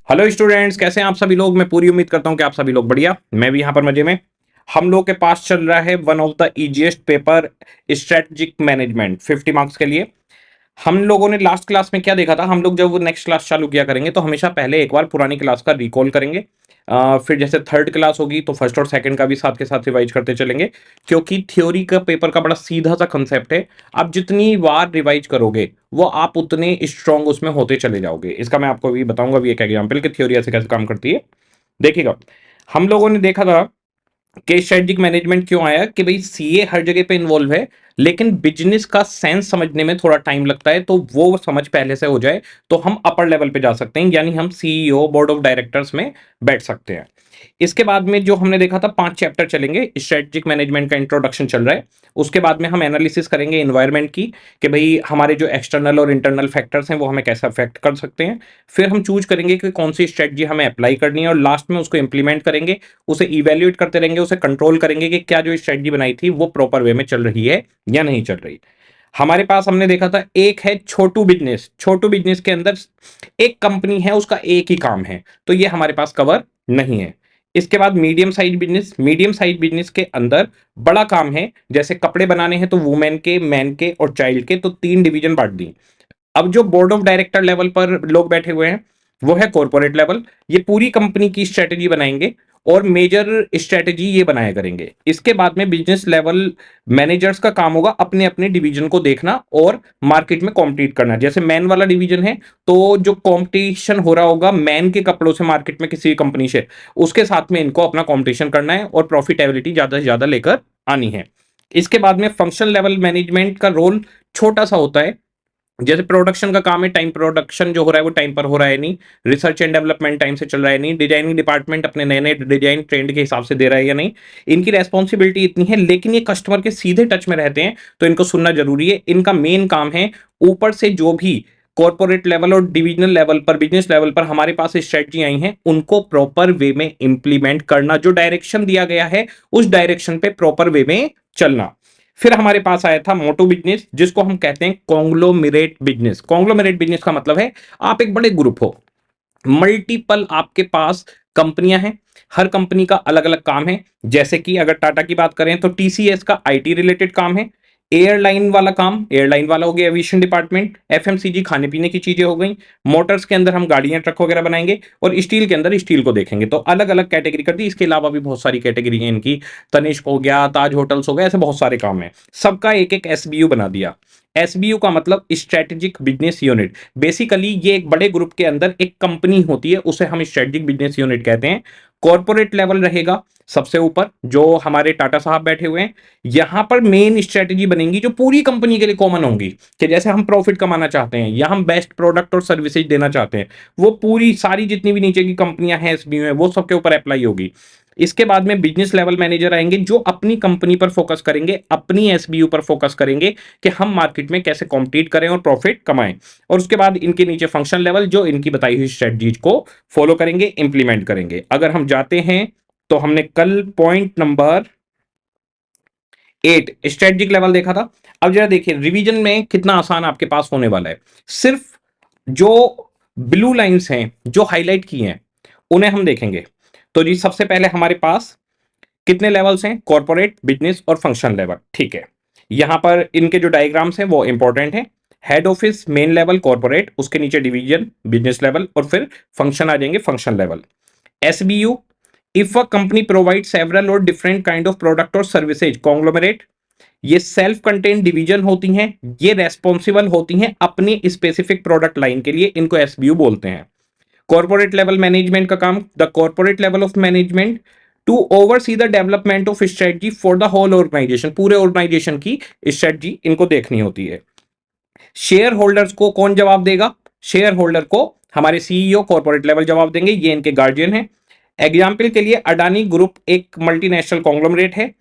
Hello students, कैसे हैं आप सभी लोग। मैं पूरी उम्मीद करता हूं कि आप सभी लोग बढ़िया। मैं भी यहां पर मजे में। हम लोग के पास चल रहा है one of the easiest paper, strategic management, 50 marks के लिए। हम लोगों ने लास्ट क्लास में क्या देखा था, हम लोग जब नेक्स्ट क्लास चालू किया करेंगे तो हमेशा पहले एक बार पुरानी क्लास का रिकॉल करेंगे। फिर जैसे थर्ड क्लास होगी तो फर्स्ट और सेकंड का भी साथ के साथ रिवाइज करते चलेंगे, क्योंकि थ्योरी का पेपर का बड़ा सीधा सा कंसेप्ट है। आप जितनी बार रिवाइज करोगे वो आप उतने स्ट्रांग उसमें होते चले जाओगे। इसका मैं आपको भी बताऊंगा भी एक एग्जाम्पल कि थ्योरी ऐसे कैसे काम करती है। देखिएगा, हम लोगों ने देखा था कि स्ट्रेटेजिक मैनेजमेंट क्यों आया, कि भाई सीए हर जगह पे इन्वॉल्व है, लेकिन बिजनेस का सेंस समझने में थोड़ा टाइम लगता है। तो वो समझ पहले से हो जाए तो हम अपर लेवल पे जा सकते हैं, यानी हम सीईओ, बोर्ड ऑफ डायरेक्टर्स में बैठ सकते हैं। इसके बाद में जो हमने देखा था 5 चैप्टर चलेंगे, स्ट्रेटेजिक मैनेजमेंट का इंट्रोडक्शन चल रहा है। उसके बाद में हम एनालिसिस करेंगे एनवायरनमेंट की, कि भाई हमारे जो एक्सटर्नल और इंटरनल फैक्टर्स हैं वो हमें कैसे अफेक्ट कर सकते हैं। फिर हम चूज करेंगे कि कौन सी स्ट्रेटजी हमें अप्लाई करनी है, और लास्ट में उसको इंप्लीमेंट करेंगे, उसे इवेल्युएट करते रहेंगे, उसे कंट्रोल करेंगे कि क्या जो स्ट्रेटजी बनाई थी वो प्रॉपर वे में चल रही है या नहीं चल रही। हमारे पास हमने देखा था एक है छोटू बिजनेस। छोटू बिजनेस के अंदर एक कंपनी है, उसका एक ही काम है, तो ये हमारे पास कवर नहीं है। इसके बाद medium size business. Medium size business के अंदर बड़ा काम है, जैसे कपड़े बनाने हैं तो वुमेन के, मैन के और चाइल्ड के, तो 3 डिवीजन बांट दी। अब जो बोर्ड ऑफ डायरेक्टर लेवल पर लोग बैठे हुए हैं वो है कॉर्पोरेट लेवल। ये पूरी कंपनी की स्ट्रेटेजी बनाएंगे और मेजर स्ट्रेटेजी ये बनाया करेंगे। इसके बाद में बिजनेस लेवल मैनेजर्स का काम होगा अपने अपने डिवीजन को देखना और मार्केट में कॉम्पीट करना। जैसे मैन वाला डिवीजन है तो जो कंपटीशन हो रहा होगा मैन के कपड़ों से मार्केट में किसी कंपनी से, उसके साथ में इनको अपना कंपटीशन करना है और प्रॉफिटेबिलिटी ज्यादा से ज्यादा लेकर आनी है। इसके बाद में फंक्शनल लेवल मैनेजमेंट का रोल छोटा सा होता है। जैसे प्रोडक्शन का काम है, टाइम प्रोडक्शन जो हो रहा है वो टाइम पर हो रहा है नहीं, रिसर्च एंड डेवलपमेंट टाइम से चल रहा है नहीं, डिजाइनिंग डिपार्टमेंट अपने नए नए डिजाइन ट्रेंड के हिसाब से दे रहा है या नहीं। इनकी रेस्पॉन्सिबिलिटी इतनी है, लेकिन ये कस्टमर के सीधे टच में रहते हैं तो इनको सुनना जरूरी है। इनका मेन काम है ऊपर से जो भी कॉर्पोरेट लेवल और डिविजनल लेवल पर, बिजनेस लेवल पर हमारे पास स्ट्रेटजी आई हैं उनको प्रॉपर वे में इंप्लीमेंट करना। जो डायरेक्शन दिया गया है उस डायरेक्शन पे प्रॉपर वे में चलना। फिर हमारे पास आया था मोटो बिजनेस, जिसको हम कहते हैं कॉन्ग्लोमेरेट बिजनेस। कॉन्ग्लोमेरेट बिजनेस का मतलब है आप एक बड़े ग्रुप हो, मल्टीपल आपके पास कंपनियां हैं, हर कंपनी का अलग अलग काम है। जैसे कि अगर टाटा की बात करें तो टीसीएस का आईटी रिलेटेड काम है, एयरलाइन वाला काम एयरलाइन वाला हो गया एविएशन डिपार्टमेंट, एफएमसीजी खाने पीने की चीजें हो गई, मोटर्स के अंदर हम गाड़ियां ट्रक वगैरह बनाएंगे, और स्टील के अंदर स्टील को देखेंगे। तो अलग अलग कैटेगरी कर दी। इसके अलावा भी बहुत सारी कैटेगरी है इनकी, तनिष्क हो गया, ताज होटल्स हो गया, ऐसे बहुत सारे काम है। सबका एक एक एसबीयू बना दिया। एसबीयू का मतलब स्ट्रेटेजिक बिजनेस यूनिट। बेसिकली ये एक बड़े ग्रुप के अंदर एक कंपनी होती है, उसे हम स्ट्रेटेजिक बिजनेस यूनिट कहते हैं। कॉर्पोरेट लेवल रहेगा सबसे ऊपर, जो हमारे टाटा साहब बैठे हुए हैं। यहां पर मेन स्ट्रेटेजी बनेगी जो पूरी कंपनी के लिए कॉमन होंगी, कि जैसे हम प्रॉफिट कमाना चाहते हैं या हम बेस्ट प्रोडक्ट और सर्विसेज देना चाहते हैं, वो पूरी सारी जितनी भी नीचे की कंपनियां हैं एसबीयू में वो सबके ऊपर अप्लाई होगी। इसके बाद में बिजनेस लेवल मैनेजर आएंगे जो अपनी कंपनी पर फोकस करेंगे, अपनी एसबीयू पर फोकस करेंगे कि हम मार्केट में कैसे कॉम्पीट करें और प्रॉफिट कमाएं। और उसके बाद इनके नीचे फंक्शन लेवल जो इनकी बताई हुई स्ट्रेटजीज को फॉलो करेंगे, इंप्लीमेंट करेंगे। अगर हम जाते हैं तो हमने कल पॉइंट नंबर 8 स्ट्रेटजिक लेवल देखा था। अब जरा देखिए रिवीजन में कितना आसान आपके पास होने वाला है। सिर्फ जो ब्लू लाइंस हैं जो हाईलाइट की हैं उन्हें हम देखेंगे। तो जी सबसे पहले हमारे पास कितने लेवल्स हैं, कॉर्पोरेट, बिजनेस और फंक्शन लेवल। ठीक है, यहां पर इनके जो डायग्राम्स हैं वो इंपॉर्टेंट हैं। Head office main level corporate, उसके नीचे डिवीजन बिजनेस लेवल, और फिर फंक्शन आ जाएंगे function level. SBU, if a company provide several और डिफरेंट काइंड ऑफ प्रोडक्ट और सर्विसेज, कॉन्ग्लोमरेट। ये सेल्फ कंटेंट डिवीजन होती हैं, ये रेस्पॉन्सिबल होती हैं अपनी स्पेसिफिक प्रोडक्ट लाइन के लिए, इनको एसबीयू बोलते हैं। कॉर्पोरेट लेवल मैनेजमेंट का काम, the corporate level of management to oversee the development of strategy for the whole organisation. पूरे ऑर्गेनाइजेशन की स्ट्रेटजी इनको देखनी होती है। शेयर होल्डर्स को कौन जवाब देगा, शेयर होल्डर को हमारे सीईओ कॉर्पोरेट लेवल जवाब देंगे, ये इनके गार्जियन है। एग्जाम्पल के लिए अडानी ग्रुप एक मल्टीनेशनल कॉन्ग्लोमरेट है।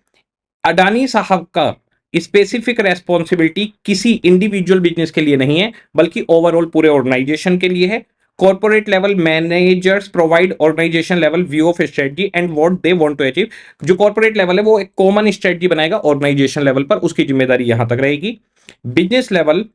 अडानी साहब का स्पेसिफिक रेस्पॉन्सिबिलिटी किसी इंडिविजुअल बिजनेस के लिए नहीं है, बल्कि ओवरऑल पूरे ऑर्गेनाइजेशन के लिए है। Corporate level managers provide organisation level view of strategy and what they want to achieve. जो कॉर्पोरेट लेवल है वो एक कॉमन स्ट्रेटजी बनाएगा ऑर्गेनाइजेशन लेवल पर, उसकी जिम्मेदारी यहां तक रहेगी। Business level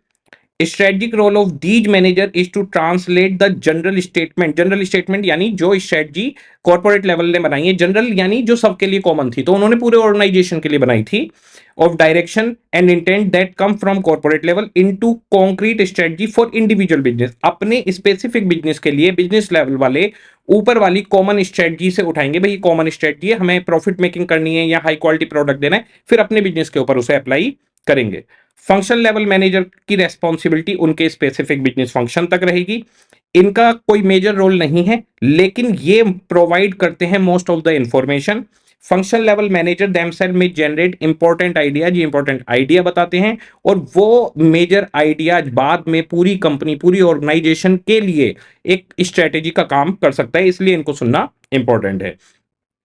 strategic role of these manager is to translate the general statement यानी जो स्ट्रेटजी कॉर्पोरेट लेवल ने बनाई है, जनरल यानी जो सबके लिए कॉमन थी, तो उन्होंने पूरे ऑर्गेनाइजेशन के लिए बनाई थी, of direction and intent that come from corporate level into concrete strategy for individual business. अपने स्पेसिफिक बिजनेस के लिए बिजनेस लेवल वाले ऊपर वाली कॉमन स्ट्रेटजी से उठाएंगे, भाई कॉमन स्ट्रेटजी है, हमें प्रॉफिट मेकिंग करनी है या हाई क्वालिटी प्रोडक्ट देना है, फिर अपने बिजनेस के ऊपर उसे अप्लाई करेंगे। फंक्शन लेवल मैनेजर की रेस्पॉन्सिबिलिटी उनके स्पेसिफिक बिजनेस फंक्शन तक रहेगी, इनका कोई मेजर रोल नहीं है, लेकिन ये प्रोवाइड करते हैं most of the information. Function level manager themselves में जनरेट इंपॉर्टेंट आइडियाज, ये इंपॉर्टेंट आइडिया बताते हैं और वो मेजर आइडियाज बाद में पूरी कंपनी पूरी ऑर्गेनाइजेशन के लिए एक स्ट्रेटेजी का काम कर सकता है, इसलिए इनको सुनना इंपॉर्टेंट है।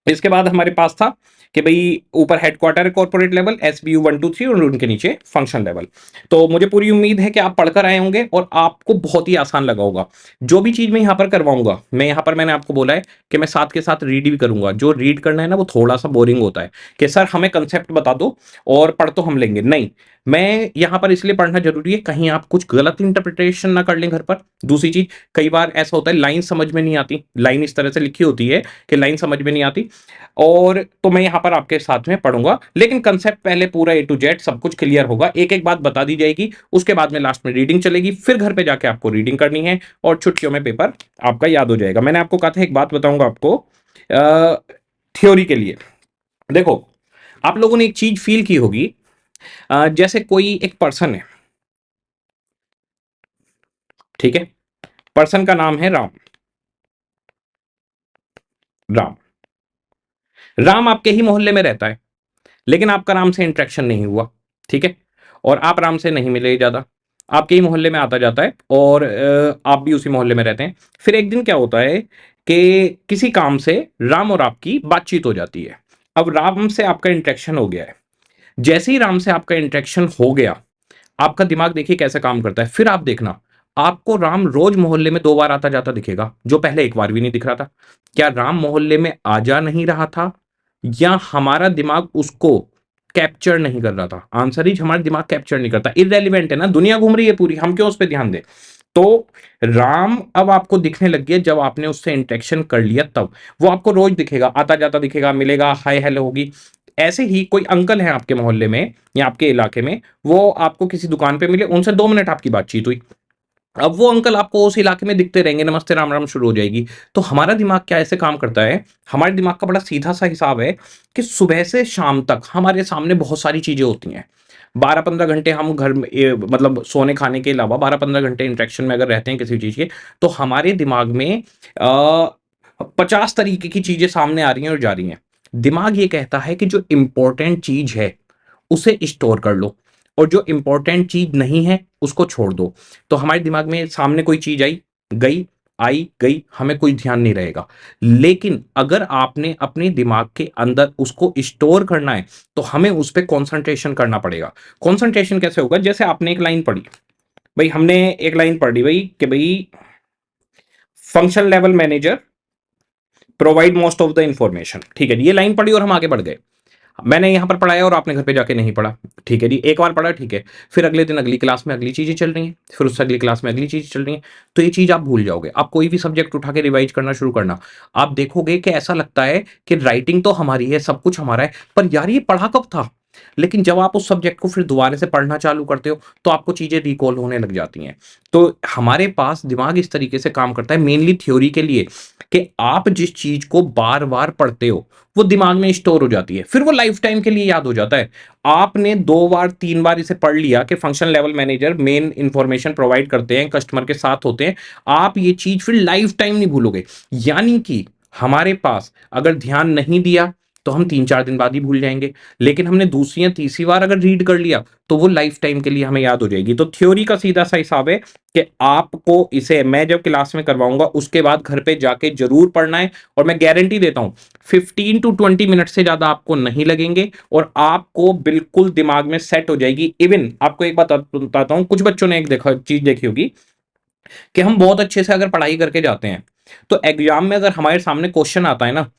इसके बाद हमारे पास था कि भाई ऊपर हेडक्वार्टर है कॉर्पोरेट लेवल, SBU 1 2 3 और उनके नीचे फंक्शन लेवल। तो मुझे पूरी उम्मीद है कि आप पढ़कर आए होंगे और आपको बहुत ही आसान लगा होगा। जो भी चीज मैं यहाँ पर करवाऊंगा, मैं यहाँ पर मैंने आपको बोला है कि मैं साथ के साथ रीड भी करूंगा। जो रीड करना है ना वो थोड़ा सा बोरिंग होता है कि सर हमें कंसेप्ट बता दो और पढ़ तो हम लेंगे, नहीं, मैं यहां पर इसलिए पढ़ना जरूरी है कहीं आप कुछ गलत इंटरप्रिटेशन ना कर लें घर पर। दूसरी चीज, कई बार ऐसा होता है लाइन समझ में नहीं आती, लाइन इस तरह से लिखी होती है कि लाइन समझ में नहीं आती, और तो मैं यहां पर आपके साथ में पढ़ूंगा, लेकिन कंसेप्ट पहले पूरा A to Z सब कुछ क्लियर होगा, एक एक बात बता दी जाएगी, उसके बाद में लास्ट में रीडिंग चलेगी, फिर घर पे जाके आपको रीडिंग करनी है और छुट्टियों में पेपर आपका याद हो जाएगा। मैंने आपको कहा था एक बात बताऊंगा आपको थ्योरी के लिए। देखो, आप लोगों ने एक चीज फील की होगी, जैसे कोई एक पर्सन है, ठीक है, पर्सन का नाम है राम। राम राम आपके ही मोहल्ले में रहता है, लेकिन आपका राम से इंटरेक्शन नहीं हुआ, ठीक है, और आप राम से नहीं मिले ज्यादा, आपके ही मोहल्ले में आता जाता है और आप भी उसी मोहल्ले में रहते हैं। फिर एक दिन क्या होता है कि किसी काम से राम और आपकी बातचीत हो जाती है। अब राम से आपका इंटरेक्शन हो गया है, जैसे ही राम से आपका इंटरेक्शन हो गया, आपका दिमाग देखिए कैसे काम करता है। फिर आप देखना, आपको राम रोज मोहल्ले में 2 बार आता जाता दिखेगा, जो पहले एक बार भी नहीं दिख रहा था। क्या राम मोहल्ले में आ जा नहीं रहा था, या हमारा दिमाग उसको कैप्चर नहीं कर रहा था? आंसर ही हमारा दिमाग कैप्चर नहीं करता, इररेलेवेंट है ना, दुनिया घूम रही है पूरी, हम क्यों उस पर ध्यान दें। तो राम अब आपको दिखने लग गया जब आपने उससे इंटरेक्शन कर लिया, तब वो आपको रोज दिखेगा, आता जाता दिखेगा, मिलेगा, हाय हेलो होगी। ऐसे ही कोई अंकल हैं आपके मोहल्ले में या आपके इलाके में, वो आपको किसी दुकान पे मिले, उनसे 2 मिनट आपकी बातचीत हुई, अब वो अंकल आपको उस इलाके में दिखते रहेंगे, नमस्ते राम राम शुरू हो जाएगी। तो हमारा दिमाग क्या ऐसे काम करता है, हमारे दिमाग का बड़ा सीधा सा हिसाब है कि सुबह से शाम तक हमारे सामने बहुत सारी चीजें होती हैं। 12-15 घंटे हम घर में मतलब सोने खाने के अलावा 12-15 घंटे इंटरेक्शन में अगर रहते हैं किसी चीज के, तो हमारे दिमाग में 50 तरीके की चीजें सामने आ रही हैं और जा रही हैं। दिमाग ये कहता है कि जो इंपॉर्टेंट चीज है उसे स्टोर कर लो, और जो इंपॉर्टेंट चीज नहीं है उसको छोड़ दो। तो हमारे दिमाग में सामने कोई चीज आई गई, हमें कोई ध्यान नहीं रहेगा। लेकिन अगर आपने अपने दिमाग के अंदर उसको स्टोर करना है, तो हमें उस पर कॉन्सेंट्रेशन करना पड़ेगा। कॉन्सेंट्रेशन कैसे होगा, जैसे आपने एक लाइन पढ़ी, भाई हमने एक लाइन पढ़ी भाई कि भाई function level manager provide most of the information, ठीक है जी, ये लाइन पढ़ी और हम आगे बढ़ गए। मैंने यहां पर पढ़ाया और आपने घर पे जाके नहीं पढ़ा, ठीक है जी, एक बार पढ़ा, ठीक है, फिर अगले दिन अगली क्लास में अगली चीजें चल रही हैं, फिर उससे अगली क्लास में अगली चीज चल रही हैं, तो ये चीज आप भूल जाओगे। आप कोई भी सब्जेक्ट उठा के रिवाइज करना शुरू करना, आप देखोगे कि ऐसा लगता है कि राइटिंग तो हमारी है, सब कुछ हमारा है, पर यार ये पढ़ा कब था। लेकिन जब आप उस सब्जेक्ट को फिर दोबारा से पढ़ना चालू करते हो, तो आपको चीजें रिकॉल होने लग जाती हैं। तो हमारे पास दिमाग इस तरीके से काम करता है, मेनली थ्योरी के लिए, कि आप जिस चीज को बार बार पढ़ते हो वो दिमाग में स्टोर हो जाती है, फिर वो लाइफ टाइम के लिए याद हो जाता है। आपने 2 बार 3 बार इसे पढ़ लिया कि function level manager main information provide करते हैं, कस्टमर के साथ होते हैं, आप ये चीज फिर लाइफ टाइम नहीं भूलोगे। यानी कि हमारे पास अगर ध्यान नहीं दिया तो हम 3-4 दिन बाद ही भूल जाएंगे, लेकिन हमने दूसरी या तीसरी बार अगर रीड कर लिया तो वो लाइफ टाइम के लिए हमें याद हो जाएगी। तो थ्योरी का सीधा सा हिसाब है कि आपको इसे मैं जब क्लास में करवाऊंगा उसके बाद घर पे जाके जरूर पढ़ना है, और मैं गारंटी देता हूं 15 to 20 मिनट से ज्यादा आपको नहीं लगेंगे और आपको बिल्कुल दिमाग में सेट हो जाएगी। इवन आपको एक बात बताता हूं, कुछ बच्चों ने एक देखा चीज देखी होगी कि हम बहुत अच्छे से अगर पढ़ाई करके जाते हैं, तो एग्जाम में अगर हमारे सामने क्वेश्चन आता है ना,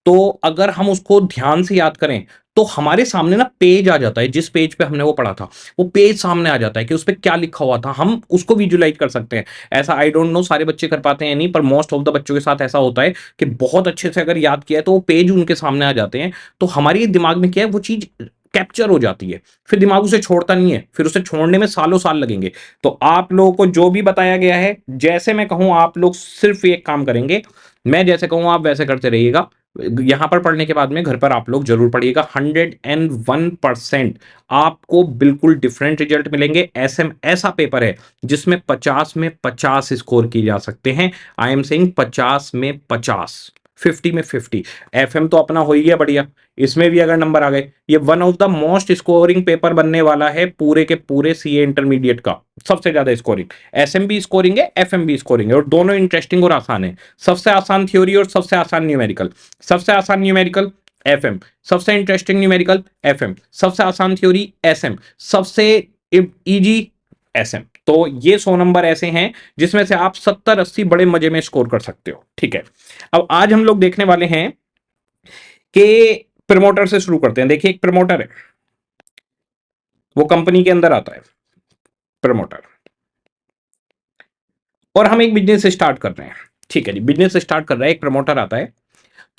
तो अगर हम उसको ध्यान से याद करें तो हमारे सामने ना पेज आ जाता है, जिस पेज पे हमने वो पढ़ा था वो पेज सामने आ जाता है कि उस पर क्या लिखा हुआ था, हम उसको विजुलाइज कर सकते हैं। ऐसा आई डोंट नो सारे बच्चे कर पाते हैं नहीं, पर मोस्ट ऑफ द बच्चों के साथ ऐसा होता है कि बहुत अच्छे से अगर याद किया है तो वो पेज उनके सामने आ जाते हैं। तो हमारे दिमाग में क्या है, वो चीज कैप्चर हो जाती है, फिर दिमाग उसे छोड़ता नहीं है, फिर उसे छोड़ने में सालों साल लगेंगे। तो आप लोगों को जो भी बताया गया है, जैसे मैं कहूं आप लोग सिर्फ एक काम करेंगे, मैं जैसे कहूं आप वैसे करते रहिएगा। यहां पर पढ़ने के बाद में घर पर आप लोग जरूर पढ़िएगा। 101% आपको बिल्कुल डिफरेंट रिजल्ट मिलेंगे। एसएम ऐसा पेपर है जिसमें 50 में 50 स्कोर किए जा सकते हैं। आई एम सेइंग 50 में 50, 50 में 50। एफएम तो अपना हो ही गया बढ़िया, इसमें भी अगर नंबर आ गए, ये one of the most scoring paper बनने वाला है पूरे के पूरे सीए इंटरमीडिएट का, सबसे ज्यादा स्कोरिंग। एसएम भी स्कोरिंग है, एफएम भी स्कोरिंग है, और दोनों इंटरेस्टिंग और आसान है। सबसे आसान थ्योरी और सबसे आसान न्यूमेरिकल। सबसे आसान न्यूमेरिकल एफएम, सबसे इंटरेस्टिंग न्यूमेरिकल एफएम, सबसे आसान थ्योरी एसएम, सबसे इजी एसएम। तो ये 100 नंबर ऐसे हैं जिसमें से आप 70-80 बड़े मजे में स्कोर कर सकते हो। ठीक है, अब आज हम लोग देखने वाले हैं कि प्रमोटर से शुरू करते हैं। देखिए, एक प्रमोटर है, वो कंपनी के अंदर आता है प्रमोटर, और हम एक बिजनेस स्टार्ट कर रहे हैं। ठीक है जी, बिजनेस स्टार्ट कर रहा है, एक प्रमोटर आता है।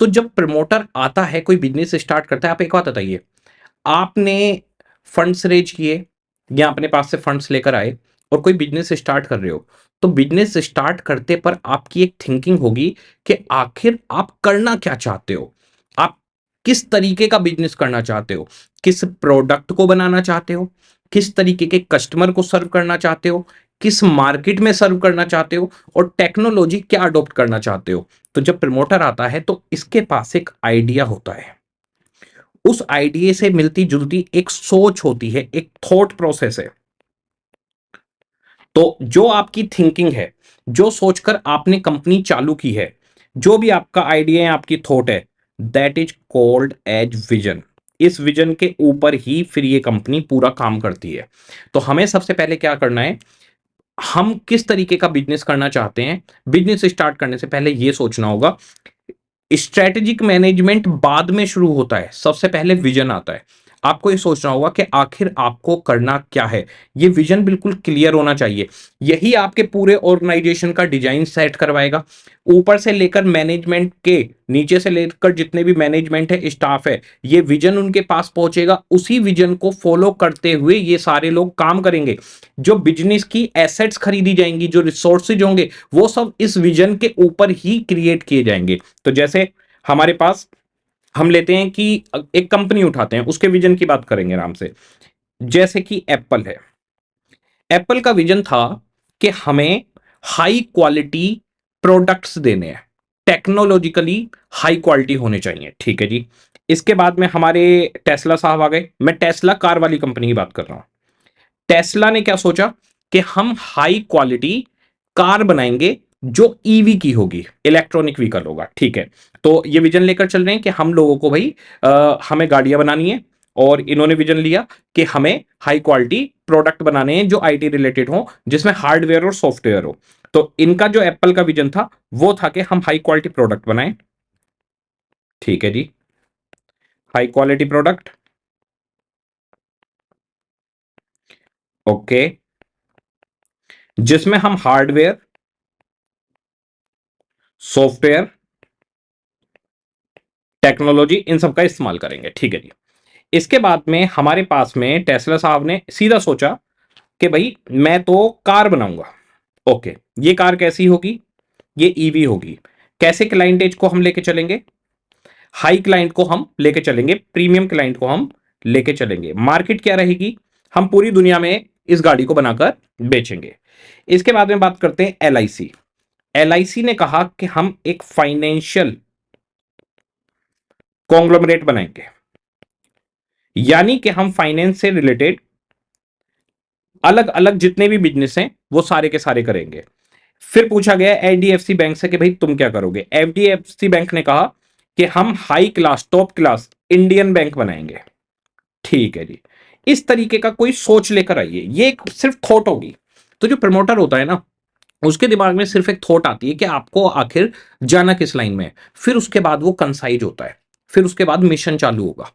तो जब प्रमोटर आता है, कोई बिजनेस स्टार्ट करता है, आप एक बात बताइए, आपने फंड्स रेज किए या अपने पास से फंड्स लेकर आए और कोई बिजनेस स्टार्ट कर रहे हो, तो बिजनेस स्टार्ट करते पर आपकी एक थिंकिंग होगी कि आखिर आप करना क्या चाहते हो, आप किस तरीके का बिजनेस करना चाहते हो, किस प्रोडक्ट को बनाना चाहते हो, किस तरीके के कस्टमर को सर्व करना चाहते हो, किस मार्केट में सर्व करना चाहते हो, और टेक्नोलॉजी क्या अडॉप्ट करना चाहते हो। तो जब प्रमोटर आता है तो इसके पास एक आइडिया होता है, उस आइडिया से मिलती जुलती एक सोच होती है, एक थॉट प्रोसेस है। तो जो आपकी थिंकिंग है, जो सोचकर आपने कंपनी चालू की है, जो भी आपका आइडिया है, आपकी थॉट है, that is called as vision. इस विजन के ऊपर ही फिर ये कंपनी पूरा काम करती है। तो हमें सबसे पहले क्या करना है, हम किस तरीके का बिजनेस करना चाहते हैं, बिजनेस स्टार्ट करने से पहले ये सोचना होगा। स्ट्रेटेजिक मैनेजमेंट बाद में शुरू होता है, सबसे पहले विजन आता है। आपको ये सोचना होगा कि आखिर आपको करना क्या है, ये विजन बिल्कुल क्लियर होना चाहिए। यही आपके पूरे ऑर्गेनाइजेशन का डिजाइन सेट करवाएगा, ऊपर से लेकर मैनेजमेंट के, नीचे से लेकर जितने भी मैनेजमेंट है, स्टाफ है, ये विजन उनके पास पहुंचेगा। उसी विजन को फॉलो करते हुए ये सारे लोग काम करेंगे। जो बिजनेस की एसेट्स खरीदी जाएंगी, जो रिसोर्सेज होंगे, वो सब इस विजन के ऊपर ही क्रिएट किए जाएंगे। तो जैसे हमारे पास, हम लेते हैं कि एक कंपनी उठाते हैं, उसके विजन की बात करेंगे आराम से। जैसे कि एप्पल है, एप्पल का विजन था कि हमें हाई क्वालिटी प्रोडक्ट्स देने हैं, टेक्नोलॉजिकली हाई क्वालिटी होने चाहिए। ठीक है जी, इसके बाद में हमारे टेस्ला साहब आ गए। मैं टेस्ला कार वाली कंपनी की बात कर रहा हूं। टेस्ला ने क्या सोचा कि हम हाई क्वालिटी कार बनाएंगे जो ईवी की होगी, इलेक्ट्रॉनिक व्हीकल होगा। ठीक है, तो ये विजन लेकर चल रहे हैं कि हम लोगों को भाई हमें गाड़ियां बनानी है, और इन्होंने विजन लिया कि हमें हाई क्वालिटी प्रोडक्ट बनाने हैं जो आईटी रिलेटेड हो, जिसमें हार्डवेयर और सॉफ्टवेयर हो। तो इनका जो एप्पल का विजन था वो था कि हम हाई क्वालिटी प्रोडक्ट बनाएं। ठीक है जी, हाई क्वालिटी प्रोडक्ट, ओके, जिसमें हम हार्डवेयर, सॉफ्टवेयर, टेक्नोलॉजी, इन सब का इस्तेमाल करेंगे। ठीक है जी, इसके बाद में हमारे पास में टेस्ला साहब ने सीधा सोचा कि भाई मैं तो कार बनाऊंगा। ओके, ये कार कैसी होगी, ये ईवी होगी। कैसे क्लाइंट एज को हम लेके चलेंगे, हाई क्लाइंट को हम लेके चलेंगे, प्रीमियम क्लाइंट को हम लेके चलेंगे। मार्केट क्या रहेगी, हम पूरी दुनिया में इस गाड़ी को बनाकर बेचेंगे। इसके बाद में बात करते हैं एलआईसी। एलआईसी ने कहा कि हम एक फाइनेंशियल कॉन्ग्लोमरेट बनाएंगे, यानी कि हम फाइनेंस से रिलेटेड अलग अलग जितने भी बिजनेस हैं वो सारे के सारे करेंगे। फिर पूछा गया एचडीएफसी बैंक से कि भाई तुम क्या करोगे। एचडीएफसी बैंक ने कहा कि हम high class, top class Indian bank बनाएंगे। ठीक है जी, इस तरीके का कोई सोच लेकर आइए, ये एक सिर्फ थॉट होगी। तो जो प्रमोटर होता है ना, उसके दिमाग में सिर्फ एक थॉट आती है कि आपको आखिर जाना किस लाइन में है। फिर उसके बाद वो कंसाइज होता है, फिर उसके बाद मिशन चालू होगा।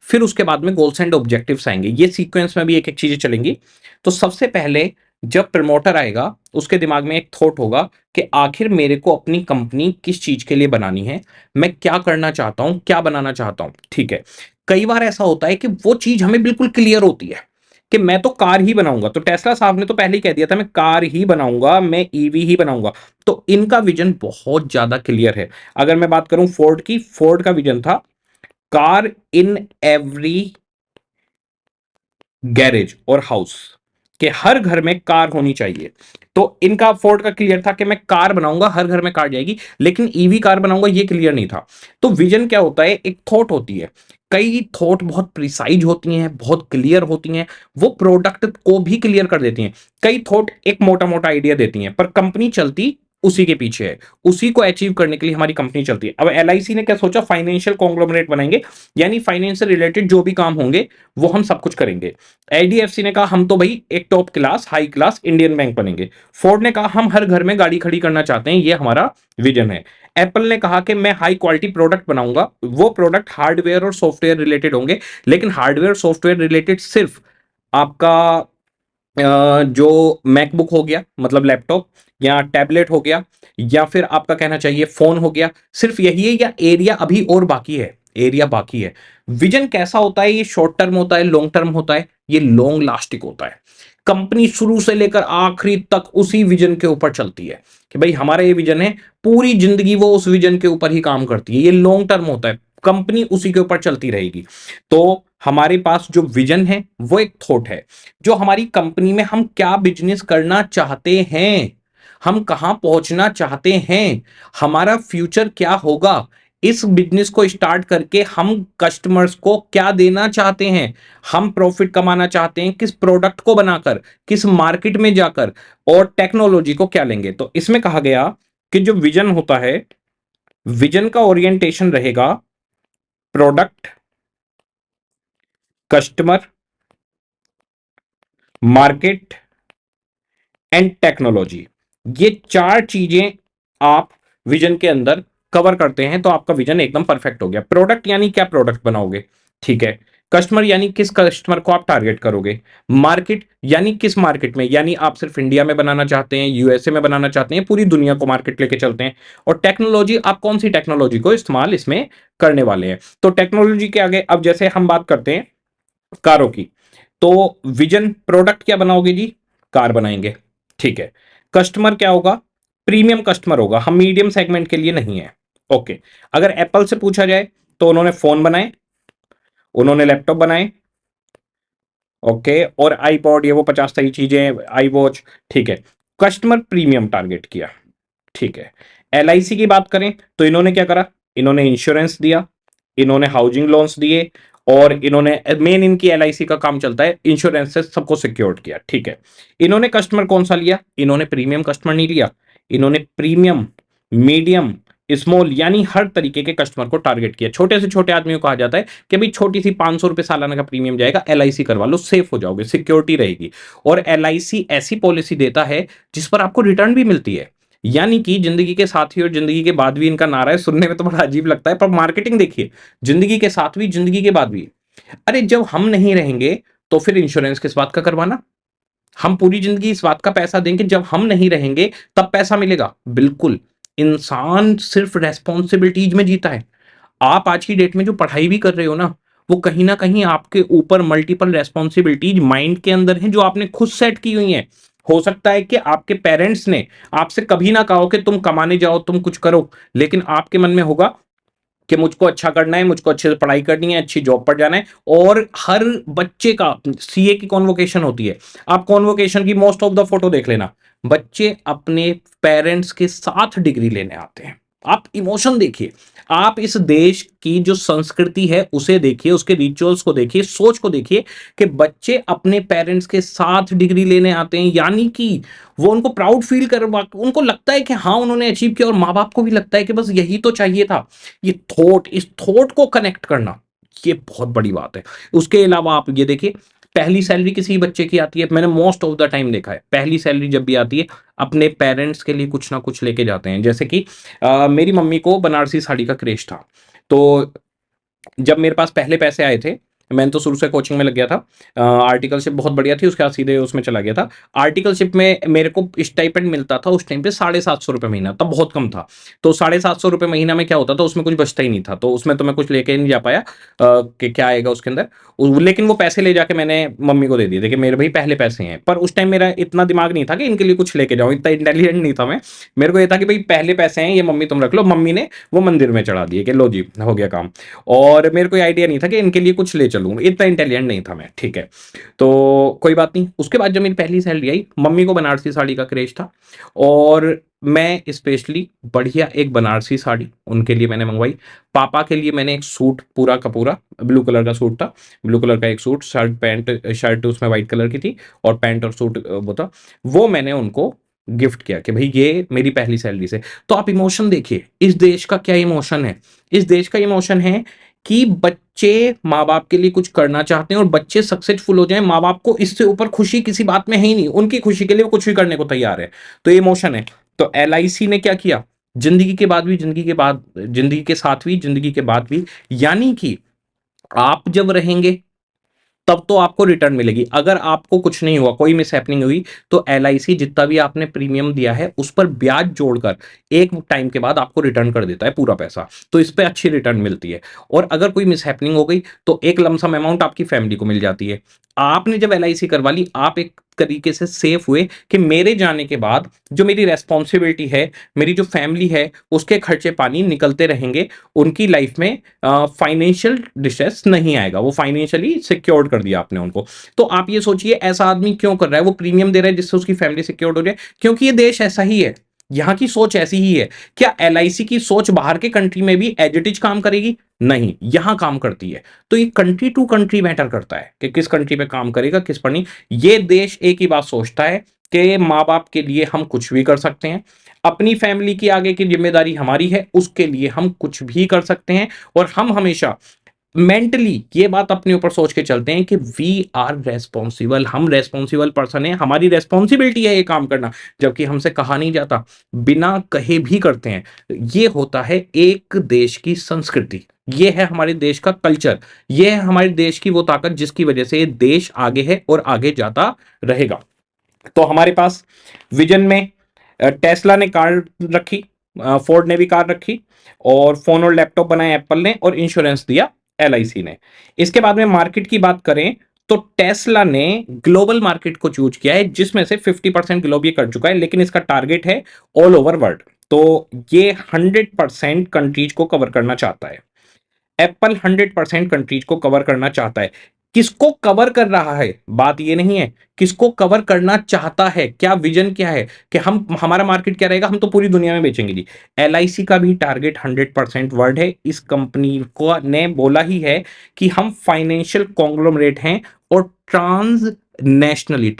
फिर उसके बाद में गोल्स एंड ऑब्जेक्टिव्स आएंगे। ये सीक्वेंस में भी एक एक चीजें चलेंगी। तो सबसे पहले जब प्रमोटर आएगा उसके दिमाग में एक थॉट होगा कि आखिर मेरे को अपनी कंपनी किस चीज के लिए बनानी है, मैं क्या करना चाहता हूं, क्या बनाना चाहता हूं। ठीक है, कई बार ऐसा होता है कि वो चीज हमें बिल्कुल क्लियर होती है कि मैं तो कार ही बनाऊंगा। तो टेस्ला साहब ने तो पहले ही कह दिया था मैं कार ही बनाऊंगा, मैं ईवी ही बनाऊंगा। तो इनका विजन बहुत ज्यादा क्लियर है। अगर मैं बात करूं फोर्ड की, फोर्ड का विजन था कार इन एवरी गैरेज और हाउस, कि हर घर में कार होनी चाहिए। तो इनका फोर्ड का क्लियर था कि मैं कार बनाऊंगा, हर घर में कार जाएगी, लेकिन ईवी कार बनाऊंगा ये क्लियर नहीं था। तो विजन क्या होता है, एक थॉट होती है। कई थॉट बहुत प्रिसाइज होती हैं, बहुत क्लियर होती हैं, वो प्रोडक्ट को भी क्लियर कर देती हैं। कई थॉट एक मोटा मोटा आइडिया देती हैं, पर कंपनी चलती उसी के पीछे है। उसी को अचीव करने के लिए हमारी कंपनी चलती है। अब एलआईसी ने क्या सोचा, फाइनेंशियल कॉन्ग्लोमरेट बनाएंगे, यानी फाइनेंस से रिलेटेड जो भी काम होंगे वो हम सब कुछ करेंगे। एचडीएफसी ने कहा हम तो भाई एक top class high class Indian bank बनेंगे। फोर्ड ने कहा हम हर घर में गाड़ी खड़ी करना चाहते हैं, ये हमारा विजन है। एप्पल ने कहा कि मैं हाई क्वालिटी प्रोडक्ट बनाऊंगा, वो प्रोडक्ट हार्डवेयर और सॉफ्टवेयर रिलेटेड होंगे, लेकिन हार्डवेयर सॉफ्टवेयर रिलेटेड सिर्फ आपका जो मैकबुक हो गया मतलब लैपटॉप, या टैबलेट हो गया, या फिर आपका कहना चाहिए फोन हो गया, सिर्फ यही है, या एरिया अभी और बाकी है, एरिया बाकी है। विजन कैसा होता है, ये शॉर्ट टर्म होता है, लॉन्ग टर्म होता है, ये लॉन्ग लास्टिंग होता है। कंपनी शुरू से लेकर आखिरी तक उसी विजन के ऊपर चलती है कि भाई हमारा ये विजन है, पूरी जिंदगी वो उस विजन के ऊपर ही काम करती है। ये लॉन्ग टर्म होता है, कंपनी उसी के ऊपर चलती रहेगी। तो हमारे पास जो विजन है वो एक थॉट है, जो हमारी कंपनी में हम क्या बिजनेस करना चाहते हैं, हम कहां पहुंचना चाहते हैं, हमारा फ्यूचर क्या होगा, इस बिजनेस को स्टार्ट करके हम कस्टमर्स को क्या देना चाहते हैं, हम प्रॉफिट कमाना चाहते हैं किस प्रोडक्ट को बनाकर, किस मार्केट में जाकर, और टेक्नोलॉजी को क्या लेंगे। तो इसमें कहा गया कि जो विजन होता है, विजन का ओरिएंटेशन रहेगा product, customer, market and technology. ये चार चीजें आप विजन के अंदर कवर करते हैं तो आपका विजन एकदम परफेक्ट हो गया। प्रोडक्ट यानी क्या प्रोडक्ट बनाओगे, ठीक है। कस्टमर यानी किस कस्टमर को आप टारगेट करोगे। मार्केट यानी किस मार्केट में, यानी आप सिर्फ इंडिया में बनाना चाहते हैं, यूएसए में बनाना चाहते हैं, पूरी दुनिया को मार्केट लेके चलते हैं। और टेक्नोलॉजी, आप कौन सी टेक्नोलॉजी को इस्तेमाल इसमें करने वाले हैं। तो टेक्नोलॉजी के आगे अब जैसे हम बात करते हैं कारों की, तो विजन प्रोडक्ट क्या बनाओगे जी, कार बनाएंगे, ठीक है। कस्टमर क्या होगा, प्रीमियम कस्टमर होगा, हम मीडियम सेगमेंट के लिए नहीं है। ओके, अगर एप्पल से पूछा जाए तो उन्होंने फोन बनाए, उन्होंने लैपटॉप बनाए, ओके, और आईपॉड, ये वो 50 सारी चीजें, आई वॉच, ठीक है। कस्टमर प्रीमियम टारगेट किया, ठीक है। एलआईसी की बात करें तो इन्होंने क्या करा, इन्होंने इंश्योरेंस दिया, इन्होंने हाउसिंग लोन्स दिए, और इन्होंने मेन इनकी एलआईसी का काम चलता है इंश्योरेंस से सबको सिक्योर्ड किया, ठीक है। इन्होंने कस्टमर कौन सा लिया, इन्होंने प्रीमियम कस्टमर नहीं लिया, इन्होंने प्रीमियम, मीडियम, स्मॉल, यानी हर तरीके के कस्टमर को टारगेट किया। छोटे से छोटे आदमियों को कहा जाता है कि भाई छोटी सी 500 रुपए सालाना का प्रीमियम जाएगा, एलआईसी करवा लो, सेफ हो जाओगे, सिक्योरिटी रहेगी। और एलआईसी ऐसी पॉलिसी देता है जिस पर आपको रिटर्न भी मिलती है, यानी कि जिंदगी के साथ ही और जिंदगी के बाद भी, इनका नारा है, सुनने में तो बड़ा अजीब लगता है पर मार्केटिंग देखिए, जिंदगी के साथ भी जिंदगी के बाद भी। अरे जब हम नहीं रहेंगे तो फिर इंश्योरेंस किस बात का करवाना, हम पूरी जिंदगी इस बात का पैसा देंगे, जब हम नहीं रहेंगे तब पैसा मिलेगा। बिल्कुल, इंसान सिर्फ रेस्पॉन्सिबिलिटीज में जीता है। आप आज की डेट में जो पढ़ाई भी कर रहे हो ना, वो कहीं ना कहीं आपके ऊपर मल्टीपल रेस्पॉन्सिबिलिटीज माइंड के अंदर हैं जो आपने खुद सेट की हुई हैं। हो सकता है कि आपके पेरेंट्स ने आपसे कभी ना कहा हो कि तुम कमाने जाओ, तुम कुछ करो, लेकिन आपके मन में होगा कि मुझको अच्छा करना है, मुझको अच्छे से पढ़ाई करनी है, अच्छी जॉब पर जाना है। और हर बच्चे का सीए की कॉन्वोकेशन होती है, आप कॉन्वोकेशन की मोस्ट ऑफ द फोटो देख लेना, बच्चे अपने पेरेंट्स के साथ डिग्री लेने आते हैं। आप इमोशन देखिए, आप इस देश की जो संस्कृति है उसे देखिए, उसके रिचुअल्स को देखिए, सोच को देखिए, कि बच्चे अपने पेरेंट्स के साथ डिग्री लेने आते हैं, यानी कि वो उनको प्राउड फील कर, उनको लगता है कि हाँ उन्होंने अचीव किया, और माँ बाप को भी लगता है कि बस यही तो चाहिए था। ये थॉट, इस थॉट को कनेक्ट करना, ये बहुत बड़ी बात है। उसके अलावा आप ये देखिए, पहली सैलरी किसी बच्चे की आती है, मैंने मोस्ट ऑफ द टाइम देखा है, पहली सैलरी जब भी आती है अपने पेरेंट्स के लिए कुछ ना कुछ लेके जाते हैं। जैसे कि मेरी मम्मी को बनारसी साड़ी का क्रेज था, तो जब मेरे पास पहले पैसे आए थे मैंने तो शुरू से कोचिंग में लग गया था। आर्टिकलशिप बहुत बढ़िया थी, उसके बाद सीधे उसमें चला गया था। आर्टिकलशिप में मेरे को स्टाइपेंड मिलता था उस टाइम पे 750 रुपये महीना, तब बहुत कम था। तो 750 रुपये महीना में क्या होता था, उसमें कुछ बचता ही नहीं था, तो उसमें तो मैं कुछ लेके नहीं जा पाया कि क्या आएगा उसके अंदर। लेकिन वो पैसे ले जाके मैंने मम्मी को दे दिए थे कि मेरे भाई पहले पैसे हैं। पर उस टाइम मेरा इतना दिमाग नहीं था कि इनके लिए कुछ लेके जाऊं, इतना इंटेलिजेंट नहीं था मैं। मेरे को ये था कि भाई पहले पैसे हैं, ये मम्मी तुम रख लो। मम्मी ने वो मंदिर में चढ़ा दिए कि लो जी हो गया काम। और मेरे को आइडिया नहीं था कि इनके लिए कुछ ले चलूँ, इतना इंटेलिजेंट नहीं था मैं, ठीक है। तो कोई बात नहीं। उसके बाद जब मेरी पहली सैलरी आई, मम्मी को बनारसी साड़ी का क्रेज था, और मैं स्पेशली बढ़िया एक बनारसी साड़ी उनके लिए मैंने मंगवाई। पापा के लिए मैंने एक सूट पूरा का पूरा ब्लू कलर का सूट था, ब्लू कलर का एक सूट, शर्ट पैंट, शर्ट उसमें वाइट कलर की थी और पैंट और सूट वो था, वो मैंने उनको गिफ्ट किया कि भाई ये मेरी पहली सैलरी से। तो आप इमोशन देखिए, इस देश का क्या इमोशन है। इस देश का इमोशन है कि बच्चे माँ बाप के लिए कुछ करना चाहते हैं और बच्चे सक्सेसफुल हो जाएं, माँ बाप को इससे ऊपर खुशी किसी बात में है ही नहीं, उनकी खुशी के लिए वो कुछ भी करने को तैयार है। तो ये इमोशन है। तो LIC ने क्या किया, जिंदगी के बाद भी, जिंदगी के बाद, जिंदगी के साथ भी, जिंदगी के बाद भी, यानी कि आप जब रहेंगे तब तो आपको रिटर्न मिलेगी। अगर आपको कुछ नहीं हुआ, कोई मिस हैपनिंग हुई, तो LIC जितना भी आपने प्रीमियम दिया है उस पर ब्याज जोड़कर एक टाइम के बाद आपको रिटर्न कर देता है पूरा पैसा। तो इस पे अच्छी रिटर्न मिलती है। और अगर कोई मिस हैपनिंग हो गई तो एक लमसम अमाउंट आपकी फैमिली को मिल जाती है। आपने जब LIC करवा ली, आप एक तरीके से सेफ हुए कि मेरे जाने के बाद जो मेरी रेस्पॉन्सिबिलिटी है, मेरी जो फैमिली है, उसके खर्चे पानी निकलते रहेंगे, उनकी लाइफ में फाइनेंशियल डिस्ट्रेस नहीं आएगा, वो फाइनेंशियली सिक्योर्ड कर दिया आपने उनको। तो आप ये सोचिए ऐसा आदमी क्यों कर रहा है, वो प्रीमियम दे रहा है जिससे उसकी फैमिली सिक्योर्ड हो जाए, क्योंकि ये देश ऐसा ही है, यहाँ की सोच ऐसी ही है। क्या LIC की सोच बाहर के कंट्री में भी एज इट इज काम करेगी? नहीं, यहां काम करती है। तो ये कंट्री टू कंट्री मैटर करता है कि किस कंट्री पे काम करेगा, किस पर नहीं। ये देश एक ही बात सोचता है कि माँ बाप के लिए हम कुछ भी कर सकते हैं, अपनी फैमिली की आगे की जिम्मेदारी हमारी है, उसके लिए हम कुछ भी कर सकते हैं। और हम हमेशा मेंटली ये बात अपने ऊपर सोच के चलते हैं कि वी आर रेस्पॉन्सिबल, हम रेस्पॉन्सिबल पर्सन है, हमारी रेस्पॉन्सिबिलिटी है ये काम करना, जबकि हमसे कहा नहीं जाता, बिना कहे भी करते हैं। ये होता है एक देश की संस्कृति, ये है हमारे देश का कल्चर, ये है हमारे देश की वो ताकत जिसकी वजह से ये देश आगे है और आगे जाता रहेगा। तो हमारे पास विजन में टेस्ला ने कार रखी, फोर्ड ने भी कार रखी, और फोन और लैपटॉप बनाए एप्पल ने, और इंश्योरेंस दिया LIC ने। इसके बाद में मार्केट की बात करें तो टेस्ला ने ग्लोबल मार्केट को चूज किया है, जिसमें से 50% ग्लोब ये कर चुका है, लेकिन इसका टारगेट है ऑल ओवर वर्ल्ड। तो ये 100% कंट्रीज को कवर करना चाहता है। एप्पल 100% कंट्रीज को कवर करना चाहता है। किसको कवर कर रहा है, बात ये नहीं है किसको कवर करना चाहता है, क्या विजन क्या है कि हम, हमारा मार्केट क्या रहेगा, हम तो पूरी दुनिया में बेचेंगे जी। LIC का भी टारगेट 100% वर्ल्ड है। इस कंपनी को ने बोला ही है कि हम फाइनेंशियल कॉन्ग्लोमरेट हैं और ट्रांसनेशनली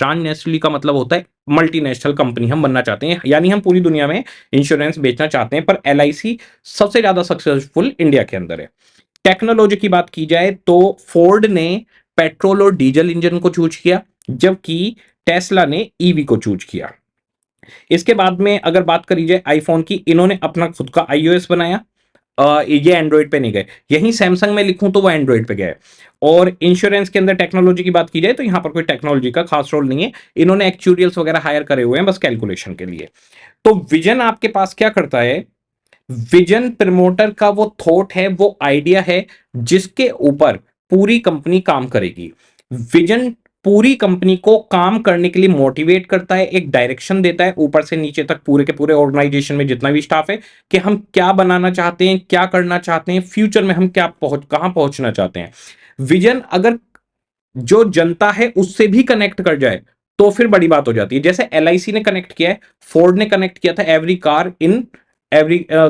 का मतलब होता है मल्टीनेशनल कंपनी हम बनना चाहते हैं, यानी हम पूरी दुनिया में इंश्योरेंस बेचना चाहते हैं। पर LIC सबसे ज्यादा सक्सेसफुल इंडिया के अंदर है। टेक्नोलॉजी की बात की जाए तो फोर्ड ने पेट्रोल और डीजल इंजन को चूज किया, जबकि टेस्ला ने ईवी को चूज किया। इसके बाद में अगर बात करी जाए आईफोन की, इन्होंने अपना खुद का iOS बनाया, ये एंड्रॉइड पे नहीं गए। यहीं सैमसंग में लिखूं तो वो एंड्रॉइड पे गए। और इंश्योरेंस के अंदर टेक्नोलॉजी की बात की जाए तो यहां पर कोई टेक्नोलॉजी का खास रोल नहीं है, इन्होंने एक्चुरियल्स वगैरह हायर करे हुए हैं बस कैलकुलेशन के लिए। तो विजन आपके पास क्या करता है, विजन प्रमोटर का वो थॉट है, वो आइडिया है जिसके ऊपर पूरी कंपनी काम करेगी। विजन पूरी कंपनी को काम करने के लिए मोटिवेट करता है, एक डायरेक्शन देता है ऊपर से नीचे तक, पूरे के पूरे ऑर्गेनाइजेशन में जितना भी स्टाफ है, कि हम क्या बनाना चाहते हैं, क्या करना चाहते हैं, फ्यूचर में हम क्या कहां पहुंचना चाहते हैं। विजन अगर जो जनता है उससे भी कनेक्ट कर जाए तो फिर बड़ी बात हो जाती है। जैसे LIC ने कनेक्ट किया है, फोर्ड ने कनेक्ट किया था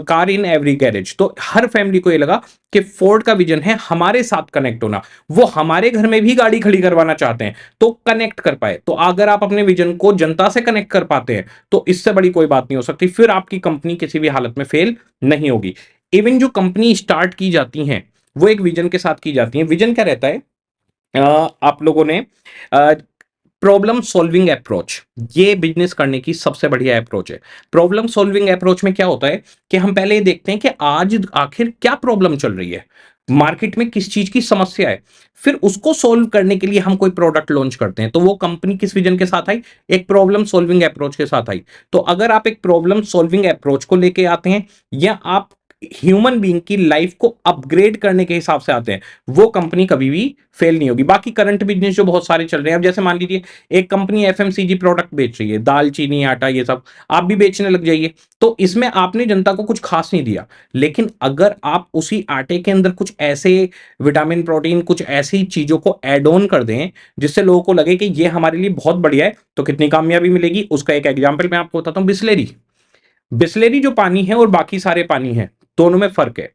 कार इन एवरी गैरेज। तो हर फैमिली को ये लगा कि फोर्ड का विजन है हमारे साथ कनेक्ट होना, वो हमारे घर में भी गाड़ी खड़ी करवाना चाहते हैं तो कनेक्ट कर पाए। तो अगर आप अपने विजन को जनता से कनेक्ट कर पाते हैं तो इससे बड़ी कोई बात नहीं हो सकती, फिर आपकी कंपनी किसी भी हालत में फेल नहीं होगी। इवन जो कंपनी स्टार्ट की जाती हैं वो एक विजन के साथ की जाती है। विजन क्या रहता है, आप लोगों ने प्रॉब्लम सॉल्विंग अप्रोच, ये बिजनेस करने की सबसे बढ़िया अप्रोच है। प्रॉब्लम सॉल्विंग अप्रोच में क्या होता है कि हम पहले ये देखते हैं कि आज आखिर क्या प्रॉब्लम चल रही है। मार्केट में किस चीज की समस्या है, फिर उसको सोल्व करने के लिए हम कोई प्रोडक्ट लॉन्च करते हैं। तो वो कंपनी किस विजन के साथ आई, एक प्रॉब्लम सॉल्विंग अप्रोच के साथ आई। तो अगर आप एक प्रॉब्लम सॉल्विंग अप्रोच को लेके आते हैं, या आप ह्यूमन बीइंग की लाइफ को अपग्रेड करने के हिसाब से आते हैं, वो कंपनी कभी भी फेल नहीं होगी। बाकी करंट बिजनेस जो बहुत सारे चल रहे हैं, अब जैसे मान लीजिए एक कंपनी एफएमसीजी प्रोडक्ट बेच रही है, दाल चीनी आटा ये सब, आप भी बेचने लग जाइए, तो इसमें आपने जनता को कुछ खास नहीं दिया। लेकिन अगर आप उसी आटे के अंदर कुछ ऐसे विटामिन प्रोटीन कुछ ऐसी चीजों को ऐड ऑन कर दें जिससे लोगों को लगे कि ये हमारे लिए बहुत बढ़िया है, तो कितनी कामयाबी मिलेगी। उसका एक एग्जांपल मैं आपको बताता हूं, बिस्लेरी। बिस्लेरी जो पानी है और बाकी सारे पानी है, दोनों में फर्क है।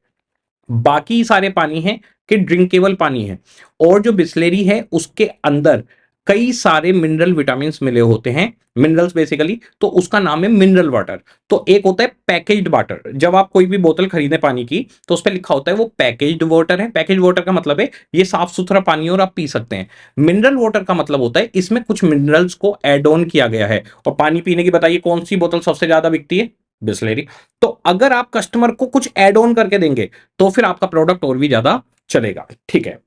बाकी सारे पानी है कि ड्रिंकेबल पानी है, और जो बिस्लेरी है उसके अंदर कई सारे मिनरल विटामिन मिले होते हैं, मिनरल्स बेसिकली, तो उसका नाम है मिनरल वाटर। तो एक होता है पैकेज्ड वाटर, जब आप कोई भी बोतल खरीदें पानी की तो उस पर लिखा होता है वो पैकेज्ड वाटर है। पैकेज्ड वाटर का मतलब है ये साफ सुथरा पानी और आप पी सकते हैं। मिनरल वाटर का मतलब होता है इसमें कुछ मिनरल्स को एड ऑन किया गया है। और पानी पीने की बताइए कौन सी बोतल सबसे ज्यादा बिकती है, बिस्लेरी। तो अगर आप कस्टमर को कुछ ऐड ऑन करके देंगे तो फिर आपका प्रोडक्ट और भी ज्यादा चलेगा, ठीक है।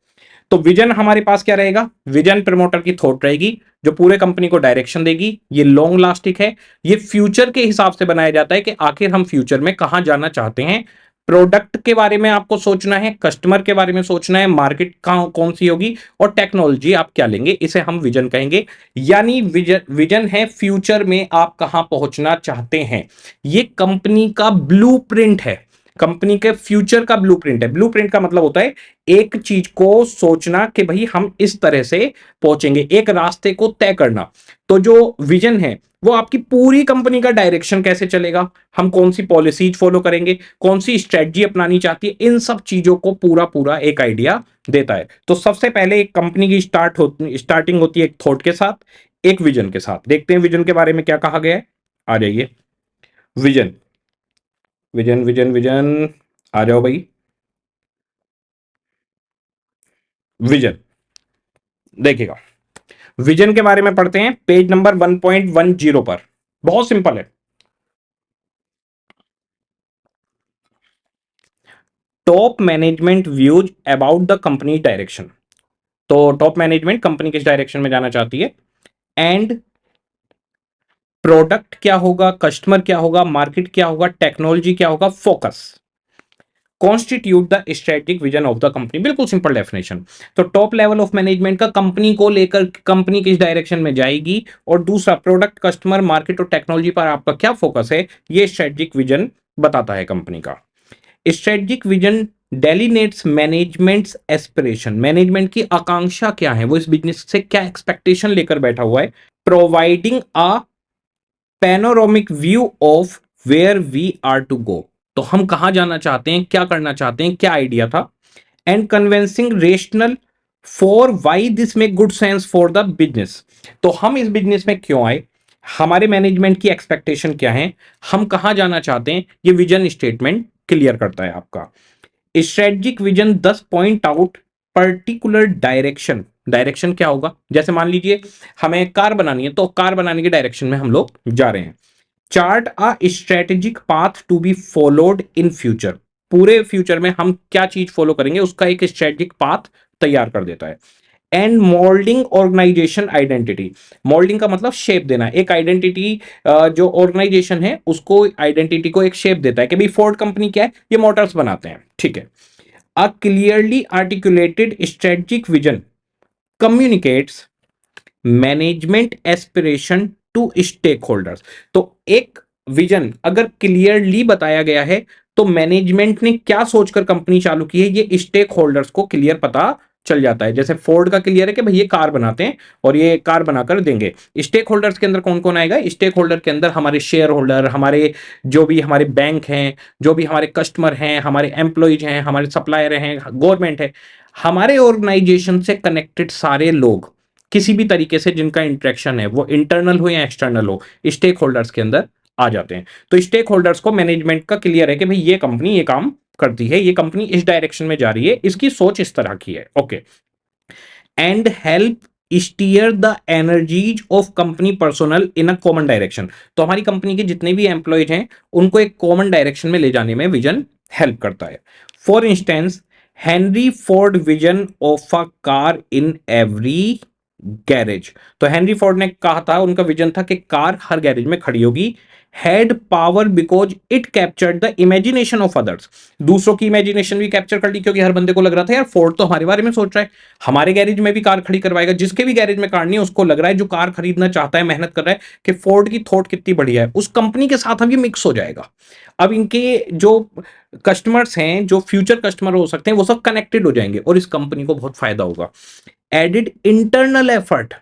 तो विजन हमारे पास क्या रहेगा, विजन प्रमोटर की थॉट रहेगी जो पूरे कंपनी को डायरेक्शन देगी। ये लॉन्ग लास्टिंग है, ये फ्यूचर के हिसाब से बनाया जाता है कि आखिर हम फ्यूचर में कहां जाना चाहते हैं। प्रोडक्ट के बारे में आपको सोचना है, कस्टमर के बारे में सोचना है, मार्केट कौन सी होगी, और टेक्नोलॉजी आप क्या लेंगे, इसे हम विजन कहेंगे। यानी विजन विजन है फ्यूचर में आप कहां पहुंचना चाहते हैं। ये कंपनी का ब्लूप्रिंट है, कंपनी के फ्यूचर का ब्लूप्रिंट है। ब्लूप्रिंट का मतलब होता है एक चीज को सोचना कि भाई हम इस तरह से पहुंचेंगे, एक रास्ते को तय करना। तो जो विजन है वो आपकी पूरी कंपनी का डायरेक्शन कैसे चलेगा, हम कौन सी पॉलिसीज फॉलो करेंगे, कौन सी स्ट्रेटजी अपनानी चाहती है, इन सब चीजों को पूरा पूरा एक आइडिया देता है। तो सबसे पहले एक कंपनी की स्टार्टिंग होती है एक थॉट के साथ, एक विजन के साथ। देखते हैं विजन के बारे में क्या कहा गया है, आ जाइए। विजन विजन विजन विजन, आ जाओ भाई। विजन देखिएगा, विजन के बारे में पढ़ते हैं पेज नंबर 1.10 पर। बहुत सिंपल है, top management views about the company direction. तो टॉप मैनेजमेंट कंपनी किस डायरेक्शन में जाना चाहती है, एंड प्रोडक्ट क्या होगा, कस्टमर क्या होगा, मार्केट क्या होगा, टेक्नोलॉजी क्या होगा, focus constitute the strategic vision of the company. बिल्कुल सिंपल डेफिनेशन। तो टॉप लेवल ऑफ मैनेजमेंट का कंपनी को लेकर कंपनी किस डायरेक्शन में जाएगी, और दूसरा प्रोडक्ट कस्टमर मार्केट और टेक्नोलॉजी पर आपका क्या फोकस है, ये स्ट्रेटेजिक विजन बताता है कंपनी का। Strategic vision delineates management's aspiration, management की आकांक्षा क्या है, वो इस बिजनेस से क्या एक्सपेक्टेशन लेकर बैठा हुआ है, providing a panoramic view of where we are to go. तो हम कहां जाना चाहते हैं, क्या करना चाहते हैं, क्या आइडिया था, and convincing rational for why this make good sense for the business. तो हम इस बिजनेस में क्यों आए, हमारे मैनेजमेंट की एक्सपेक्टेशन क्या है, हम कहां जाना चाहते हैं, ये विजन स्टेटमेंट क्लियर करता है आपका। Strategic vision 10 point out particular direction. Direction क्या होगा, जैसे मान लीजिए हमें कार बनानी है, तो कार बनाने के डायरेक्शन में हम लोग जा रहे हैं। Chart a strategic path to be followed in future, पूरे फ्यूचर में हम क्या चीज फॉलो करेंगे उसका एक स्ट्रेटेजिक पाथ तैयार कर देता है। And moulding organisation identity, moulding का मतलब शेप देना, एक आइडेंटिटी, जो ऑर्गेनाइजेशन है उसको आइडेंटिटी को एक शेप देता है कि भाई फोर्ड कंपनी क्या है, ये मोटर्स बनाते हैं, ठीक है। A clearly articulated strategic vision communicates management aspiration to stakeholders. तो एक विजन अगर क्लियरली बताया गया है तो मैनेजमेंट ने क्या सोचकर कंपनी चालू की है, ये स्टेक होल्डर्स को क्लियर पता चल जाता है। जैसे फोर्ड का क्लियर है कि भाई ये कार बनाते हैं और ये कार बनाकर देंगे। स्टेक होल्डर्स के अंदर कौन कौन आएगा, स्टेक होल्डर के अंदर हमारे शेयर होल्डर, हमारे जो भी हमारे बैंक हैं, जो भी हमारे कस्टमर हैं, हमारे एम्प्लॉयज हैं, हमारे सप्लायर हैं, गवर्नमेंट है, हमारे ऑर्गेनाइजेशन से कनेक्टेड सारे लोग किसी भी तरीके से जिनका इंटरेक्शन है वो इंटरनल हो या एक्सटर्नल हो, स्टेक होल्डर्स के अंदर आ जाते हैं। तो स्टेक होल्डर्स को मैनेजमेंट का क्लियर है कि भाई ये कंपनी ये काम करती है, ये कंपनी इस डायरेक्शन में जा रही है, इसकी सोच इस तरह की है, okay. And help steer the energies of company personal in a common direction. तो हमारी कंपनी के जितने भी एम्प्लॉयज हैं उनको एक कॉमन डायरेक्शन में ले जाने में विजन हेल्प करता है। For instance Henry Ford vision of a car in every garage. तो हेनरी फोर्ड ने कहा था, उनका विजन था कि कार हर गैरेज में खड़ी होगी। Had power because it captured the imagination of others. दूसरों की इमेजिनेशन भी कैप्चर कर ली, क्योंकि हर बंदे को लग रहा था यार फोर्ड तो हमारे बारे में सोच रहा है, हमारे गैरेज में भी कार खड़ी करवाएगा। जिसके भी गैरेज में कार नहीं है उसको लग रहा है, जो कार खरीदना चाहता है, मेहनत कर रहा है, कि फोर्ड की थॉट कितनी बढ़िया है, उस कंपनी के साथ अब ये मिक्स हो जाएगा। अब इनके जो कस्टमर्स हैं, जो फ्यूचर कस्टमर हो सकते हैं, वो सब कनेक्टेड हो जाएंगे और इस कंपनी को बहुत फायदा होगा। Added internal effort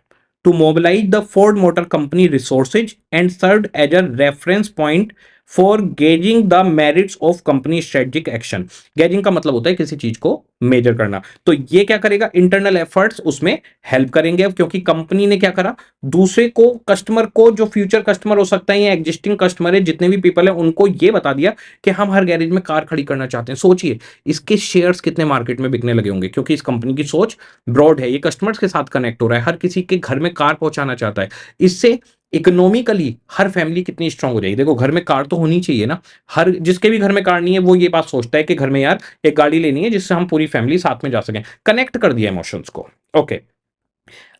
to mobilize the Ford Motor Company resources and served as a reference point for gauging the merits of company strategic action। Gazing का मतलब होता है किसी चीज को मेजर करना। तो ये क्या करेगा, इंटरनल एफर्ट्स उसमें हेल्प करेंगे। अब क्योंकि कंपनी ने क्या करा, दूसरे को, कस्टमर को, जो फ्यूचर कस्टमर हो सकता है या एग्जिस्टिंग कस्टमर है, जितने भी पीपल है, उनको ये बता दिया कि हम हर गैरेज में कार खड़ी करना चाहते हैं। सोचिए इसके शेयर्स कितने मार्केट में बिकने लगे होंगे, क्योंकि इस कंपनी की सोच ब्रॉड है, ये कस्टमर्स के साथ कनेक्ट हो रहा है, हर किसी के घर में कार पहुंचाना चाहता है। इससे इकोनॉमिकली हर फैमिली कितनी स्ट्रांग हो जाएगी। देखो घर में कार तो होनी चाहिए ना, हर जिसके भी घर में कार नहीं है वो ये बात सोचता है कि घर में यार एक गाड़ी लेनी है जिससे हम पूरी फैमिली साथ में जा सकें। कनेक्ट कर दिया इमोशंस को। ओके,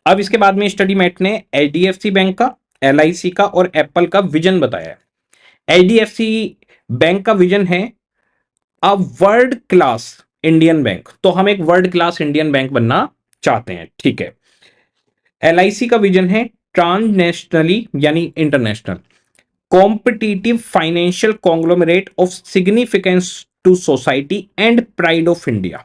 अब इसके बाद में स्टडी मेट ने एचडीएफसी बैंक का, एलआईसी का और एप्पल का विजन बताया है। एचडीएफसी बैंक का विजन है a world class Indian bank. तो हम एक वर्ल्ड क्लास इंडियन बैंक बनना चाहते हैं, ठीक है। एलआईसी का विजन है ट्रांसनेशनली यानी international competitive financial conglomerate of significance to society and pride of India.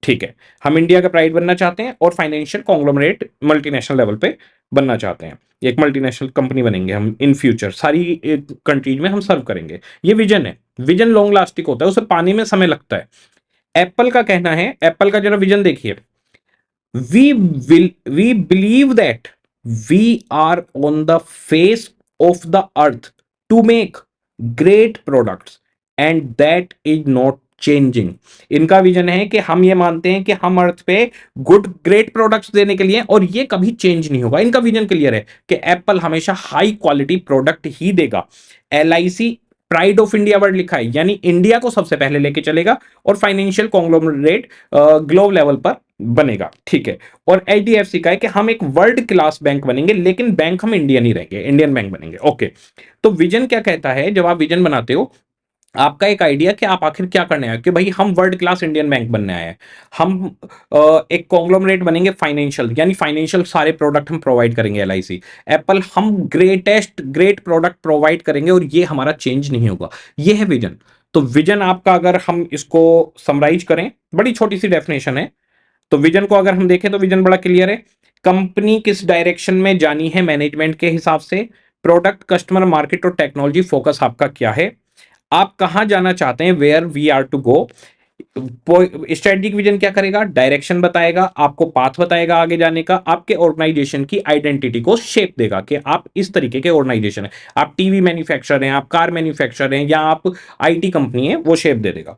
ठीक है, हम इंडिया का प्राइड बनना चाहते हैं और फाइनेंशियल कॉन्ग्लोमरेट मल्टीनेशनल लेवल पे बनना चाहते हैं। एक मल्टीनेशनल कंपनी बनेंगे हम इन फ्यूचर, सारी कंट्रीज में हम सर्व करेंगे। ये विजन है। विजन लॉन्ग लास्टिंग होता है, उसे पाने में समय लगता है। एप्पल का कहना है, एप्पल का जरा विजन देखिए, we believe that we are on the face of the earth to make great products and that is not changing. इनका विजन है कि हम ये मानते हैं कि हम अर्थ पे गुड ग्रेट प्रोडक्ट्स देने के लिए, और ये कभी चेंज नहीं होगा। इनका विजन क्लियर है कि एप्पल हमेशा हाई क्वालिटी प्रोडक्ट ही देगा। LIC pride of India word लिखा है, यानी इंडिया को सबसे पहले लेके चलेगा और फाइनेंशियल कॉन्ग्लोमरेट ग्लोब लेवल पर बनेगा, ठीक है। और एचडीएफसी का है कि हम एक वर्ल्ड क्लास बैंक बनेंगे, लेकिन बैंक हम इंडियन ही रहेंगे, इंडियन बैंक बनेंगे। ओके, तो विजन क्या कहता है, जब आप विजन बनाते हो आपका एक आइडिया कि आप आखिर क्या करने आए, कि भाई हम वर्ल्ड क्लास इंडियन बैंक बनने आए हैं, हम एक कॉन्ग्लोमरेट बनेंगे फाइनेंशियल, यानी फाइनेंशियल सारे प्रोडक्ट हम प्रोवाइड करेंगे। एलआईसी, एप्पल, हम ग्रेट प्रोडक्ट प्रोवाइड करेंगे और ये हमारा चेंज नहीं होगा। ये है विजन। तो विजन आपका, अगर हम इसको समराइज करें, बड़ी छोटी सी डेफिनेशन है, तो विजन को अगर हम देखें तो विजन बड़ा क्लियर है। कंपनी किस डायरेक्शन में जानी है मैनेजमेंट के हिसाब से, प्रोडक्ट, कस्टमर, मार्केट और टेक्नोलॉजी फोकस आपका क्या है, आप कहां जाना चाहते हैं, where we are to go. Strategic vision क्या करेगा, डायरेक्शन बताएगा, आपको पाथ बताएगा आगे जाने का, आपके ऑर्गेनाइजेशन की आइडेंटिटी को शेप देगा कि आप इस तरीके के ऑर्गेनाइजेशन है, आप टीवी मैन्युफैक्चरर हैं, आप कार मैन्युफैक्चरर हैं, या आप आईटी कंपनी है, वो शेप दे देगा।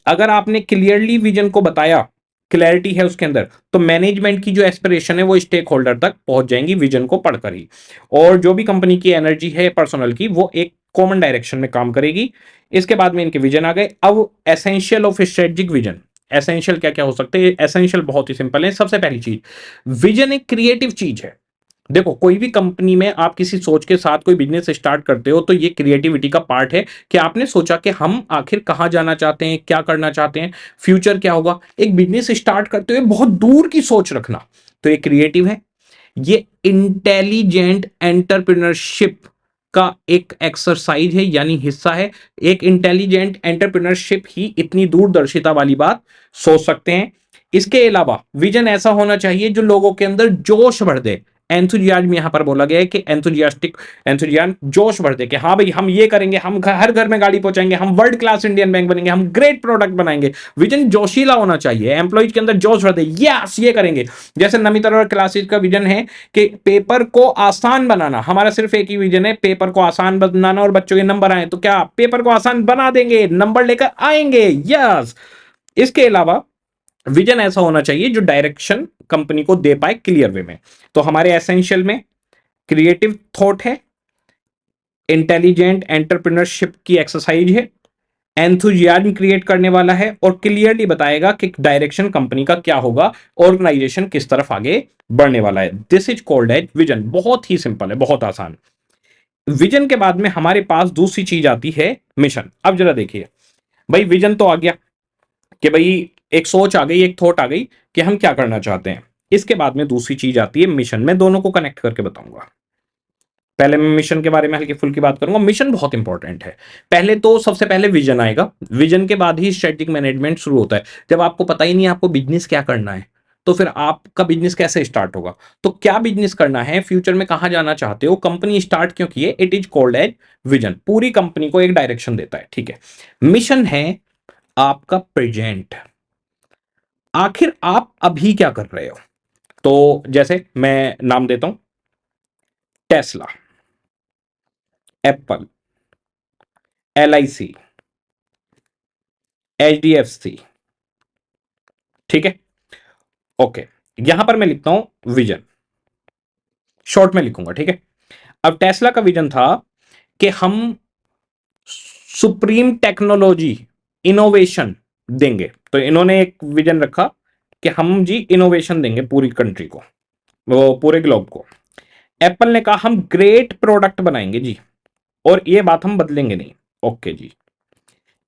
अगर आपने क्लियरली विजन को बताया, क्लैरिटी है उसके अंदर, तो मैनेजमेंट की जो एस्पिरेशन है वो स्टेक होल्डर तक पहुंच जाएंगी विजन को पढ़कर ही। और जो भी कंपनी की एनर्जी है पर्सनल की, वो एक कॉमन डायरेक्शन में काम करेगी। इसके बाद में इनके विजन आ गए। अब essential of strategic vision, essential क्या क्या हो सकते हैं। एसेंशियल बहुत ही सिंपल है। सबसे पहली चीज, विजन एक क्रिएटिव चीज है। देखो कोई भी कंपनी में आप किसी सोच के साथ कोई बिजनेस स्टार्ट करते हो तो ये क्रिएटिविटी का पार्ट है कि आपने सोचा कि हम आखिर कहां जाना चाहते हैं, क्या करना चाहते हैं, फ्यूचर क्या होगा। एक बिजनेस स्टार्ट करते हुए बहुत दूर की सोच रखना, तो ये क्रिएटिव है। ये इंटेलिजेंट एंटरप्रेन्योरशिप का एक एक्सरसाइज है, यानी हिस्सा है। एक इंटेलिजेंट एंटरप्रेन्योरशिप ही इतनी दूरदर्शिता वाली बात सोच सकते हैं। इसके अलावा विजन ऐसा होना चाहिए जो लोगों के अंदर जोश भर दे। एंथुजियाज्म यहां पर बोला गया है कि एंथुजियाज्म, जोश भर दे कि हाँ भाई हम ये करेंगे, हम हर घर में गाड़ी पहुंचाएंगे, हम वर्ल्ड क्लास इंडियन बैंक बनेंगे, हम ग्रेट प्रोडक्ट बनाएंगे। विजन जोशीला होना चाहिए, एम्प्लॉइज के अंदर जोश भर दे, यस ये करेंगे। जैसे नमित अरोड़ा क्लासेस का विजन है कि पेपर को आसान बनाना। हमारा सिर्फ एक ही विजन है, पेपर को आसान बनाना और बच्चों के नंबर आए, तो क्या पेपर को आसान बना देंगे, नंबर लेकर आएंगे, यस। इसके अलावा विजन ऐसा होना चाहिए जो डायरेक्शन कंपनी को दे पाए क्लियर वे में। तो हमारे एसेंशियल में क्रिएटिव थॉट है, इंटेलिजेंट एंटरप्रेन्योरशिप की एक्सरसाइज है, एंथुजियाज्म क्रिएट करने वाला है और क्लियरली बताएगा कि डायरेक्शन कंपनी का क्या होगा, ऑर्गेनाइजेशन किस तरफ आगे बढ़ने वाला है। This is called as vision. बहुत ही सिंपल है, बहुत आसान। विजन के बाद में हमारे पास दूसरी चीज आती है मिशन। अब जरा देखिए भाई, विजन तो आ गया कि भाई एक सोच आ गई, एक थॉट आ गई कि हम क्या करना चाहते हैं। इसके बाद में दूसरी चीज आती है मिशन। मैं दोनों को कनेक्ट करके बताऊंगा। पहले मैं मिशन के बारे में हल्की फुल्की बात करूंगा। मिशन बहुत इंपॉर्टेंट है। पहले तो सबसे पहले विजन आएगा, विजन के बाद ही स्ट्रेटेजिक मैनेजमेंट शुरू होता है। जब आपको पता ही नहीं आपको बिजनेस क्या करना है, तो फिर आपका बिजनेस कैसे स्टार्ट होगा। तो क्या बिजनेस करना है, फ्यूचर में कहां जाना चाहते हो, कंपनी स्टार्ट क्यों की है, it is called as vision. पूरी कंपनी को एक डायरेक्शन देता है, ठीक है। मिशन है आपका प्रेजेंट, आखिर आप अभी क्या कर रहे हो। तो जैसे मैं नाम देता हूं, टेस्ला, एप्पल, LIC, HDFC, ठीक है। ओके, यहां पर मैं लिखता हूं विजन, शॉर्ट में लिखूंगा, ठीक है। अब टेस्ला का विजन था कि हम सुप्रीम टेक्नोलॉजी, इनोवेशन देंगे। तो इन्होंने एक विजन रखा कि हम जी इनोवेशन देंगे पूरी कंट्री को, वो पूरे ग्लोब को। एप्पल ने कहा हम ग्रेट प्रोडक्ट बनाएंगे जी, और ये बात हम बदलेंगे नहीं। ओके जी।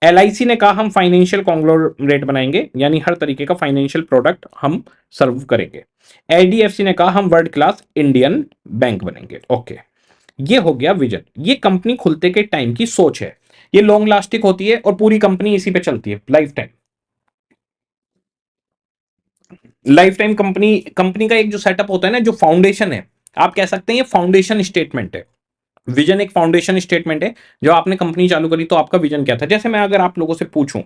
LIC ने कहा हम फाइनेंशियल कॉन्ग्लोमरेट बनाएंगे, यानी हर तरीके का फाइनेंशियल प्रोडक्ट हम सर्व करेंगे। HDFC ने कहा हम वर्ल्ड क्लास इंडियन बैंक बनेंगे। ओके, ये हो गया विजन। ये कंपनी खुलते के टाइम की सोच है, ये लॉन्ग लास्टिंग होती है और पूरी कंपनी इसी पे चलती है life time. Life time company company का एक जो सेटअप होता है ना, जो फाउंडेशन है, आप कह सकते हैं ये फाउंडेशन स्टेटमेंट है। विजन एक फाउंडेशन स्टेटमेंट है। जो आपने कंपनी चालू करी तो आपका विजन क्या था। जैसे मैं अगर आप लोगों से पूछूं,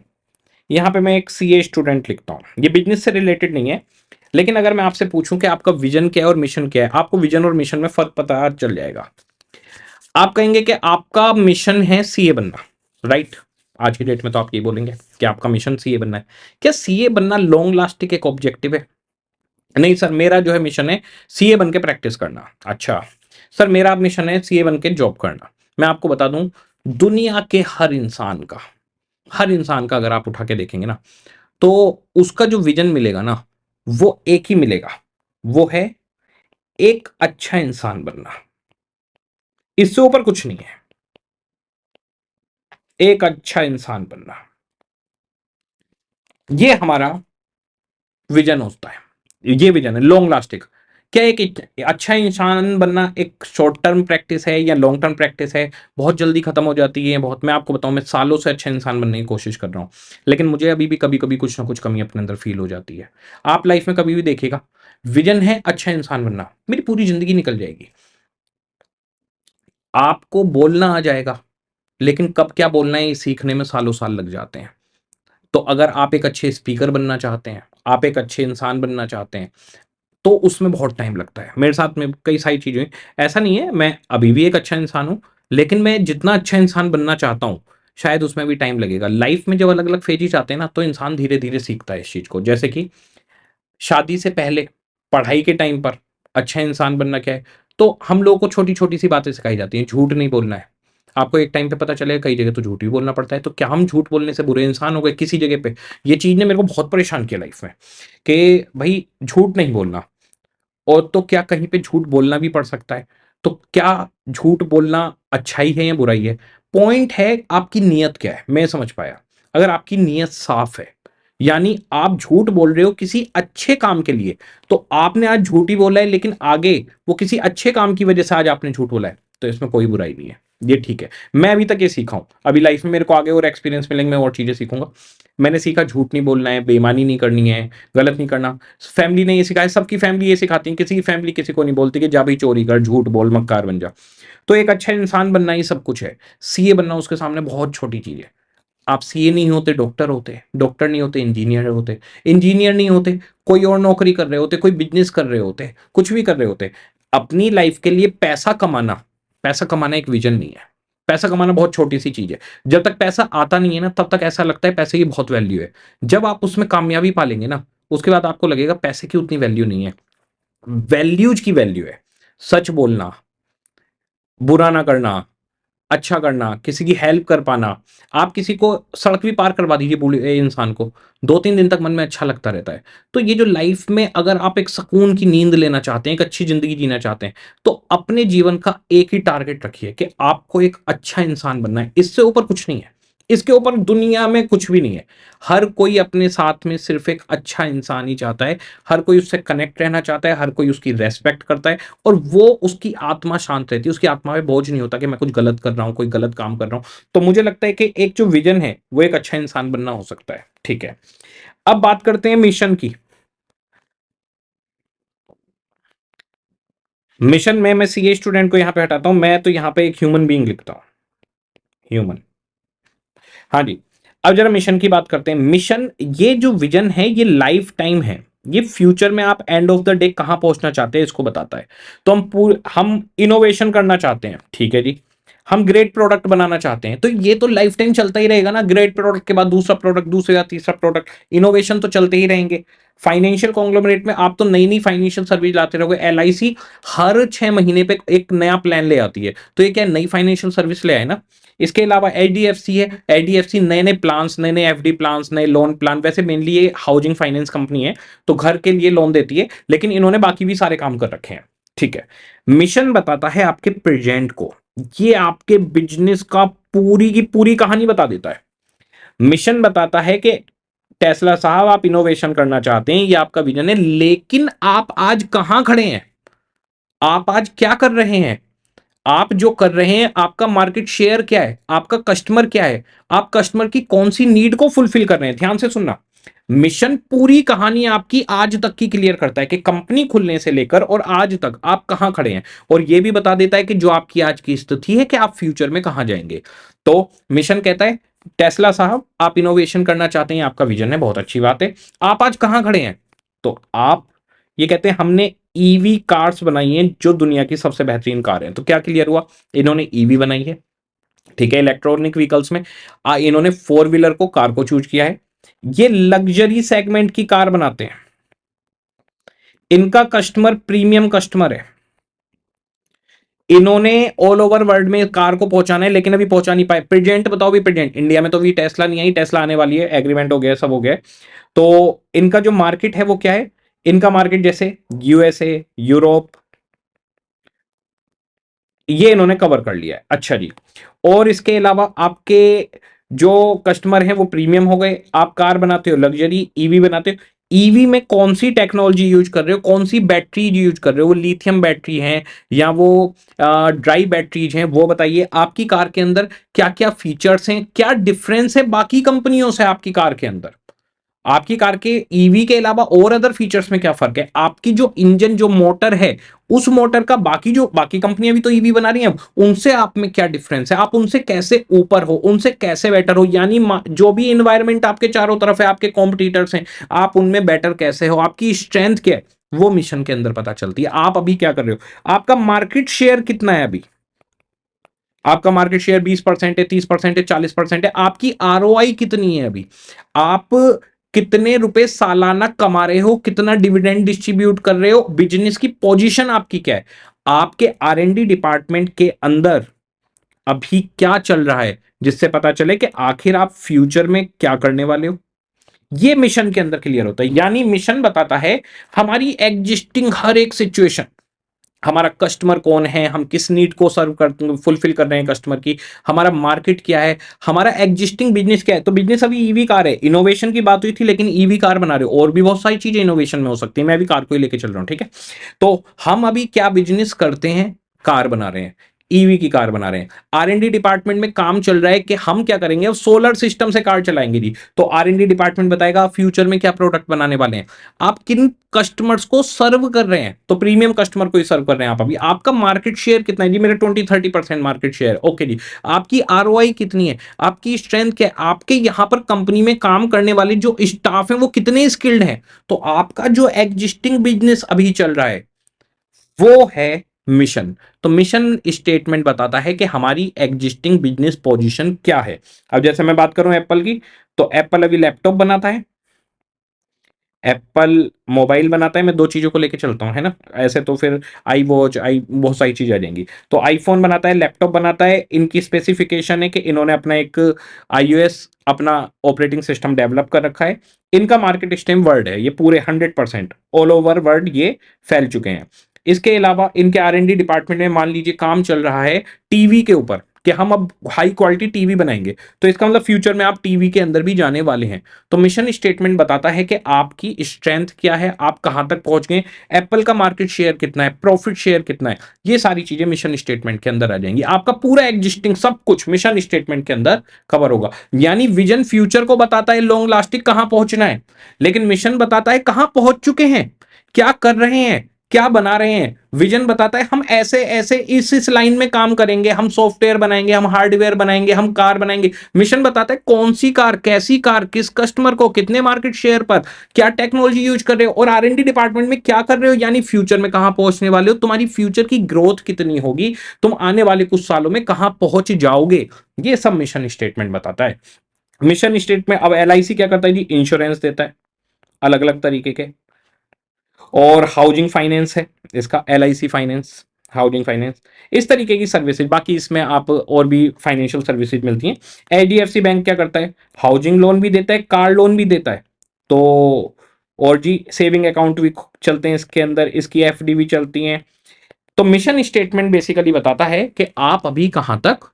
यहां पे मैं एक CA स्टूडेंट लिखता हूं, ये बिजनेस से रिलेटेड नहीं है, लेकिन अगर मैं आपसे पूछूं कि आपका विजन क्या है और मिशन क्या है, आपको विजन और मिशन में फर्क पता चल जाएगा। आप कहेंगे कि आपका मिशन है CA बनना, राइट। आज की डेट में तो आप ये बोलेंगे कि आपका मिशन CA बनना है। क्या CA बनना लॉन्ग लास्टिंग एक ऑब्जेक्टिव है? नहीं सर, मेरा जो है मिशन है CA बन के प्रैक्टिस करना। अच्छा सर, मेरा मिशन है CA बन के जॉब करना। मैं आपको बता दूं, दुनिया के हर इंसान का अगर आप उठा के देखेंगे ना, तो उसका जो विजन मिलेगा ना, वो एक ही मिलेगा, वो है एक अच्छा इंसान बनना। इससे ऊपर कुछ नहीं है, एक अच्छा इंसान बनना, ये हमारा विजन होता है। ये विजन है लॉन्ग लास्टिंग। क्या एक अच्छा इंसान बनना एक शॉर्ट टर्म प्रैक्टिस है या लॉन्ग टर्म प्रैक्टिस है? बहुत जल्दी खत्म हो जाती है। बहुत, मैं आपको बताऊं, मैं सालों से अच्छा इंसान बनने की कोशिश कर रहा हूं, लेकिन मुझे अभी भी कभी कभी कुछ ना कुछ कमी अपने अंदर फील हो जाती है। आप लाइफ में कभी भी देखिएगा, विजन है अच्छा इंसान बनना, मेरी पूरी जिंदगी निकल जाएगी। आपको बोलना आ जाएगा, लेकिन कब क्या बोलना है ये सीखने में सालों साल लग जाते हैं। तो अगर आप एक अच्छे स्पीकर बनना चाहते हैं, आप एक अच्छे इंसान बनना चाहते हैं, तो उसमें बहुत टाइम लगता है। मेरे साथ में कई सारी चीजें हुई। ऐसा नहीं है मैं अभी भी एक अच्छा इंसान हूं, लेकिन मैं जितना अच्छा इंसान बनना चाहता हूं, शायद उसमें भी टाइम लगेगा। लाइफ में जब अलग अलग फेजेस आते हैं ना, तो इंसान धीरे धीरे सीखता है इस चीज को। जैसे कि शादी से पहले, पढ़ाई के टाइम पर अच्छा इंसान बनना क्या है, तो हम लोगों को छोटी छोटी सी बातें सिखाई जाती हैं। झूठ नहीं बोलना है। आपको एक टाइम पे पता चलेगा कई जगह तो झूठ भी बोलना पड़ता है। तो क्या हम झूठ बोलने से बुरे इंसान हो गए किसी जगह पे? ये चीज ने मेरे को बहुत परेशान किया लाइफ में, कि भाई झूठ नहीं बोलना। और तो क्या कहीं पे झूठ बोलना भी पड़ सकता है? तो क्या झूठ बोलना अच्छाई है या बुराई है? पॉइंट है आपकी नीयत क्या है, मैं समझ पाया। अगर आपकी नीयत साफ है, यानी आप झूठ बोल रहे हो किसी अच्छे काम के लिए, तो आपने आज झूठ ही बोला है, लेकिन आगे वो किसी अच्छे काम की वजह से आज आपने झूठ बोला है, तो इसमें कोई बुराई नहीं है। ये ठीक है। मैं अभी तक ये सीखा हूं, अभी लाइफ में मेरे को आगे और एक्सपीरियंस मिलेंगे, मैं और चीजें सीखूंगा। मैंने सीखा झूठ नहीं बोलना है, बेईमानी नहीं करनी है, गलत नहीं करना। फैमिली ने ये सिखाया, सबकी फैमिली ये सिखाती है। किसी की फैमिली किसी को नहीं बोलती कि जा भाई चोरी कर, झूठ बोल, मक्कार बन जा। तो एक अच्छा इंसान बनना ही सब कुछ है। CA बनना उसके सामने बहुत छोटी चीज है। आप CA नहीं होते डॉक्टर होते, डॉक्टर नहीं होते इंजीनियर होते, इंजीनियर नहीं होते कोई और नौकरी कर रहे होते, कोई बिजनेस कर रहे होते, कुछ भी कर रहे होते। अपनी लाइफ के लिए पैसा कमाना, पैसा कमाना एक विजन नहीं है। पैसा कमाना बहुत छोटी सी चीज है। जब तक पैसा आता नहीं है ना, तब तक ऐसा लगता है पैसे की बहुत वैल्यू है। जब आप उसमें कामयाबी पालेंगे ना, उसके बाद आपको लगेगा पैसे की उतनी वैल्यू नहीं है, वैल्यूज की वैल्यू है। सच बोलना, बुरा ना करना, अच्छा करना, किसी की हेल्प कर पाना, आप किसी को सड़क भी पार करवा दीजिए बूढ़े इंसान को, 2-3 दिन तक मन में अच्छा लगता रहता है। तो ये जो लाइफ में अगर आप एक सुकून की नींद लेना चाहते हैं, एक अच्छी ज़िंदगी जीना चाहते हैं, तो अपने जीवन का एक ही टारगेट रखिए कि आपको एक अच्छा इंसान बनना है, इससे ऊपर कुछ नहीं है। इसके ऊपर दुनिया में कुछ भी नहीं है। हर कोई अपने साथ में सिर्फ़ एक अच्छा इंसान ही चाहता है, हर कोई उससे कनेक्ट रहना चाहता है, हर कोई उसकी रिस्पेक्ट करता है और वो उसकी आत्मा शांत रहती है, उसकी आत्मा में बोझ नहीं होता कि मैं कुछ गलत कर रहा हूँ, कोई गलत काम कर रहा हूँ। तो मुझे लगता है कि एक जो विज़न है, वो एक अच्छा इंसान बनना हो सकता है। ठीक है। अब बात करते हैं मिशन की। मिशन में मैं सीए स्टूडेंट को यहाँ पे हटाता हूँ, मैं तो यहाँ पे एक ह्यूमन बीइंग लिखता हूँ, ह्यूमन। हाँ जी। अब जरा मिशन की बात करते हैं। मिशन, ये जो विजन है ये लाइफ टाइम है। ये फ्यूचर में आप एंड ऑफ द डे कहां पहुंचना चाहते हैं इसको बताता है। तो हम इनोवेशन करना चाहते हैं, ठीक है जी। हम ग्रेट प्रोडक्ट बनाना चाहते हैं, तो ये तो लाइफ टाइम चलता ही रहेगा ना। ग्रेट प्रोडक्ट के बाद दूसरा प्रोडक्ट, दूसरे या तीसरा प्रोडक्ट, इनोवेशन तो चलते ही रहेंगे। फाइनेंशियल कॉन्ग्लोमरेट में आप तो नई नई फाइनेंशियल सर्विस लाते रहोगे। एलआईसी हर 6 महीने पे एक नया प्लान ले आती है, तो ये क्या नई फाइनेंशियल सर्विस ले आए ना। इसके अलावा एचडीएफसी है, एचडीएफसी नए नए प्लान्स, नए नए एफडी प्लान्स, नए लोन प्लान, वैसे मेनली ये हाउसिंग फाइनेंस कंपनी है, तो घर के लिए लोन देती है, लेकिन इन्होंने बाकी भी सारे काम कर रखे हैं। ठीक है। मिशन बताता है आपके प्रेजेंट को, ये आपके बिजनेस का पूरी की पूरी कहानी बता देता है। मिशन बताता है कि टेस्ला साहब आप इनोवेशन करना चाहते हैं, ये आपका विजन है, लेकिन आप आज कहां खड़े हैं, आप आज क्या कर रहे हैं, आप जो कर रहे हैं, आपका मार्केट शेयर क्या है, आपका कस्टमर क्या है, आप कस्टमर की कौन सी नीड को फुलफिल कर रहे हैं। ध्यान से सुनना, मिशन पूरी कहानी आपकी आज तक की क्लियर करता है कि कंपनी खुलने से लेकर और आज तक आप कहां खड़े हैं, और यह भी बता देता है कि जो आपकी आज की स्थिति है कि आप फ्यूचर में कहां जाएंगे। तो मिशन कहता है टेस्ला साहब आप इनोवेशन करना चाहते हैं, आपका विजन है, बहुत अच्छी बात है, आप आज कहां खड़े हैं। तो आप ये कहते हैं हमने ईवी कार्स बनाई हैं जो दुनिया की सबसे बेहतरीन कार है। तो क्या क्लियर हुआ, इन्होंने ईवी बनाई है, ठीक है, इलेक्ट्रॉनिक व्हीकल्स में। इन्होंने फोर व्हीलर को, कार को चूज किया है। ये लग्जरी सेगमेंट की कार बनाते हैं, इनका कस्टमर प्रीमियम कस्टमर है। इन्होंने ऑल ओवर वर्ल्ड में कार को पहुंचाना है, लेकिन अभी पहुंचा नहीं पाए। प्रेजेंट बताओ भी, प्रेजेंट इंडिया में तो अभी टेस्ला नहीं आई, टेस्ला आने वाली है, एग्रीमेंट हो गया, सब हो गया। तो इनका जो मार्केट है वो क्या है, इनका मार्केट जैसे यूएसए, यूरोप, ये इन्होंने कवर कर लिया है। अच्छा जी। और इसके अलावा आपके जो कस्टमर हैं वो प्रीमियम हो गए, आप कार बनाते हो लग्जरी, ईवी बनाते हो। ईवी में कौन सी टेक्नोलॉजी यूज कर रहे हो, कौन सी बैटरी यूज कर रहे हो, वो लिथियम बैटरी है या वो ड्राई बैटरीज हैं, वो बताइए। आपकी कार के अंदर क्या क्या फीचर्स हैं, क्या डिफरेंस है बाकी कंपनियों से आपकी कार के अंदर, आपकी कार के ईवी के अलावा और अदर फीचर्स में क्या फर्क है, आपकी जो इंजन, जो मोटर है, उस मोटर का बाकी जो बाकी कंपनियां भी तो ईवी बना रही हैं, उनसे आप में क्या डिफरेंस है, आप उनसे कैसे ऊपर हो, उनसे कैसे बेटर हो, यानी जो भी इन्वायरमेंट आपके चारों तरफ है, आपके कॉम्पिटिटर्स हैं, आप उनमें बेटर कैसे हो, आपकी स्ट्रेंथ क्या है, वो मिशन के अंदर पता चलती है। आप अभी क्या कर रहे हो, आपका मार्केट शेयर कितना है अभी, आपका मार्केट शेयर 20% है, 30% है, 40% है, आपकी आरओआई कितनी है अभी, आप कितने रुपए सालाना कमा रहे हो, कितना डिविडेंड डिस्ट्रीब्यूट कर रहे हो, बिजनेस की पोजीशन आपकी क्या है, आपके आरएनडी डिपार्टमेंट के अंदर अभी क्या चल रहा है, जिससे पता चले कि आखिर आप फ्यूचर में क्या करने वाले हो। ये मिशन के अंदर क्लियर होता है। यानी मिशन बताता है हमारी एग्जिस्टिंग हर एक सिचुएशन, हमारा कस्टमर कौन है, हम किस नीड को सर्व कर फुलफिल कर रहे हैं कस्टमर की, हमारा मार्केट क्या है, हमारा एग्जिस्टिंग बिजनेस क्या है। तो बिजनेस अभी ईवी कार है, इनोवेशन की बात हुई थी, लेकिन ईवी कार बना रहे हो, और भी बहुत सारी चीजें इनोवेशन में हो सकती है, मैं अभी कार को ही लेके चल रहा हूं, ठीक है। तो हम अभी क्या बिजनेस करते हैं, कार बना रहे हैं, ईवी की कार बना रहे हैं। आरएनडी डिपार्टमेंट में काम चल रहा है कि हम क्या करेंगे, अब सोलर सिस्टम से कार चलाएंगे जी। तो आरएनडी डिपार्टमेंट बताएगा फ्यूचर में क्या प्रोडक्ट बनाने वाले हैं, आप किन कस्टमर्स को सर्व कर रहे हैं, तो प्रीमियम कस्टमर को ही सर्व कर रहे हैं आप अभी। आपका मार्केट शेयर कितना है जी, मेरा 20-30% मार्केट शेयर, ओके जी। आपकी आरओआई कितनी है, आपकी स्ट्रेंथ क्या है, आपके यहां पर कंपनी में काम करने वाले जो स्टाफ है वो कितने स्किल्ड हैं। तो आपका जो एग्जिस्टिंग बिजनेस अभी चल रहा है वो है मिशन। तो मिशन स्टेटमेंट बताता है कि हमारी एग्जिस्टिंग बिजनेस पोजीशन क्या है। अब जैसे मैं बात करूं एप्पल की, तो एप्पल अभी लैपटॉप बनाता है, एप्पल मोबाइल बनाता है, मैं दो चीज़ों को लेके चलता हूँ, है ना? ऐसे तो फिर आई वॉच, आई बहुत सारी चीज़ें आ जाएँगी। तो आईफ़ोन बनाता है, लैपटॉप बनाता है, इनकी स्पेसिफ़िकेशन है कि इन्होंने अपना एक आईओएस अपना ऑपरेटिंग सिस्टम डेवलप कर रखा है। इनका मार्केट स्टेम वर्ल्ड है, ये पूरे 100% ऑल ओवर वर्ल्ड ये फैल चुके हैं। इसके अलावा इनके आर-एन-डी डिपार्टमेंट में मान लीजिए काम चल रहा है टीवी के ऊपर कि हम अब हाई क्वालिटी टीवी बनाएँगे। तो इसका मतलब फ्यूचर में आप टीवी के अंदर भी जाने वाले हैं। तो मिशन स्टेटमेंट बताता है कि आपकी स्ट्रेंथ क्या है, आप कहां तक पहुंच गए, एप्पल का मार्केट शेयर कितना है, प्रॉफिट शेयर कितना है, ये सारी चीजें मिशन स्टेटमेंट के अंदर आ जाएंगी। आपका पूरा एग्जिस्टिंग सब कुछ मिशन स्टेटमेंट के अंदर कवर होगा। यानी विजन फ्यूचर को बताता है लॉन्ग लास्टिंग कहां पहुंचना है, लेकिन मिशन बताता है कहां पहुंच चुके हैं, क्या कर रहे हैं, क्या बना रहे हैं। विजन बताता है हम ऐसे ऐसे इस लाइन में काम करेंगे, हम सॉफ्टवेयर बनाएंगे, हम हार्डवेयर बनाएंगे, हम कार बनाएंगे। मिशन बताता है कौन सी कार, कैसी कार, किस कस्टमर को, कितने मार्केट शेयर पर, क्या टेक्नोलॉजी यूज कर रहे हो, और आर-एन-डी डिपार्टमेंट में क्या कर रहे हो, यानी फ्यूचर में कहां पहुंचने वाले हो, तुम्हारी फ्यूचर की ग्रोथ कितनी होगी, तुम आने वाले कुछ सालों में कहां पहुंच जाओगे। ये सब मिशन स्टेटमेंट बताता है। मिशन स्टेटमेंट में अब एलआईसी क्या करता है जी, इंश्योरेंस देता है अलग अलग तरीके के। और हाउसिंग फाइनेंस है इसका, एलआईसी फाइनेंस, हाउसिंग फाइनेंस, इस तरीके की सर्विसेज। बाकी इसमें आप और भी फाइनेंशियल सर्विसेज मिलती हैं। एचडीएफसी बैंक क्या करता है, हाउसिंग लोन भी देता है, कार लोन भी देता है। तो और जी सेविंग अकाउंट भी चलते हैं इसके अंदर, इसकी एफडी भी चलती हैं। तो मिशन स्टेटमेंट बेसिकली बताता है कि आप अभी कहां तक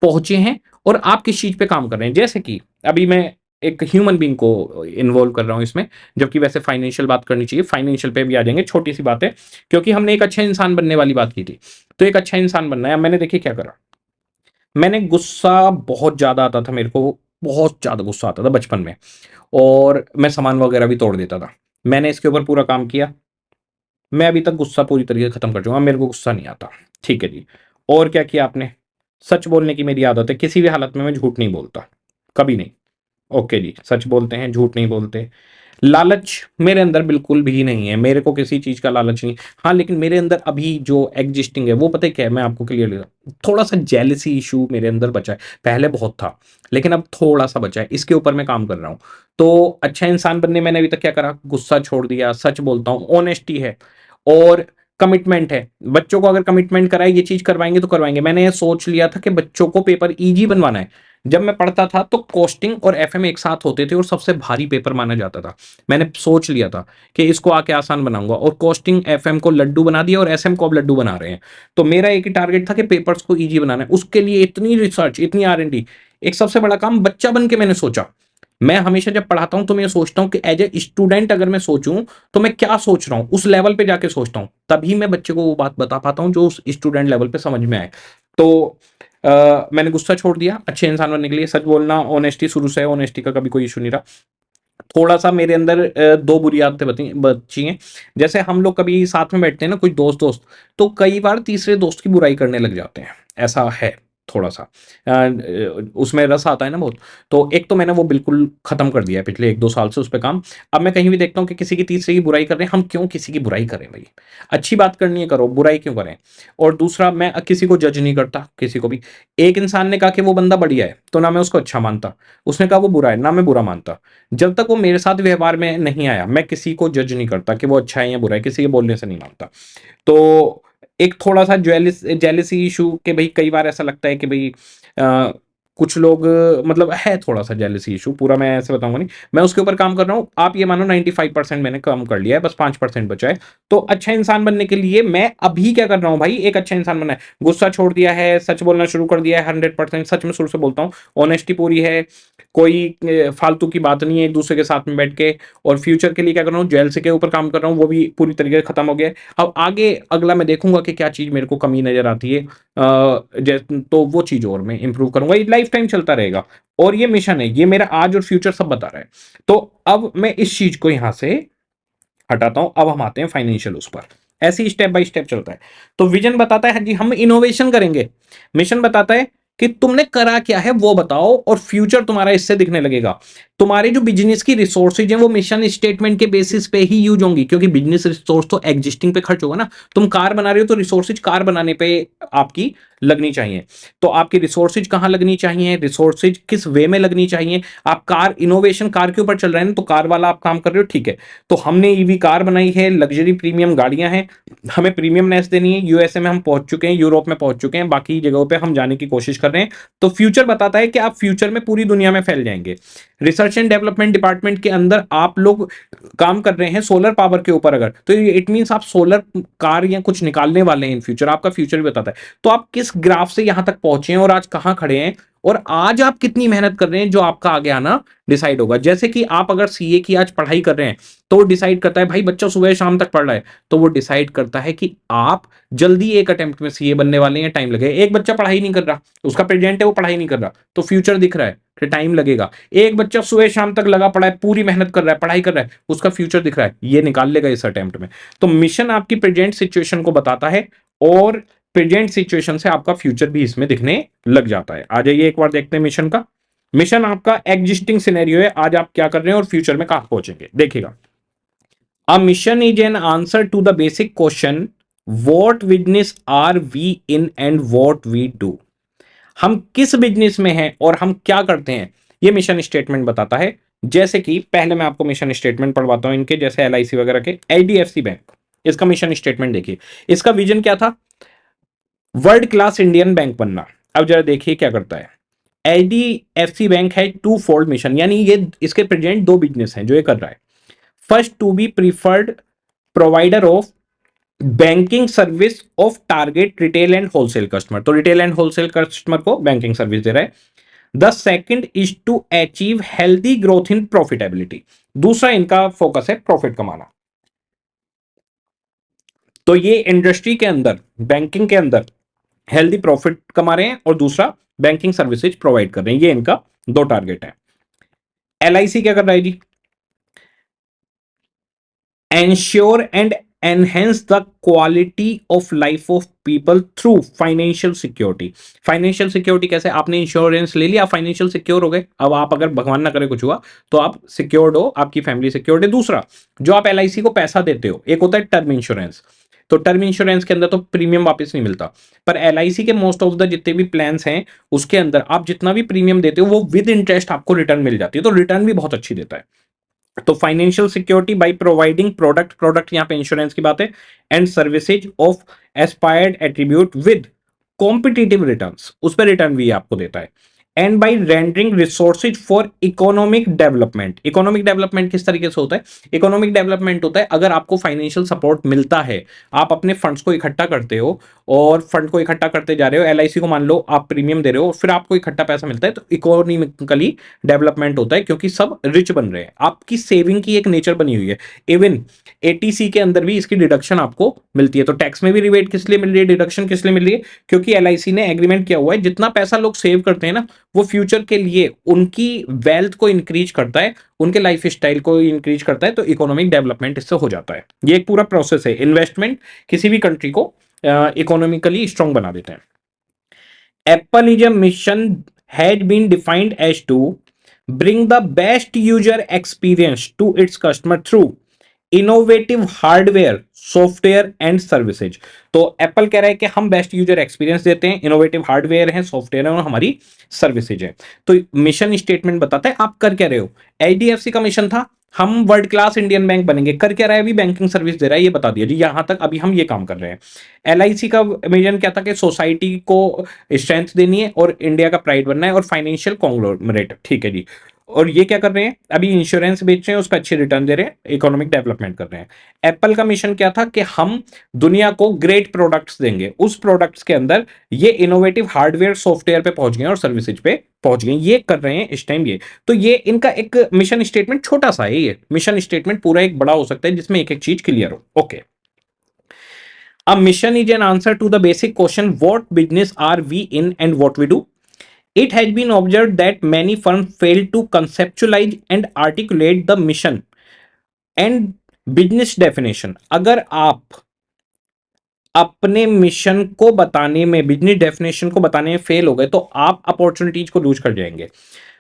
पहुंचे हैं और आप किस चीज पे काम कर रहे हैं। जैसे कि अभी मैं एक ह्यूमन बीइंग को इन्वॉल्व कर रहा हूं इसमें, जबकि वैसे फाइनेंशियल बात करनी चाहिए, फाइनेंशियल पे भी आ जाएंगे, छोटी सी बात है, क्योंकि हमने एक अच्छा इंसान बनने वाली बात की थी। तो एक अच्छा इंसान बनना है, मैंने देखिए क्या करा। मैंने गुस्सा बहुत ज्यादा आता था मेरे को, बहुत ज्यादा गुस्सा आता था बचपन में, और मैं सामान वगैरह भी तोड़ देता था। मैंने इसके ऊपर पूरा काम किया। मैं अभी तक गुस्सा पूरी तरीके से खत्म कर चुका, मेरे को गुस्सा नहीं आता। ठीक है जी। और क्या किया आपने, सच बोलने की मेरी आदत है, किसी भी हालत में मैं झूठ नहीं बोलता, कभी नहीं। ओके जी, सच बोलते हैं, झूठ नहीं बोलते। लालच मेरे अंदर बिल्कुल भी नहीं है, मेरे को किसी चीज का लालच नहीं। हाँ, लेकिन मेरे अंदर अभी जो एग्जिस्टिंग है वो पता है क्या है, मैं आपको क्लियर, थोड़ा सा जेलसी इशू मेरे अंदर बचा है। पहले बहुत था, लेकिन अब थोड़ा सा बचा है, इसके ऊपर मैं काम कर रहा हूँ। तो अच्छा इंसान बनने मैंने अभी तक क्या करा, गुस्सा छोड़ दिया, सच बोलता हूँ, ऑनेस्टी है, और कमिटमेंट है। बच्चों को अगर कमिटमेंट कराए, ये चीज करवाएंगे तो करवाएंगे। मैंने ये सोच लिया था कि बच्चों को पेपर इजी बनवाना है। जब मैं पढ़ता था तो कॉस्टिंग और एफएम एक साथ होते थे और सबसे भारी पेपर माना जाता था। मैंने सोच लिया था कि इसको आके आसान बनाऊंगा, और कॉस्टिंग एफएम को लड्डू बना दिया और एसएम को अब लड्डू बना रहे हैं। तो मेरा एक ही टारगेट था कि पेपर्स को इजी बनाना है, उसके लिए इतनी रिसर्च, इतनी आर-एन-डी। एक सबसे बड़ा काम बच्चा बन के मैंने सोचा। मैं हमेशा जब पढ़ाता हूं तो मैं सोचता हूं कि एज ए स्टूडेंट अगर मैं सोचूं तो मैं क्या सोच रहा हूं, उस लेवल पे जाके सोचता हूं, तभी मैं बच्चे को वो बात बता पाता हूं जो उस स्टूडेंट लेवल पे समझ में आए। तो मैंने गुस्सा छोड़ दिया अच्छे इंसान बनने के लिए। सच बोलना, ऑनेस्टी शुरू से है, ऑनेस्टी का कभी कोई इशू नहीं रहा। थोड़ा सा मेरे अंदर दो बुरी आदतें बची हैं। जैसे हम लोग कभी साथ में बैठते हैं ना, कुछ दोस्त दोस्त, तो कई बार तीसरे दोस्त की बुराई करने लग जाते हैं, ऐसा है थोड़ा सा। उसमें रस आता है ना बहुत। तो एक तो मैंने वो बिल्कुल खत्म कर दिया है पिछले एक दो साल से उस पर काम। अब मैं कहीं भी देखता हूँ कि किसी की तीसरे की बुराई कर रहे हैं, हम क्यों किसी की बुराई करें भाई, अच्छी बात करनी है करो, बुराई क्यों करें। और दूसरा, मैं किसी को जज नहीं करता, किसी को भी। एक इंसान ने कहा कि वो बंदा बढ़िया है तो ना मैं उसको अच्छा मानता, उसने कहा वो बुरा है ना मैं बुरा मानता। जब तक वो मेरे साथ व्यवहार में नहीं आया, मैं किसी को जज नहीं करता कि वो अच्छा है या बुरा है, किसी के बोलने से नहीं मानता। तो एक थोड़ा सा जेलिसी इशू के भाई, कई बार ऐसा लगता है कि भाई कुछ लोग मतलब है थोड़ा सा जेलिसी इशू, पूरा मैं ऐसे बताऊंगा नहीं। मैं उसके ऊपर काम कर रहा हूँ, आप ये मानो 95% मैंने काम कर लिया है, बस 5% बचा है। तो अच्छा इंसान बनने के लिए मैं अभी क्या कर रहा हूँ भाई, एक अच्छा इंसान बनना है। गुस्सा छोड़ दिया है, सच बोलना शुरू कर दिया है, 100% सच में शुरू से बोलता हूँ, ऑनेस्टी पूरी है, कोई फालतू की बात नहीं है एक दूसरे के साथ में बैठ के। और फ्यूचर के लिए क्या कर रहा हूँ, जेल से के ऊपर काम कर रहा हूँ, वो भी पूरी तरीके से खत्म हो गया है। अब आगे अगला मैं देखूंगा कि क्या चीज मेरे को कमी नजर आती है, तो वो चीज और मैं इंप्रूव करूंगा। ये लाइफ टाइम चलता रहेगा, और ये मिशन है, ये मेरा आज और फ्यूचर सब बता रहा है। तो अब मैं इस चीज को यहां से हटाता हूं, अब हम आते हैं फाइनेंशियल उस पर। ऐसे ही स्टेप बाय स्टेप चलता है। तो विजन बताता है जी हम इनोवेशन करेंगे, मिशन बताता है कि तुमने करा क्या है वो बताओ, और फ्यूचर तुम्हारा इससे दिखने लगेगा। तुम्हारे जो बिजनेस की रिसोर्सेज हैं वो मिशन स्टेटमेंट के बेसिस पे ही यूज होंगी, क्योंकि बिजनेस रिसोर्स तो एग्जिस्टिंग पे खर्च होगा ना। तुम कार बना रहे हो तो रिसोर्सेज कार बनाने पे आपकी लगनी चाहिए। तो आपकी रिसोर्सेज कहां लगनी चाहिए, रिसोर्सेज किस वे में लगनी चाहिए। आप कार इनोवेशन कार के ऊपर चल रहे हैं ना, तो कार वाला आप काम कर रहे हो, ठीक है। तो हमने ईवी कार बनाई है, लग्जरी प्रीमियम गाड़ियां हैं, हमें प्रीमियमनेस देनी है। यूएसए में हम पहुंच चुके हैं, यूरोप में पहुंच चुके हैं, बाकी जगहों पे हम जाने की कोशिश कर रहे हैं। तो फ्यूचर बताता है कि आप फ्यूचर में पूरी दुनिया में फैल जाएंगे। रिसर्च एंड डेवलपमेंट डिपार्टमेंट के अंदर आप लोग काम कर रहे हैं सोलर पावर के ऊपर, अगर तो इट मींस आप सोलर कार या कुछ निकालने वाले हैं इन फ्यूचर, आपका फ्यूचर भी बताता है। तो आप किस ग्राफ से यहां तक पहुंचे हैं और आज कहां खड़े हैं, और आज आप कितनी मेहनत कर रहे हैं, जो आपका आगे आना डिसाइड होगा। जैसे कि आप अगर सीए की आज पढ़ाई कर रहे हैं, तो वो डिसाइड करता है भाई बच्चा सुबह शाम तक पढ़ रहा है, तो वो डिसाइड करता है कि आप जल्दी एक अटेम्प्ट में सीए बनने वाले हैं, टाइम लगेगा। एक बच्चा पढ़ाई नहीं कर रहा, उसका प्रेजेंट है वो पढ़ाई नहीं कर रहा, तो फ्यूचर दिख रहा है कि टाइम लगेगा। एक बच्चा सुबह शाम तक लगा पड़ा है, पूरी मेहनत कर रहा है, पढ़ाई कर रहा है, उसका फ्यूचर दिख रहा है, ये निकाल लेगा इस अटेम्प्ट में। तो मिशन आपकी प्रेजेंट सिचुएशन को बताता है, और प्रेजेंट सिचुएशन से आपका फ्यूचर भी इसमें दिखने लग जाता है। आ जाइए एक बार देखते हैं मिशन का। मिशन आपका एग्जिस्टिंग सिनेरियो है, आज आप क्या कर रहे हैं और फ्यूचर में कहां पहुंचेंगे, देखिएगा। A mission is an answer to the basic question what business are we in and what we do. हम किस बिजनेस में हैं और हम क्या करते हैं, ये मिशन स्टेटमेंट बताता है। जैसे कि पहले मैं आपको मिशन स्टेटमेंट पढ़वाता हूं इनके, जैसे एलआईसी वगैरह के। एचडीएफसी बैंक, इसका मिशन स्टेटमेंट देखिए। इसका विजन क्या था, वर्ल्ड क्लास इंडियन बैंक बनना। अब जरा देखिए क्या करता है। एचडीएफसी बैंक है टू फोल्ड मिशन, यानी ये इसके प्रेजेंट दो बिजनेस हैं जो ये कर रहा है। First, to be preferred provider of banking service of target retail and wholesale customer, तो रिटेल एंड होलसेल कस्टमर को बैंकिंग सर्विस दे रहा है। The second is to achieve healthy growth in profitability, दूसरा इनका फोकस है प्रॉफिट कमाना। तो ये इंडस्ट्री के अंदर, बैंकिंग के अंदर हेल्दी प्रॉफिट कमा रहे हैं, और दूसरा बैंकिंग सर्विसेज प्रोवाइड कर रहे हैं। ये इनका दो टारगेट है। एलआईसी क्या कर रहा है जी, ensure and enhance the quality of life of people through financial security. Financial security कैसे, आपने इंश्योरेंस ले लिया, फाइनेंशियल सिक्योर हो गए। अब आप अगर भगवान ना करे कुछ हुआ तो आप सिक्योर्ड हो, आपकी फैमिली सिक्योर्ड है। दूसरा, जो आप एलआईसी को पैसा देते हो, एक होता है टर्म इंश्योरेंस, तो टर्म इंश्योरेंस के अंदर तो प्रीमियम वापस नहीं मिलता, पर एलआईसी के मोस्ट ऑफ द जितने भी प्लान्स हैं उसके अंदर आप जितना भी प्रीमियम देते हो वो विद इंटरेस्ट आपको रिटर्न मिल जाती है, तो रिटर्न भी बहुत अच्छी देता है। तो financial security by providing product, product यहां पे इंश्योरेंस की बात है, and services of aspired attribute with competitive returns, उस पर रिटर्न भी आपको देता है। And by rendering resources for economic development. Economic development किस तरीके से होता है, इकोनॉमिक डेवलपमेंट होता है अगर आपको फाइनेंशियल सपोर्ट मिलता है, आप अपने फंड्स को इकट्ठा करते हो और फंड को इकट्ठा करते जा रहे हो, एलआईसी को मान लो आप प्रीमियम दे रहे हो, फिर आपको इकट्ठा पैसा मिलता है, तो इकोनॉमिकली डेवलपमेंट होता है, क्योंकि सब रिच बन रहे हैं, आपकी सेविंग की एक नेचर बनी हुई है। इवन एटीसी के अंदर भी इसकी डिडक्शन आपको मिलती है, तो टैक्स में भी रिबेट किस लिए मिल रही है, डिडक्शन किस लिए मिल रही है, क्योंकि एलआईसी ने एग्रीमेंट किया हुआ है जितना पैसा लोग सेव करते हैं ना, वो फ्यूचर के लिए उनकी वेल्थ को इंक्रीज करता है, उनके लाइफ स्टाइल को इंक्रीज करता है, तो इकोनॉमिक डेवलपमेंट इससे हो जाता है। ये एक पूरा प्रोसेस है, इन्वेस्टमेंट किसी भी कंट्री को इकोनॉमिकली स्ट्रांग बना देते हैं। Apple is a mission has been defined as to bring the best user experience to its customer through innovative hardware, software and services. तो एप्पल कह रहा है कि हम बेस्ट यूजर एक्सपीरियंस देते हैं, इनोवेटिव हार्डवेयर है, सॉफ्टवेयर है और हमारी सर्विसेज है। तो मिशन स्टेटमेंट बताता है आप कर क्या रहे हो। एचडीएफसी का मिशन था हम वर्ल्ड क्लास इंडियन बैंक बनेंगे, कर क्या रहा है, अभी बैंकिंग सर्विस दे रहा है, ये बता दिया जी, यहां तक अभी हम ये काम कर रहे हैं। एलआईसी का मिशन क्या था कि सोसाइटी को स्ट्रेंथ देनी है और इंडिया का प्राइड बनना है और फाइनेंशियल कॉन्ग्लोमरेट, ठीक है जी। और ये क्या कर रहे हैं, अभी इंश्योरेंस बेच रहे हैं, उसका अच्छे रिटर्न दे रहे हैं, इकोनॉमिक डेवलपमेंट कर रहे हैं। एप्पल का मिशन क्या था कि हम दुनिया को ग्रेट प्रोडक्ट्स देंगे, उस प्रोडक्ट्स के अंदर ये इनोवेटिव हार्डवेयर सॉफ्टवेयर पे पहुंच गए और सर्विसेज पे पहुंच गए, ये कर रहे हैं इस टाइम ये। तो ये इनका एक मिशन स्टेटमेंट छोटा सा है, ये मिशन स्टेटमेंट पूरा एक बड़ा हो सकता है जिसमें एक एक चीज क्लियर हो। Okay, a mission is an answer to the basic question what business are we in and what we do. It has been observed that many firms fail to conceptualize and articulate the mission and business definition. अगर आप अपने mission को बताने में, business definition को बताने में fail हो गए तो आप अपॉर्चुनिटीज को लूज कर जाएंगे।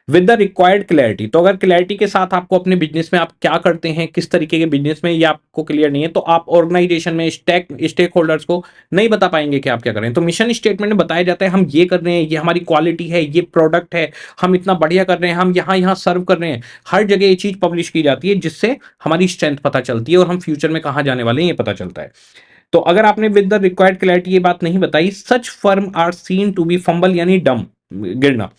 With the required clarity. तो अगर क्लैरिटी के साथ आपको अपने बिजनेस में आप क्या करते हैं, किस तरीके के बिजनेस में, ये आपको क्लियर नहीं है, तो आप ऑर्गेनाइजेशन में स्टेक होल्डर्स को नहीं बता पाएंगे कि आप क्या कर रहे हैं। तो मिशन स्टेटमेंट में बताया जाता है हम ये कर रहे हैं, ये हमारी क्वालिटी है, ये प्रोडक्ट है, हम इतना बढ़िया कर रहे हैं, हम यहाँ यहाँ सर्व कर रहे हैं। हर जगह ये चीज पब्लिश की जाती है जिससे हमारी स्ट्रेंथ पता चलती है और हम फ्यूचर में कहाँ जाने वाले हैं ये पता चलता है। तो अगर आपने विद द रिक्वायर्ड क्लैरिटी ये बात नहीं बताई, such firm are seen to be fumble यानी डम, गिरना,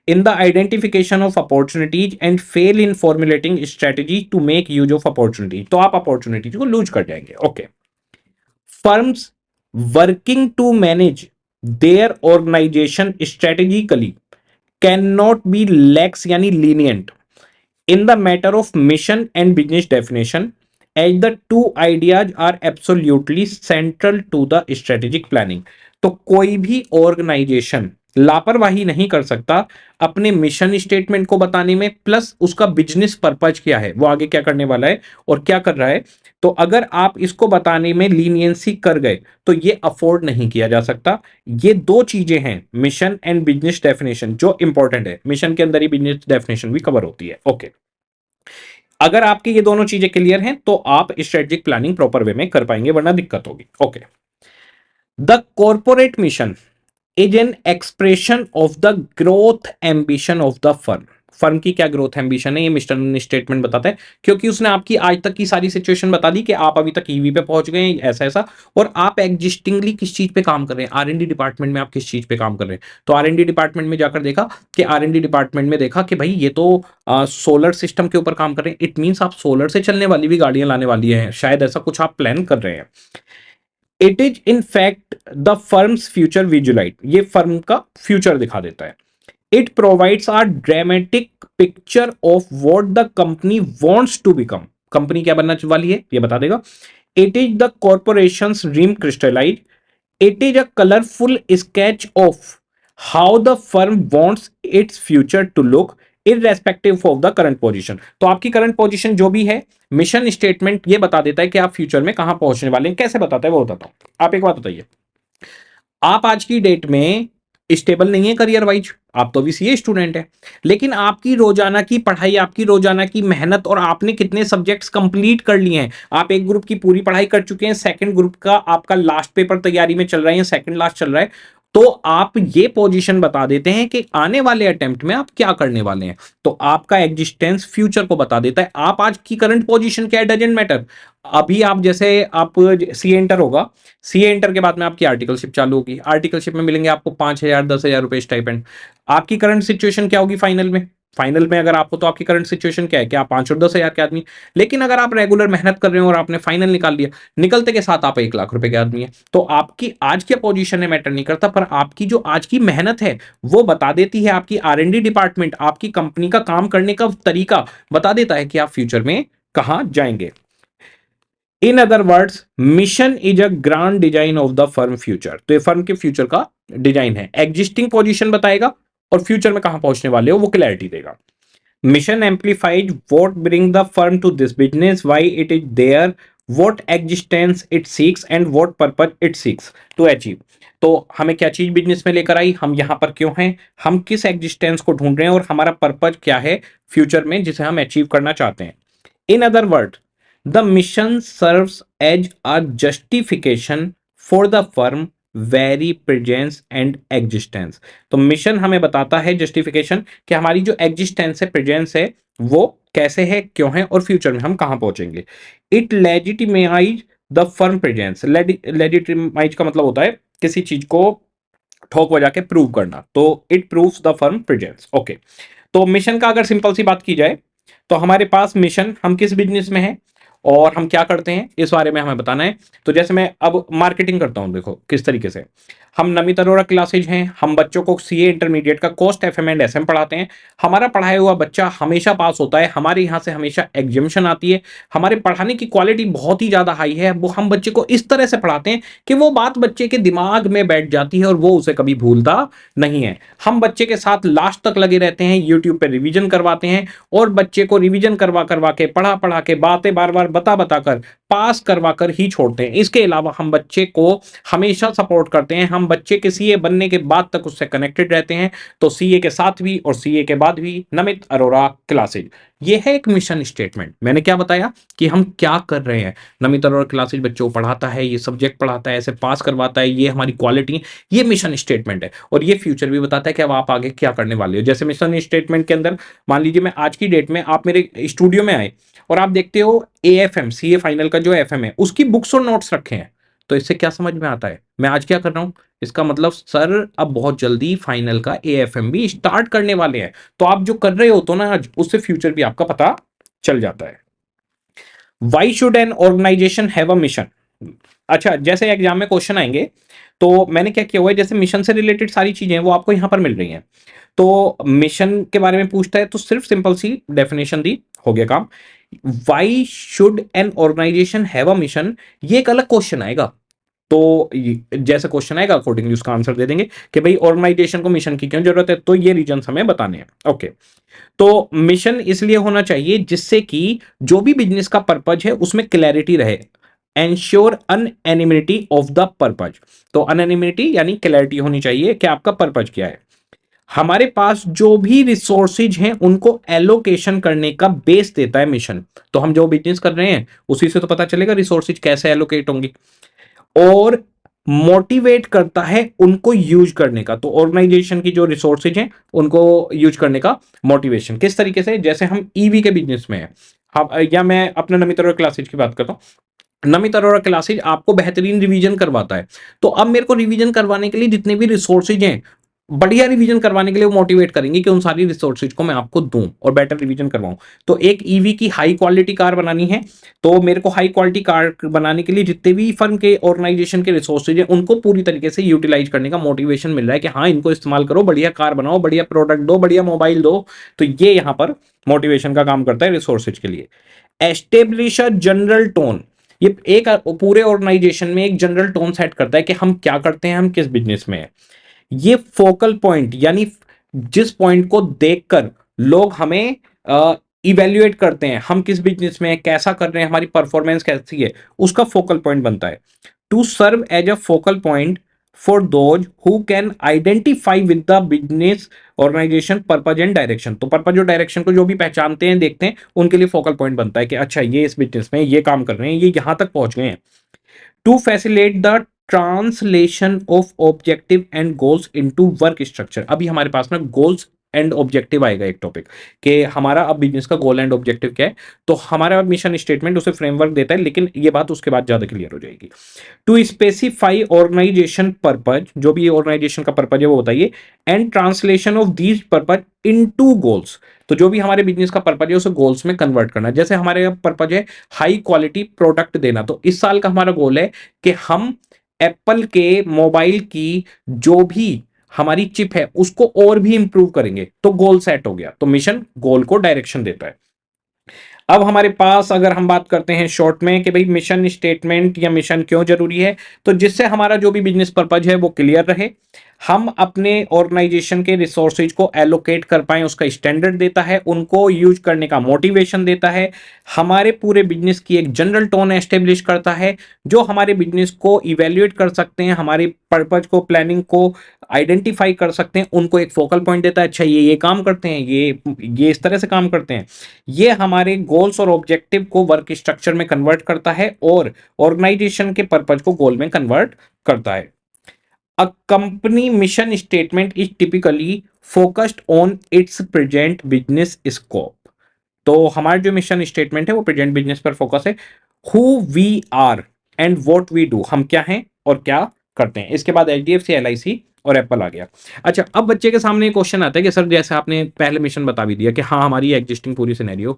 in the identification of opportunities and fail in formulating strategy to make use of opportunity। तो आप अपॉर्चुनिटीज को लूज कर जाएंगे। Okay, firms working to manage their organisation strategically can not be lax यानी lenient in the matter of mission and business definition, as the two ideas are absolutely central to the strategic planning। तो कोई भी organisation लापरवाही नहीं कर सकता अपने mission statement को बताने में, प्लस उसका बिजनेस पर्पज क्या है, वो आगे क्या करने वाला है और क्या कर रहा है। तो अगर आप इसको बताने में लीनियंसी कर गए तो ये अफोर्ड नहीं किया जा सकता। ये दो चीजें हैं, मिशन एंड बिजनेस डेफिनेशन, जो इंपॉर्टेंट है। मिशन के अंदर ही बिजनेस डेफिनेशन भी कवर होती है। ओके, अगर आपकी ये दोनों चीजें क्लियर हैं तो आप स्ट्रेटेजिक प्लानिंग प्रॉपर वे में कर पाएंगे, वरना दिक्कत होगी। Okay, the corporate mission is an expression of the growth ambition of the firm. Firm की क्या ग्रोथ एम्बिशन है ये मिशन स्टेटमेंट बताता है, क्योंकि उसने आपकी आज तक की सारी सिचुएशन बता दी कि आप अभी तक ईवी पे पहुंच गए हैं, ऐसा ऐसा, और आप एग्जिस्टिंगली किस चीज पे काम कर रहे हैं, आरएनडी डिपार्टमेंट में आप किस चीज पे काम कर रहे हैं। तो आरएनडी डिपार्टमेंट में जाकर देखा कि आरएनडी डिपार्टमेंट में देखा कि भाई ये तो सोलर सिस्टम के ऊपर काम कर रहे हैं, इट मीन्स आप सोलर से चलने वाली भी गाड़ियां लाने वाली हैं, शायद ऐसा कुछ आप प्लान कर रहे हैं। It is in fact the firm's future visualised, ये फर्म का फ्यूचर दिखा देता है। It provides a dramatic picture of what the company wants to become, company क्या बनना वाली है ये बता देगा। It is the corporation's dream crystallise. It is a colourful sketch of how the firm wants its future to look irrespective of the current position. तो आपकी current position जो भी है, मिशन स्टेटमेंट ये बता देता है कि आप फ्यूचर में कहां पहुंचने वाले हैं। कैसे बताता है वो बताता हूं। आप एक बात बताइए, आप आज की डेट में स्टेबल नहीं है करियर वाइज, आप तो अभी सीए स्टूडेंट है, लेकिन आपकी रोजाना की पढ़ाई, आपकी रोजाना की मेहनत, और आपने कितने सब्जेक्ट्स कंप्लीट कर लिए हैं। आप एक ग्रुप की पूरी पढ़ाई कर चुके हैं, सेकंड ग्रुप का आपका लास्ट पेपर तैयारी में चल रहा है या सेकंड लास्ट चल रहा है, तो आप ये पोजीशन बता देते हैं कि आने वाले अटेम्प्ट में आप क्या करने वाले हैं। तो आपका एग्जिस्टेंस फ्यूचर को बता देता है। आप आज की करंट पोजीशन क्या है डजंट मैटर। अभी आप जैसे आप सी एंटर होगा, सी एंटर के बाद में आपकी आर्टिकलशिप चालू होगी, आर्टिकलशिप में मिलेंगे आपको 5,000 10,000 रुपए स्टाइपेंड। आपकी करंट सिचुएशन क्या होगी फाइनल में, फाइनल में अगर आपको, तो आपकी करंट सिचुएशन क्या है कि आप 5 और 10,000 के आदमी। लेकिन अगर आप रेगुलर मेहनत कर रहे हो और आपने फाइनल निकाल लिया, निकलते के साथ आप 1 लाख रुपए के आदमी है। तो आपकी आज की पोजीशन है मैटर नहीं करता, पर आपकी जो आज की मेहनत है वो बता देती है, आपकी आरएनडी डिपार्टमेंट आपकी कंपनी का काम करने का तरीका बता देता है कि आप फ्यूचर में कहां जाएंगे। In other words, mission is a grand design of the firm future. तो ये फर्म के फ्यूचर का डिजाइन है, एग्जिस्टिंग पोजीशन बताएगा और फ्यूचर में कहां पहुंचने वाले हो वो क्लैरिटी देगा। Mission amplifies what bring the firm to this business, why it is there, what existence it seeks and what purpose it seeks to achieve. तो हमें क्या चीज बिजनेस में लेकर आई, हम यहां पर क्यों हैं, हम किस एग्जिस्टेंस को ढूंढ रहे हैं और हमारा पर्पज क्या है फ्यूचर में जिसे हम अचीव करना चाहते हैं। In other word, the mission serves as a justification for the firm very presence and existence. तो मिशन हमें बताता है जस्टिफिकेशन कि हमारी जो एग्जिस्टेंस है, प्रेजेंस है, वो कैसे है, क्यों है और फ्यूचर में हम कहां पहुंचेंगे। It legitimise the firm presence. Legitimise का मतलब होता है किसी चीज को ठोक बजा के प्रूव करना, तो it proves the firm presence. Okay, तो मिशन का अगर सिंपल सी बात की जाए तो हमारे पास मिशन, हम किस बिजनेस में हैं और हम क्या करते हैं इस बारे में हमें बताना है। तो जैसे मैं अब मार्केटिंग करता हूं, देखो किस तरीके से हम नमित अरोड़ा क्लासेज हैं, हम बच्चों को सीए इंटरमीडिएट का कोस्ट एफएम एंड एसएम पढ़ाते हैं। हमारा पढ़ाया हुआ बच्चा हमेशा पास होता है, हमारे यहाँ से हमेशा एग्जामिशन आती है, हमारे पढ़ाने की क्वालिटी बहुत ही ज्यादा हाई है। वो हम बच्चे को इस तरह से पढ़ाते हैं कि वो बात बच्चे के दिमाग में बैठ जाती है और वो उसे कभी भूलता नहीं है। हम बच्चे के साथ लास्ट तक लगे रहते हैं, यूट्यूब पे रिवीजन करवाते हैं और बच्चे को रिवीजन करवा करवा के, पढ़ा पढ़ा के, बातें बार बार बता बताकर पास करवा कर ही छोड़ते हैं। इसके अलावा हम बच्चे को हमेशा सपोर्ट करते हैं, हम बच्चे के सीए बनने के बाद तक उससे कनेक्टेड रहते हैं। तो सीए के साथ भी और सीए के बाद भी नमित अरोड़ा क्लासेज, ये है एक मिशन स्टेटमेंट। मैंने क्या बताया कि हम क्या कर रहे हैं। नमित अरोड़ा क्लासेज बच्चों को पढ़ाता है, ये सब्जेक्ट पढ़ाता है, ऐसे पास करवाता है, ये हमारी क्वालिटी है, ये मिशन स्टेटमेंट है। और ये फ्यूचर भी बताता है कि अब आप आगे क्या करने वाले हो। जैसे मिशन स्टेटमेंट के अंदर मान लीजिए मैं आज की डेट में, आप मेरे स्टूडियो में आए और आप देखते हो एएफएम सीए फाइनल का जो एफएम है उसकी बुक्स और नोट्स रखे हैं, तो इससे क्या समझ में आता है मैं आज क्या कर रहा हूं। इसका मतलब सर अब बहुत जल्दी फाइनल का एएफएम भी स्टार्ट करने वाले हैं। तो आप जो कर रहे हो तो ना आज, उससे फ्यूचर भी आपका पता चल जाता है। Why should an organisation have a mission. अच्छा, जैसे एग्जाम में क्वेश्चन आएंगे तो मैंने क्या किया हुआ है, जैसे मिशन से रिलेटेड सारी चीजें वो आपको यहां पर मिल रही हैं। तो मिशन के बारे में पूछता है तो सिर्फ सिंपल सी डेफिनेशन दी, हो गया काम। Why should an organisation have a mission, ये एक अलग क्वेश्चन आएगा। तो जैसे क्वेश्चन आएगा अकॉर्डिंगली उसका आंसर दे देंगे कि भाई ऑर्गेनाइजेशन को मिशन की क्यों जरूरत है, तो ये रीजन हमें बताने हैं। ओके, तो मिशन इसलिए होना चाहिए जिससे कि जो भी बिजनेस का पर्पज है उसमें क्लैरिटी रहे। एंश्योर अनएनिमिटी ऑफ द पर्पज, तो अनएनिमिटी यानी क्लैरिटी होनी चाहिए कि आपका पर्पज क्या है। हमारे पास जो भी रिसोर्सेज हैं उनको एलोकेशन करने का बेस देता है मिशन। तो हम जो बिजनेस कर रहे हैं उसी से तो पता चलेगा रिसोर्सेज कैसे एलोकेट होंगे। और मोटिवेट करता है उनको यूज करने का, तो ऑर्गेनाइजेशन की जो रिसोर्सेज हैं उनको यूज करने का मोटिवेशन किस तरीके से, जैसे हम ईवी के बिजनेस में है हम, या मैं अपने नमित अरोड़ा क्लासेज की बात करता हूं। नमित अरोड़ा क्लासेज आपको बेहतरीन रिवीजन करवाता है, तो अब मेरे को रिवीजन करवाने के लिए जितने भी रिसोर्सेज हैं, बढ़िया रिवीजन करवाने के लिए वो मोटिवेट करेंगे कि उन सारी रिसोर्सेज को मैं आपको दूं और बेटर रिवीजन करवाऊं। तो एक ईवी की हाई क्वालिटी कार बनानी है, तो मेरे को हाई क्वालिटी कार बनाने के लिए जितने भी फर्म के ऑर्गेनाइजेशन के रिसोर्सेज हैं उनको पूरी तरीके से यूटिलाइज करने का मोटिवेशन मिल रहा है कि हाँ इनको इस्तेमाल करो, बढ़िया कार बनाओ, बढ़िया प्रोडक्ट दो, बढ़िया मोबाइल दो। तो ये यहां पर मोटिवेशन का काम करता है रिसोर्सेज के लिए। एस्टेब्लिश अ जनरल टोन, ये एक पूरे ऑर्गेनाइजेशन में एक जनरल टोन सेट करता है कि हम क्या करते हैं, हम किस बिजनेस में है। ये फोकल पॉइंट यानी जिस पॉइंट को देखकर लोग हमें इवेल्युएट करते हैं, हम किस बिजनेस में है, कैसा कर रहे हैं, हमारी परफॉर्मेंस कैसी है, उसका फोकल पॉइंट बनता है। To serve as a focal point for those who can identify with the business organisation purpose and direction. तो पर्पज और डायरेक्शन को जो भी पहचानते हैं, देखते हैं, उनके लिए फोकल पॉइंट बनता है कि अच्छा ये इस बिजनेस में ये काम कर रहे हैं, ये यहां तक पहुंच गए हैं। To facilitate the translation of objective and goals into work structure. अभी हमारे पास में गोल्स एंड ऑब्जेक्टिव आएगा एक टॉपिक कि हमारा अब बिजनेस का गोल एंड ऑब्जेक्टिव क्या है, तो हमारा मिशन स्टेटमेंट उसे फ्रेमवर्क देता है, लेकिन ये बात उसके बाद ज्यादा क्लियर हो जाएगी। टू स्पेसिफाई ऑर्गेनाइजेशन पर्पज, जो भी ऑर्गेनाइजेशन का पर्पज है वो बताइए, and translation of these purpose into goals, तो जो भी हमारे बिजनेस का पर्पज है उसे गोल्स में कन्वर्ट करना। जैसे हमारे पर्पज है हाई क्वालिटी प्रोडक्ट देना, तो इस साल का हमारा गोल है कि हम एप्पल के मोबाइल की जो भी हमारी चिप है उसको और भी इंप्रूव करेंगे, तो गोल सेट हो गया। तो मिशन गोल को डायरेक्शन देता है। अब हमारे पास अगर हम बात करते हैं शॉर्ट में कि भाई मिशन स्टेटमेंट या मिशन क्यों जरूरी है, तो जिससे हमारा जो भी बिजनेस पर्पज है वो क्लियर रहे, हम अपने ऑर्गेनाइजेशन के रिसोर्सेज को एलोकेट कर पाए, उसका स्टैंडर्ड देता है, उनको यूज करने का मोटिवेशन देता है, हमारे पूरे बिजनेस की एक जनरल टोन एस्टेब्लिश करता है, जो हमारे बिजनेस को इवेल्युएट कर सकते हैं, हमारे पर्पज को, प्लानिंग को आइडेंटिफाई कर सकते हैं, उनको एक फोकल पॉइंट देता है। अच्छा ये काम करते हैं, ये इस तरह से काम करते हैं। ये हमारे गोल्स और ऑब्जेक्टिव को वर्क स्ट्रक्चर में कन्वर्ट करता है और ऑर्गेनाइजेशन के पर्पज को गोल में कन्वर्ट करता है। A company mission statement is typically focused on its present business scope. तो हमारा जो मिशन स्टेटमेंट है वो प्रेजेंट बिजनेस पर फोकस है। Who we are and what we do, हम क्या हैं और क्या करते हैं। इसके बाद एचडीएफसी, एलआईसी और एप्पल आ गया। अच्छा, अब बच्चे के सामने क्वेश्चन आता है कि सर जैसे आपने पहले मिशन बता भी दिया कि हाँ हमारी एग्जिस्टिंग पूरी सिनेरियो,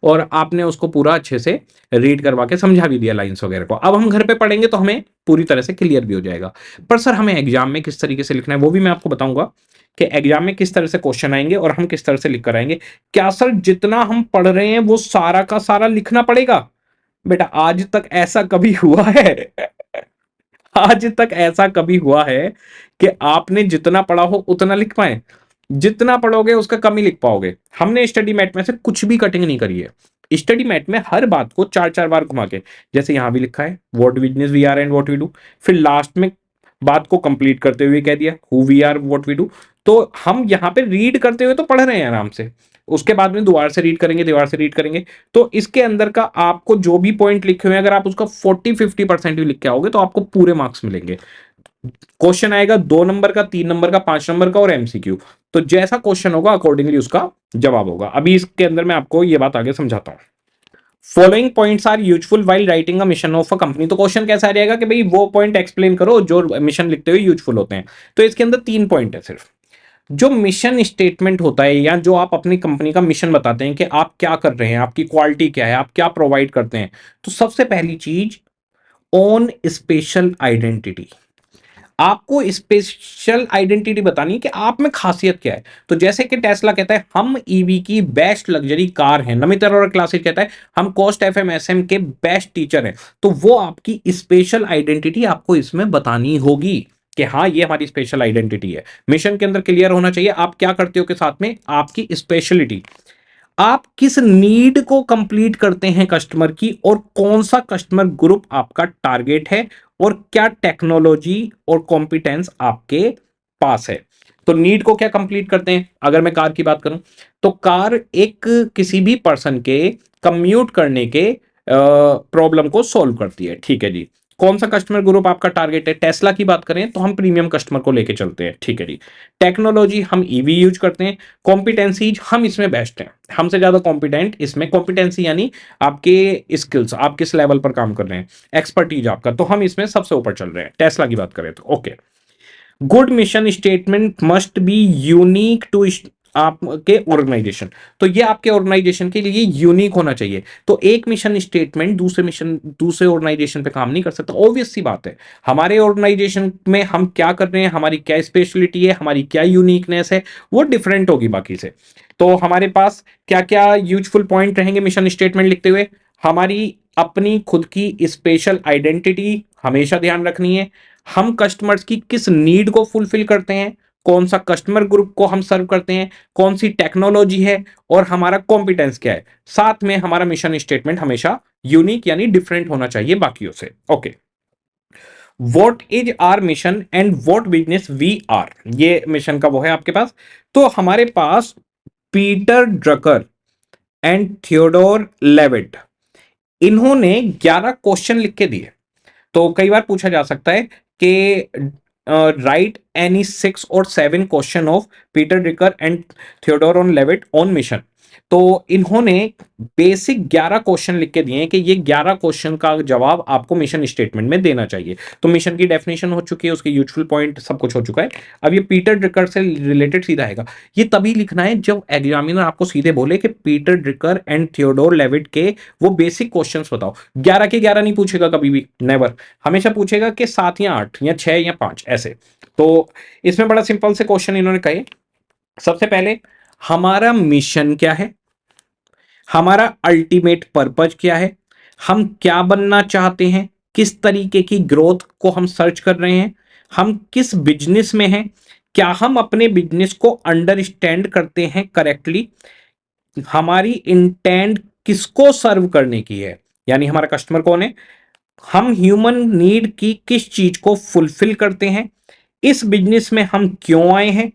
और आपने उसको पूरा अच्छे से रीड करवा के समझा भी दिया लाइंस वगैरह को, अब हम घर पे पढ़ेंगे तो हमें पूरी तरह से क्लियर भी हो जाएगा। पर सर हमें एग्जाम में किस तरीके से लिखना है वो भी मैं आपको बताऊंगा कि एग्जाम में किस तरह से क्वेश्चन आएंगे और हम किस तरह से लिख कर आएंगे। क्या सर जितना हम पढ़ रहे हैं वो सारा का सारा लिखना पड़ेगा? बेटा आज तक ऐसा कभी हुआ है? आज तक ऐसा कभी हुआ है कि आपने जितना पढ़ा हो उतना लिख पाए? जितना पढ़ोगे उसका कम ही लिख पाओगे। हमने स्टडी मैट में से कुछ भी कटिंग नहीं करी है, स्टडी मैट में हर बात को 4-4 बार घुमा के, जैसे यहां भी लिखा है what business we are and what we do, फिर लास्ट में बात को कंप्लीट करते हुए कह दिया who we are what we do. तो हम यहाँ पे रीड करते हुए तो पढ़ रहे हैं आराम से, उसके बाद में दोबारा से रीड करेंगे, दोबारा से रीड करेंगे। तो इसके अंदर का आपको जो भी पॉइंट लिखे हुए हैं, अगर आप उसका 40-50% भी लिख के आओगे तो आपको पूरे मार्क्स मिलेंगे। क्वेश्चन आएगा 2 नंबर का, 3 नंबर का, 5 नंबर का और एमसीक्यू। तो जैसा क्वेश्चन होगा अकॉर्डिंगली उसका जवाब होगा। अभी इसके अंदर मैं आपको ये बात आगे समझाता हूं। Following points are useful while writing a mission of a company. तो क्वेश्चन कैसा आ जाएगा कि भाई वो पॉइंट एक्सप्लेन करो जो मिशन लिखते हुए यूजफुल होते हैं। तो इसके अंदर 3 पॉइंट है सिर्फ। जो मिशन स्टेटमेंट होता है या जो आप अपनी कंपनी का मिशन बताते हैं कि आप क्या कर रहे हैं, आपकी क्वालिटी क्या है, आप क्या प्रोवाइड करते हैं, तो सबसे पहली चीज ओन स्पेशल आइडेंटिटी। आपको स्पेशल आइडेंटिटी बतानी है कि आप में खासियत क्या है। तो जैसे कि टेस्ला कहता है हम ईवी की बेस्ट लग्जरी कार हैं, नमित अरोड़ा क्लासिक कहता है हम कॉस्ट एफएमएसएम के बेस्ट टीचर हैं। तो वो आपकी स्पेशल आइडेंटिटी आपको इसमें बतानी होगी कि हाँ ये हमारी स्पेशल आइडेंटिटी है। मिशन के अंदर क्लियर होना चाहिए आप क्या करते हो के साथ में आपकी स्पेशलिटी, आप किस नीड को कंप्लीट करते हैं कस्टमर की, और कौन सा कस्टमर ग्रुप आपका टारगेट है, और क्या टेक्नोलॉजी और कॉम्पिटेंस आपके पास है। तो नीड को क्या कंप्लीट करते हैं, अगर मैं कार की बात करूं तो कार एक किसी भी पर्सन के कम्यूट करने के प्रॉब्लम को सॉल्व करती है, ठीक है जी। कौन सा कस्टमर ग्रुप आपका टारगेट है, टेस्ला की बात करें तो हम प्रीमियम कस्टमर को लेके चलते हैं, ठीक है जी। टेक्नोलॉजी हम ईवी यूज करते हैं, कॉम्पिटेंसीज हम इसमें बेस्ट हैं, हमसे ज्यादा कॉम्पिटेंट इसमें, कॉम्पिटेंसी यानी आपके स्किल्स, आप किस लेवल पर काम कर रहे हैं, एक्सपर्टीज आपका, तो हम इसमें सबसे ऊपर चल रहे हैं टेस्ला की बात करें तो। Okay, good mission statement must be unique to आपके ऑर्गेनाइजेशन। तो ये आपके ऑर्गेनाइजेशन के लिए यूनिक होना चाहिए। तो एक मिशन स्टेटमेंट दूसरे ऑर्गेनाइजेशन पे काम नहीं कर सकता, ऑब्वियस सी बात है। हमारे ऑर्गेनाइजेशन में हम क्या कर रहे हैं, हमारी क्या स्पेशलिटी है, हमारी क्या यूनिकनेस है, वो डिफरेंट होगी बाकी से। तो हमारे पास क्या क्या यूजफुल पॉइंट रहेंगे मिशन स्टेटमेंट लिखते हुए, हमारी अपनी खुद की स्पेशल आइडेंटिटी हमेशा ध्यान रखनी है, हम कस्टमर्स की किस नीड को फुलफिल करते हैं, कौन सा कस्टमर ग्रुप को हम सर्व करते हैं, कौन सी टेक्नोलॉजी है, और हमारा कॉम्पिटेंस क्या है। साथ में हमारा मिशन स्टेटमेंट हमेशा यूनिक यानी डिफरेंट होना चाहिए बाकियों से। Okay, what is our mission and what business we are, ये मिशन का वो है आपके पास। तो हमारे पास Peter Drucker and Theodore Levitt, इन्होंने 11 क्वेश्चन लिख के दिए। तो कई बार पूछा जा सकता है कि राइट एनी 6 और 7 question of Peter Drucker and Theodore on Levitt on mission. तो इन्होंने बेसिक 11 क्वेश्चन लिख के दिए हैं कि ये 11 क्वेश्चन का जवाब आपको मिशन स्टेटमेंट में देना चाहिए। तो मिशन की डेफिनेशन हो चुकी है, उसके यूजफुल पॉइंट सब कुछ हो चुका है। अब ये पीटर ड्रिकर से रिलेटेड सीधा आएगा। ये तभी लिखना है जब एग्जामिनर आपको सीधे बोले कि Peter Drucker and Theodore Levitt के वो बेसिक क्वेश्चंस बताओ। 11 के 11 नहीं पूछेगा कभी भी, नेवर। हमेशा पूछेगा कि 7 या 8 या 6 या 5 ऐसे। तो इसमें बड़ा सिंपल से क्वेश्चन इन्होंने कहे। सबसे पहले हमारा मिशन क्या है, हमारा अल्टीमेट पर्पज क्या है, हम क्या बनना चाहते हैं, किस तरीके की ग्रोथ को हम सर्च कर रहे हैं, हम किस बिजनेस में हैं, क्या हम अपने बिजनेस को अंडरस्टैंड करते हैं करेक्टली, हमारी इंटेंट किसको सर्व करने की है, यानी हमारा कस्टमर कौन है, हम ह्यूमन नीड की किस चीज को फुलफिल करते हैं, इस बिजनेस में हम क्यों आए हैं,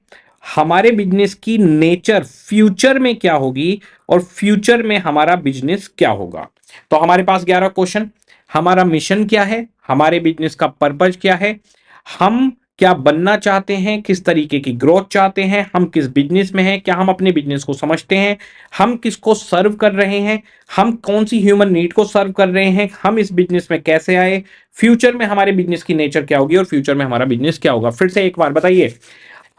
हमारे बिजनेस की नेचर फ्यूचर में क्या होगी, और फ्यूचर में हमारा बिजनेस क्या होगा। तो हमारे पास 11 क्वेश्चन। हमारा मिशन क्या है, हमारे बिजनेस का पर्पज क्या है, हम क्या बनना चाहते हैं, किस तरीके की ग्रोथ चाहते हैं, हम किस बिजनेस में हैं, क्या हम अपने बिजनेस को समझते हैं, हम किसको सर्व कर रहे हैं, हम कौन सी ह्यूमन नीड को सर्व कर रहे हैं, हम इस बिजनेस में कैसे आए, फ्यूचर में हमारे बिजनेस की नेचर क्या होगी, और फ्यूचर में हमारा बिजनेस क्या होगा। फिर से एक बार बताइए,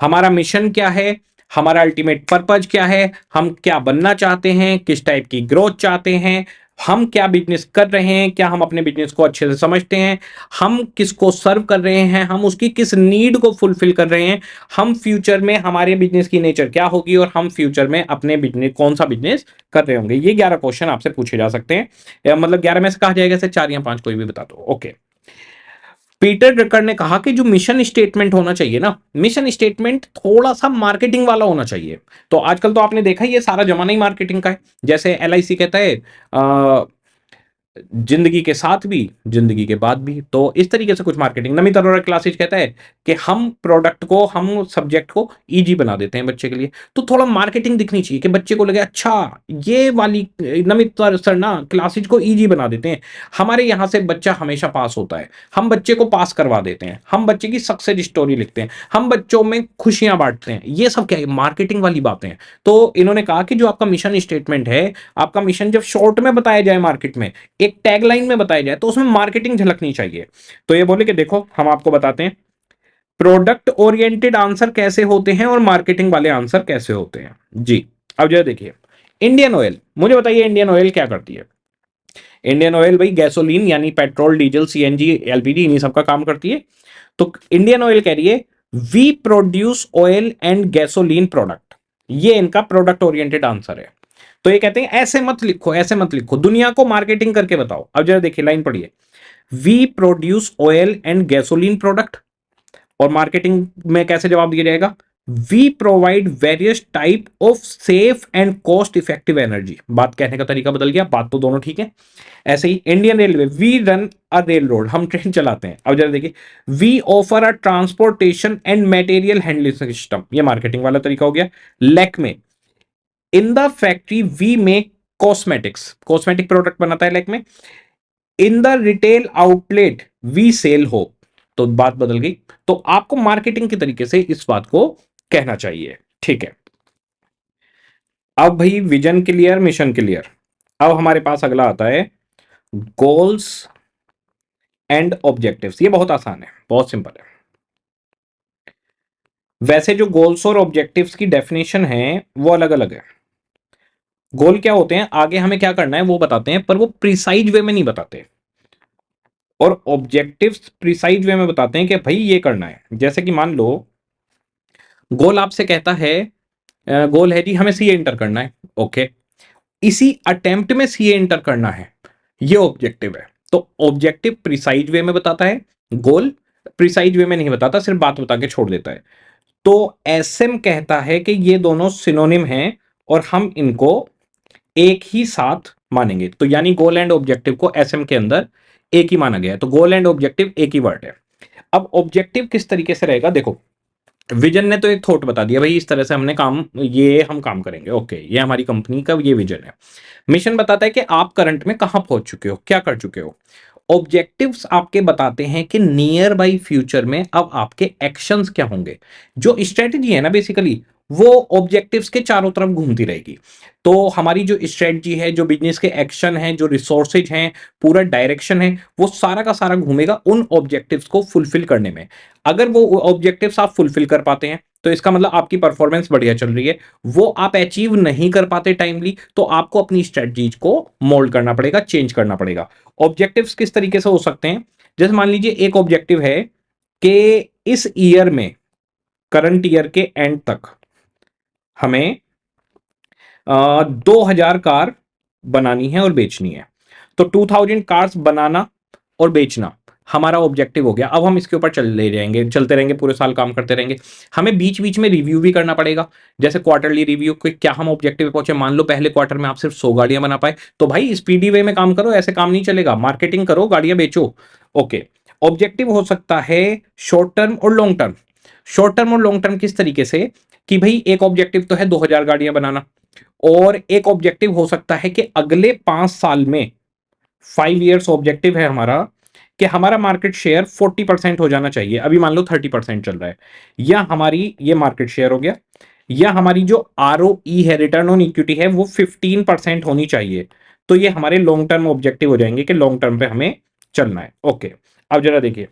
हमारा मिशन क्या है, हमारा अल्टीमेट पर्पज क्या है, हम क्या बनना चाहते हैं, किस टाइप की ग्रोथ चाहते हैं, हम क्या बिजनेस कर रहे हैं, क्या हम अपने बिजनेस को अच्छे से समझते हैं, हम किसको सर्व कर रहे हैं, हम उसकी किस नीड को फुलफिल कर रहे हैं, हम फ्यूचर में हमारे बिजनेस की नेचर क्या होगी, और हम फ्यूचर में अपने बिजनेस कौन सा बिजनेस कर रहे होंगे। ये 11 क्वेश्चन आपसे पूछे जा सकते हैं, मतलब 11 में से कहा जाएगा से 4 या 5 कोई भी बता दो। ओके, पीटर ड्रकर ने कहा कि जो मिशन स्टेटमेंट होना चाहिए ना, मिशन स्टेटमेंट थोड़ा सा मार्केटिंग वाला होना चाहिए। तो आजकल तो आपने देखा ये सारा जमाना ही मार्केटिंग का है। जैसे एलआईसी कहता है जिंदगी के साथ भी जिंदगी के बाद भी, तो इस तरीके से कुछ मार्केटिंग। नमित अरोड़ा क्लासेज कहता है कि हम प्रोडक्ट को, हम सब्जेक्ट को इजी बना देते हैं बच्चे के लिए। तो थोड़ा मार्केटिंग दिखनी चाहिए कि बच्चे को लगे अच्छा ये वाली नमित सर ना क्लासेज को इजी बना देते हैं, हमारे यहाँ से बच्चा हमेशा पास होता है, हम बच्चे को पास करवा देते हैं, हम बच्चे की सक्सेस स्टोरी लिखते हैं, हम बच्चों में खुशियां बांटते हैं। ये सब क्या है, मार्केटिंग वाली बातें हैं। तो इन्होंने कहा कि जो आपका मिशन स्टेटमेंट है, आपका मिशन जब शॉर्ट में बताया जाए, मार्केट में एक टैगलाइन में बताया जाए, तो उसमें मार्केटिंग झलकनी चाहिए। तो ये बोले कि देखो हम आपको बताते हैं प्रोडक्ट ओरिएंटेड आंसर कैसे होते हैं और मार्केटिंग वाले आंसर कैसे होते हैं जी। अब जो देखिए इंडियन ऑयल, मुझे बताइए इंडियन ऑयल क्या करती है। इंडियन ऑयल भाई गैसोलीन यानी पेट्रोल, डीजल, सीएनजी, एलपीजी, इन्हीं सब का काम करती है। तो इंडियन ऑयल कह रही है we produce oil and gasoline product, ये इनका प्रोडक्ट ओरिएंटेड आंसर है। तो ये कहते हैं ऐसे मत लिखो, ऐसे मत लिखो, दुनिया को मार्केटिंग करके बताओ। अब जरा देखिए लाइन पढ़िए, we produce oil and gasoline product, और मार्केटिंग में कैसे जवाब दिया जाएगा, we provide various type of safe and cost effective energy. बात कहने का तरीका बदल गया, बात तो दोनों ठीक है। ऐसे ही Indian railway, we run a railroad, हम ट्रेन चलाते हैं। अब जरा देखिए, we offer a transportation and material handling system, ये मार्केटिंग वाला तरीका हो गया। Lakme, in the factory we make cosmetics, cosmetic product बनाता है Lakme. In the retail outlet we sell hope, तो बात बदल गई। तो आपको मार्केटिंग के तरीके से इस बात को कहना चाहिए, ठीक है। अब भाई विजन क्लियर, मिशन क्लियर। अब हमारे पास अगला आता है गोल्स एंड ऑब्जेक्टिव्स। ये बहुत आसान है, बहुत सिंपल है। वैसे जो गोल्स और ऑब्जेक्टिव्स की डेफिनेशन है वो अलग अलग है। गोल क्या होते हैं, आगे हमें क्या करना है वो बताते हैं, पर वो प्रिसाइज वे में नहीं बताते। और ऑब्जेक्टिव्स प्रिसाइज वे में बताते हैं कि भाई ये करना है। जैसे कि मान लो गोल आपसे कहता है, गोल है जी हमें सीए इंटर करना है, ओके, इसी अटेम्प्ट में सीए इंटर करना है, ये ऑब्जेक्टिव है। तो ऑब्जेक्टिव प्रिसाइज वे में बताता है, गोल प्रिसाइज वे में नहीं बताता, सिर्फ बात बता के छोड़ देता है। तो एसएम कहता है कि ये दोनों सिनोनिम हैं और हम इनको एक ही साथ मानेंगे। तो यानी गोल एंड ऑब्जेक्टिव को एसएम के अंदर एक ही माना गया है। तो गोल एंड ऑब्जेक्टिव एक ही वर्ड है। अब ऑब्जेक्टिव किस तरीके से रहेगा, देखो विजन ने तो एक थॉट बता दिया भाई, इस तरह से हमने काम, ये हम काम करेंगे, ओके, ये हमारी कंपनी का ये विजन है। मिशन बताता है कि आप करंट में कहां पहुंच चुके हो, क्या कर चुके हो। ऑब्जेक्टिव्स आपके बताते हैं कि नियर बाई फ्यूचर में अब आपके एक्शंस क्या होंगे। जो स्ट्रेटजी है ना बेसिकली, वो ऑब्जेक्टिव्स के चारों तरफ घूमती रहेगी। तो हमारी जो स्ट्रेटजी है, जो बिजनेस के एक्शन है, जो रिसोर्सेज हैं, पूरा डायरेक्शन है, वो सारा का सारा घूमेगा उन ऑब्जेक्टिव्स को फुलफिल करने में। अगर वो ऑब्जेक्टिव्स आप फुलफिल कर पाते हैं तो इसका मतलब आपकी परफॉर्मेंस बढ़िया चल रही है। वो आप अचीव नहीं कर पाते टाइमली, तो आपको अपनी स्ट्रेटजीज को मोल्ड करना पड़ेगा, चेंज करना पड़ेगा। ऑब्जेक्टिव्स किस तरीके से हो सकते हैं, जैसे मान लीजिए एक ऑब्जेक्टिव है कि इस ईयर में, करंट ईयर के एंड तक हमें 2000 कार बनानी है और बेचनी है। तो 2000 कार्स बनाना और बेचना हमारा ऑब्जेक्टिव हो गया। अब हम इसके ऊपर चलते रहेंगे, पूरे साल काम करते रहेंगे। हमें बीच बीच में रिव्यू भी करना पड़ेगा, जैसे क्वार्टरली रिव्यू कि क्या हम ऑब्जेक्टिव पे पहुंचे। मान लो पहले क्वार्टर में आप सिर्फ 100 गाड़ियां बना पाए, तो भाई स्पीडी वे में काम करो, ऐसे काम नहीं चलेगा, मार्केटिंग करो, गाड़ियां बेचो, ओके। ऑब्जेक्टिव हो सकता है शॉर्ट टर्म और लॉन्ग टर्म। शॉर्ट टर्म और लॉन्ग टर्म किस तरीके से, कि भाई एक ऑब्जेक्टिव तो है 2000 गाड़ियां बनाना, और एक ऑब्जेक्टिव हो सकता है कि अगले 5 साल में, 5 ईयर्स ऑब्जेक्टिव है हमारा, कि हमारा मार्केट शेयर 40% हो जाना चाहिए, अभी मान लो 30% चल रहा है, या हमारी ये मार्केट शेयर हो गया, या हमारी जो आरओई है, रिटर्न ऑन इक्विटी है, वो 15% होनी चाहिए। तो ये हमारे लॉन्ग टर्म ऑब्जेक्टिव हो जाएंगे कि लॉन्ग टर्म पे हमें चलना है, ओके। अब जरा देखिए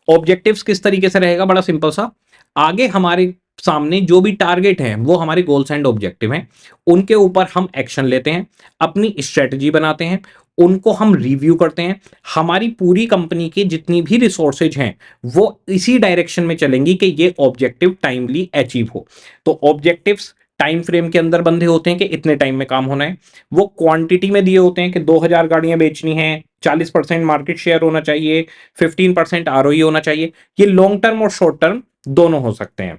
ऑब्जेक्टिव्स किस तरीके से रहेगा, बड़ा सिंपल सा। आगे हमारे सामने जो भी टारगेट हैं वो हमारे गोल्स एंड ऑब्जेक्टिव हैं, उनके ऊपर हम एक्शन लेते हैं, अपनी स्ट्रेटजी बनाते हैं, उनको हम रिव्यू करते हैं। हमारी पूरी कंपनी की जितनी भी रिसोर्सेज हैं वो इसी डायरेक्शन में चलेंगी कि ये ऑब्जेक्टिव टाइमली अचीव हो। तो ऑब्जेक्टिव्स टाइम फ्रेम के अंदर बंधे होते हैं कि इतने टाइम में काम होना है। वो क्वांटिटी में दिए होते हैं कि 2000 गाड़ियां बेचनी है 40% मार्केट शेयर होना चाहिए, 15% आरओई होना चाहिए। ये लॉन्ग टर्म और शॉर्ट टर्म दोनों हो सकते हैं।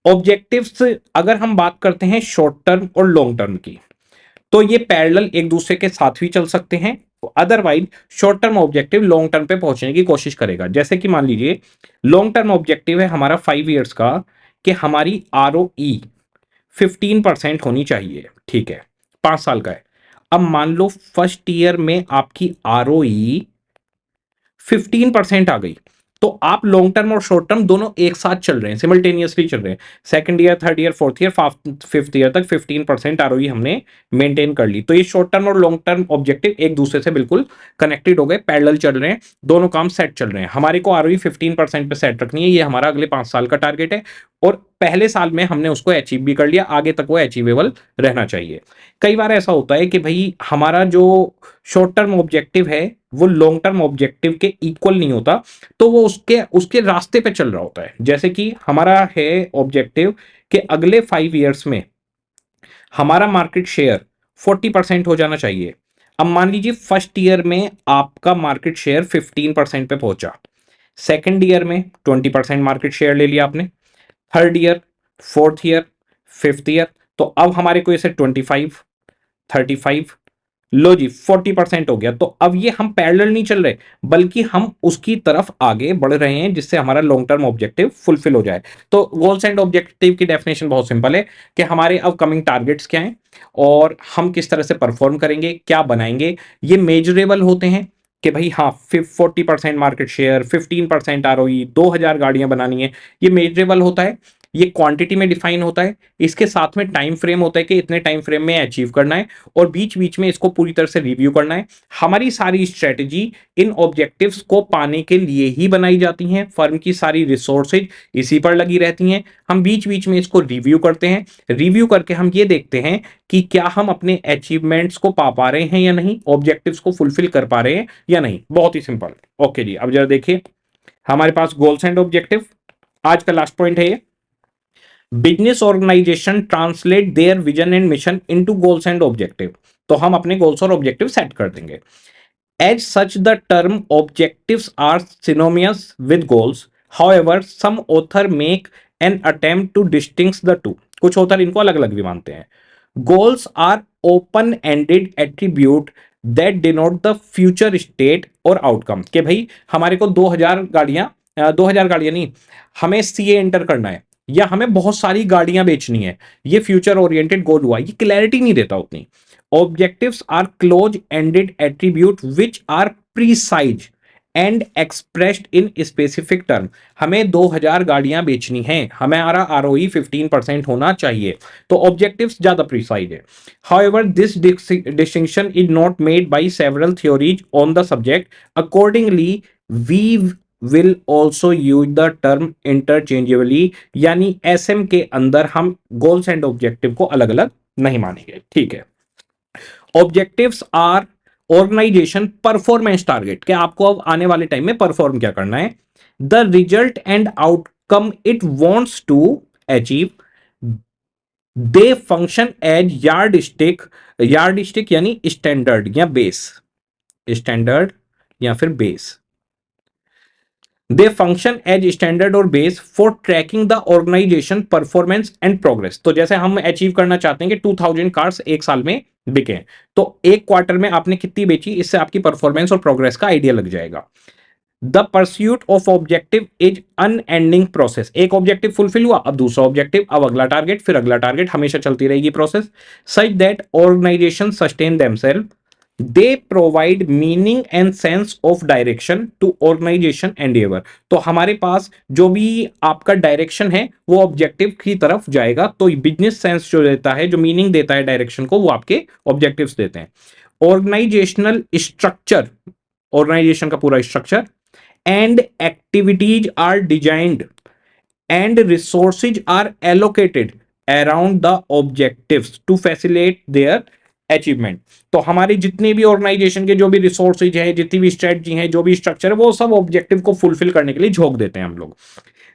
ऑब्जेक्टिव्स अगर हम बात करते हैं शॉर्ट टर्म और लॉन्ग टर्म की, तो ये पैरेलल एक दूसरे के साथ भी चल सकते हैं। Otherwise short term objective long term पे पहुंचने की कोशिश करेगा। जैसे कि मान लीजिए लॉन्ग टर्म ऑब्जेक्टिव है हमारा 5 ईयर्स का कि हमारी आरओई 15% होनी चाहिए, ठीक है, 5 साल का है। अब मान लो फर्स्ट ईयर में आपकी आरओई 15% आ गई, तो आप लॉन्ग टर्म और शॉर्ट टर्म दोनों एक साथ चल रहे हैं, सिमल्टेनियसली चल रहे हैं। Second year, third year, fourth year, fifth year तक 15% आरओई हमने मेंटेन कर ली। तो ये शॉर्ट टर्म और लॉन्ग टर्म ऑब्जेक्टिव एक दूसरे से बिल्कुल कनेक्टेड हो गए, पैरेलल चल रहे हैं, दोनों काम सेट चल रहे हैं। हमारे को आरओई 15% पे सेट रखनी है, ये हमारा अगले 5 साल का टारगेट है, और पहले साल में हमने उसको अचीव भी कर लिया, आगे तक वो अचीवेबल रहना चाहिए। कई बार ऐसा होता है कि भाई हमारा जो शॉर्ट टर्म ऑब्जेक्टिव है वो लॉन्ग टर्म ऑब्जेक्टिव के इक्वल नहीं होता, तो वो उसके उसके रास्ते पे चल रहा होता है। जैसे कि हमारा है ऑब्जेक्टिव कि अगले 5 ईयर्स में हमारा मार्केट शेयर 40% हो जाना चाहिए। अब मान लीजिए फर्स्ट ईयर में आपका मार्केट शेयर 15% पे पहुंचा, सेकेंड ईयर में 20% मार्केट शेयर ले लिया आपने, third year, fourth year, fifth year, तो अब हमारे को इसे 25, 35, लो जी 40% हो गया। तो अब ये हम पैरेलल नहीं चल रहे, बल्कि हम उसकी तरफ आगे बढ़ रहे हैं, जिससे हमारा लॉन्ग टर्म ऑब्जेक्टिव फुलफिल हो जाए। तो गोल्स एंड ऑब्जेक्टिव की डेफिनेशन बहुत सिंपल है कि हमारे अपकमिंग टारगेट्स क्या हैं और हम किस तरह से परफॉर्म करेंगे, क्या बनाएंगे। ये मेजरेबल होते हैं कि भाई हाँ 40% मार्केट शेयर, 15% आरओई, 2000 गाड़ियां बनानी है, ये मेजरेबल होता है, ये क्वांटिटी में डिफाइन होता है। इसके साथ में टाइम फ्रेम होता है कि इतने टाइम फ्रेम में अचीव करना है, और बीच बीच में इसको पूरी तरह से रिव्यू करना है। हमारी सारी स्ट्रेटेजी इन ऑब्जेक्टिव्स को पाने के लिए ही बनाई जाती हैं, फर्म की सारी रिसोर्सेज इसी पर लगी रहती हैं। हम बीच बीच में इसको रिव्यू करते हैं, रिव्यू करके हम ये देखते हैं कि क्या हम अपने अचीवमेंट्स को पा रहे हैं या नहीं, ऑब्जेक्टिव्स को फुलफिल कर पा रहे हैं या नहीं। बहुत ही सिंपल। ओके जी, अब जरा देखिए हमारे पास गोल्स एंड ऑब्जेक्टिव, आज का लास्ट पॉइंट है ये। Business organisation translate their vision and mission into goals and objective. तो हम अपने गोल्स और ऑब्जेक्टिव सेट कर देंगे। As such the term objectives are synonymous with goals, however some author make an attempt to distinguish the two. कुछ author इनको अलग अलग भी मानते हैं। Goals are open ended attribute that denote the future state और आउटकम। के भाई हमारे को 2000 गाड़ियां नहीं, हमें सीए एंटर करना है या हमें बहुत सारी गाड़ियां बेचनी है, ये फ्यूचर ओरिएंटेड गोल हुआ, ये क्लैरिटी नहीं देता उतनी। Objectives are close ended attribute which are precise and expressed in specific term. हमें 2000 गाड़ियां बेचनी है, हमारा आरओई 15% होना चाहिए, तो ऑब्जेक्टिव्स ज्यादा प्रीसाइज है। However this distinction is not made by several theories on the subject, accordingly we will also use the term interchangeably. यानी एसएम के अंदर हम गोल्स एंड ऑब्जेक्टिव को अलग अलग नहीं मानेंगे, ठीक है। Objectives are organisation performance target, कि आपको अब आने वाले टाइम में परफॉर्म क्या करना है। The result and outcome it wants to achieve, they function as yardstick, yardstick यानी स्टैंडर्ड या बेस, स्टैंडर्ड या फिर base. They function as standard और base for tracking the organisation performance and progress. तो जैसे हम achieve करना चाहते हैं कि 2000 कार्स एक साल में बिके, तो एक क्वार्टर में आपने कितनी बेची, इससे आपकी परफॉर्मेंस और प्रोग्रेस का आइडिया लग जाएगा। The pursuit of objective is unending process. एक ऑब्जेक्टिव फुलफिल हुआ, अब दूसरा ऑब्जेक्टिव, अब अगला टारगेट, फिर अगला टारगेट, हमेशा चलती रहेगी process. Such that organisation sustain themselves, they provide meaning and sense of direction to organisation endeavour. तो हमारे पास जो भी आपका डायरेक्शन है वो ऑब्जेक्टिव की तरफ जाएगा, तो बिजनेस सेंस जो देता है, जो मीनिंग देता है डायरेक्शन को, वो आपके ऑब्जेक्टिव्स देते हैं। ऑर्गेनाइजेशनल स्ट्रक्चर, ऑर्गेनाइजेशन का पूरा structure and activities are designed and resources are allocated around the objectives to facilitate their achievement. तो हमारे जितने भी ऑर्गेनाइजेशन के जो भी रिसोर्सेज हैं, जितनी भी स्ट्रेटजी हैं, जो भी स्ट्रक्चर है, वो सब ऑब्जेक्टिव को फुलफिल करने के लिए झोंक देते हैं हम लोग।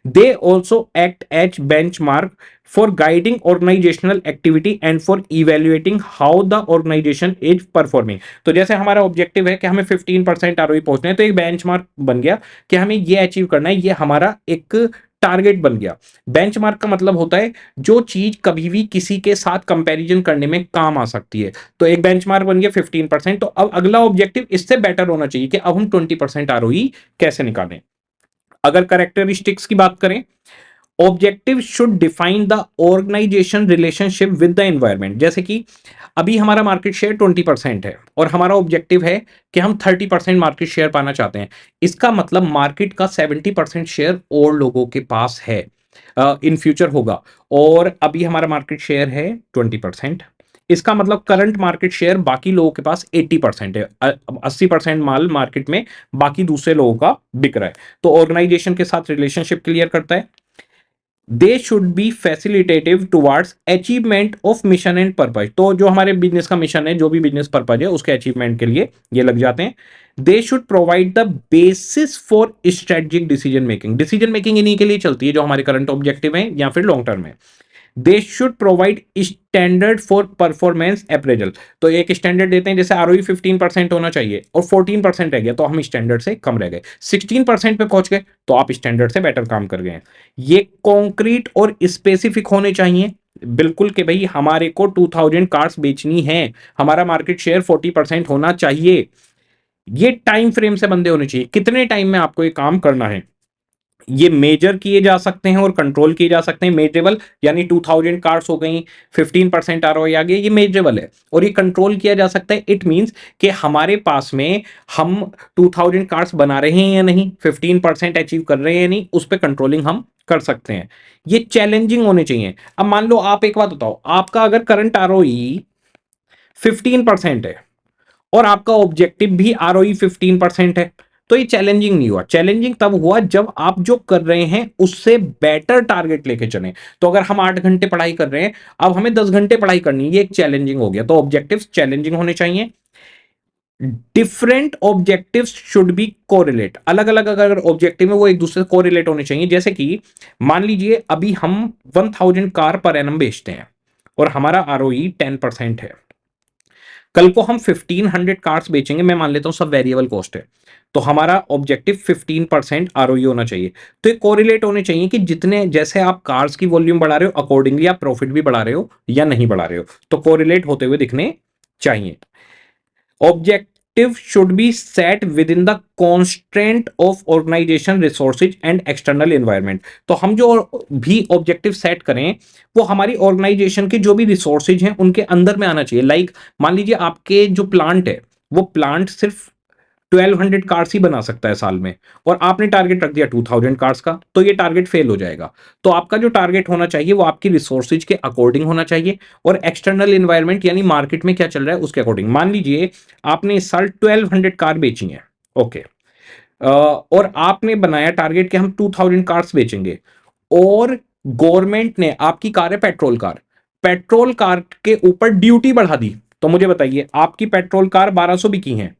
They also act as benchmark for guiding organisational activity and for evaluating how the organisation is performing. तो जैसे हमारा ऑब्जेक्टिव है कि हमें 15% आरओई पहुंचना है, तो एक बेंचमार्क बन गया कि हमें ये अचीव करना है, ये हमारा एक टारगेट बन गया। बेंचमार्क का मतलब होता है जो चीज कभी भी किसी के साथ कंपैरिजन करने में काम आ सकती है। तो एक बेंचमार्क बन गया 15%, तो अब अगला ऑब्जेक्टिव इससे बेटर होना चाहिए कि अब हम 20% आरओई कैसे निकालें। अगर कैरेक्टरिस्टिक्स की बात करें, objective should define the organisation relationship with the environment. जैसे कि अभी हमारा मार्केट शेयर 20% है और हमारा ऑब्जेक्टिव है कि हम 30% मार्केट शेयर पाना चाहते हैं। इसका मतलब मार्केट का 70% शेयर और लोगों के पास है, इन फ्यूचर होगा। और अभी हमारा मार्केट शेयर है 20%। इसका मतलब करंट मार्केट शेयर बाकी लोगों के पास 80% है। 80% माल मार्केट में बाकी दूसरे लोगों का बिक रहा है। तो ऑर्गेनाइजेशन के साथ रिलेशनशिप क्लियर करता है। They should be facilitative towards achievement of mission and purpose. तो जो हमारे बिजनेस का मिशन है, जो भी बिजनेस पर्पज है, उसके अचीवमेंट के लिए ये लग जाते हैं। They should provide the basis for strategic decision making. Decision making इन्हीं के लिए चलती है जो हमारे करंट ऑब्जेक्टिव हैं या फिर लॉन्ग टर्म है। They should provide standard for performance appraisal. तो एक स्टैंडर्ड देते हैं, जैसे आरओई 15% होना चाहिए और 14% रह गया तो हम स्टैंडर्ड से कम रह गए। 16% पे पहुंच गए तो आप स्टैंडर्ड से बेटर काम कर गए। ये कॉन्क्रीट और स्पेसिफिक होने चाहिए, बिल्कुल कि भाई हमारे को 2000 कार्स बेचनी है, हमारा मार्केट शेयर 40% होना चाहिए। ये टाइम फ्रेम से बंदे होने चाहिए, कितने टाइम में आपको ये काम करना है। ये मेजर किए जा सकते हैं और कंट्रोल किए जा सकते हैं। मेजरेबल यानी 2000 कार्स हो गई, 15% आरओआई आ गया, ये मेजरेबल है। और ये कंट्रोल किया जा सकता है, इट मींस कि हमारे पास में हम 2000 कार्स बना रहे हैं या नहीं, 15% अचीव कर रहे हैं या नहीं, उस पर कंट्रोलिंग हम कर सकते हैं। ये चैलेंजिंग होने चाहिए। अब मान लो, आप एक बात बताओ, आपका अगर करंट आरओई 15% है और आपका ऑब्जेक्टिव भी आरओई 15% है, तो ये चैलेंजिंग नहीं हुआ। चैलेंजिंग तब हुआ जब आप जो कर रहे हैं उससे बेटर टारगेट लेके चले। तो अगर हम 8 घंटे पढ़ाई कर रहे हैं, अब हमें 10 घंटे पढ़ाई करनी है, ये एक चैलेंजिंग हो गया। तो ऑब्जेक्टिव्स चैलेंजिंग होने चाहिए। Different objectives should be correlate. अलग अलग अगर ऑब्जेक्टिव है वो एक दूसरे से कोरिलेट होने चाहिए। जैसे कि मान लीजिए अभी हम 1000 कार पर एनम बेचते हैं और हमारा आरओई 10% है। कल को हम 1500 कार्स बेचेंगे, मैं मान लेता हूं सब वेरिएबल कॉस्ट है, तो हमारा ऑब्जेक्टिव 15% आरओई होना चाहिए। तो ये कोरिलेट होने चाहिए कि जितने जैसे आप कार्स की वॉल्यूम बढ़ा रहे हो, अकॉर्डिंगली आप प्रॉफिट भी बढ़ा रहे हो या नहीं बढ़ा रहे हो, तो कोरिलेट होते हुए दिखने चाहिए। Objective should be set within the constraint of organisation resources and external environment. तो हम जो भी ऑब्जेक्टिव सेट करें वो हमारी ऑर्गेनाइजेशन के जो भी रिसोर्सेज हैं उनके अंदर में आना चाहिए। लाइक मान लीजिए आपके जो प्लांट है, वो प्लांट सिर्फ 1200 कार्स ही बना सकता है साल में, और आपने टारगेट रख दिया 2000 कार्स का, तो ये टारगेट फेल हो जाएगा। तो आपका जो टारगेट होना चाहिए वो आपकी रिसोर्सेज के अकॉर्डिंग होना चाहिए और एक्सटर्नल एनवायरनमेंट यानी मार्केट में क्या चल रहा है उसके अकॉर्डिंग। मान लीजिए आपने इस साल 1200 कार बेची है, ओके, और आपने बनाया टारगेट कि हम 2000 कार्स बेचेंगे, और गवर्नमेंट ने, आपकी कार है पेट्रोल कार, पेट्रोल कार के ऊपर ड्यूटी बढ़ा दी। तो मुझे बताइए, आपकी पेट्रोल कार 1200 बिकी है,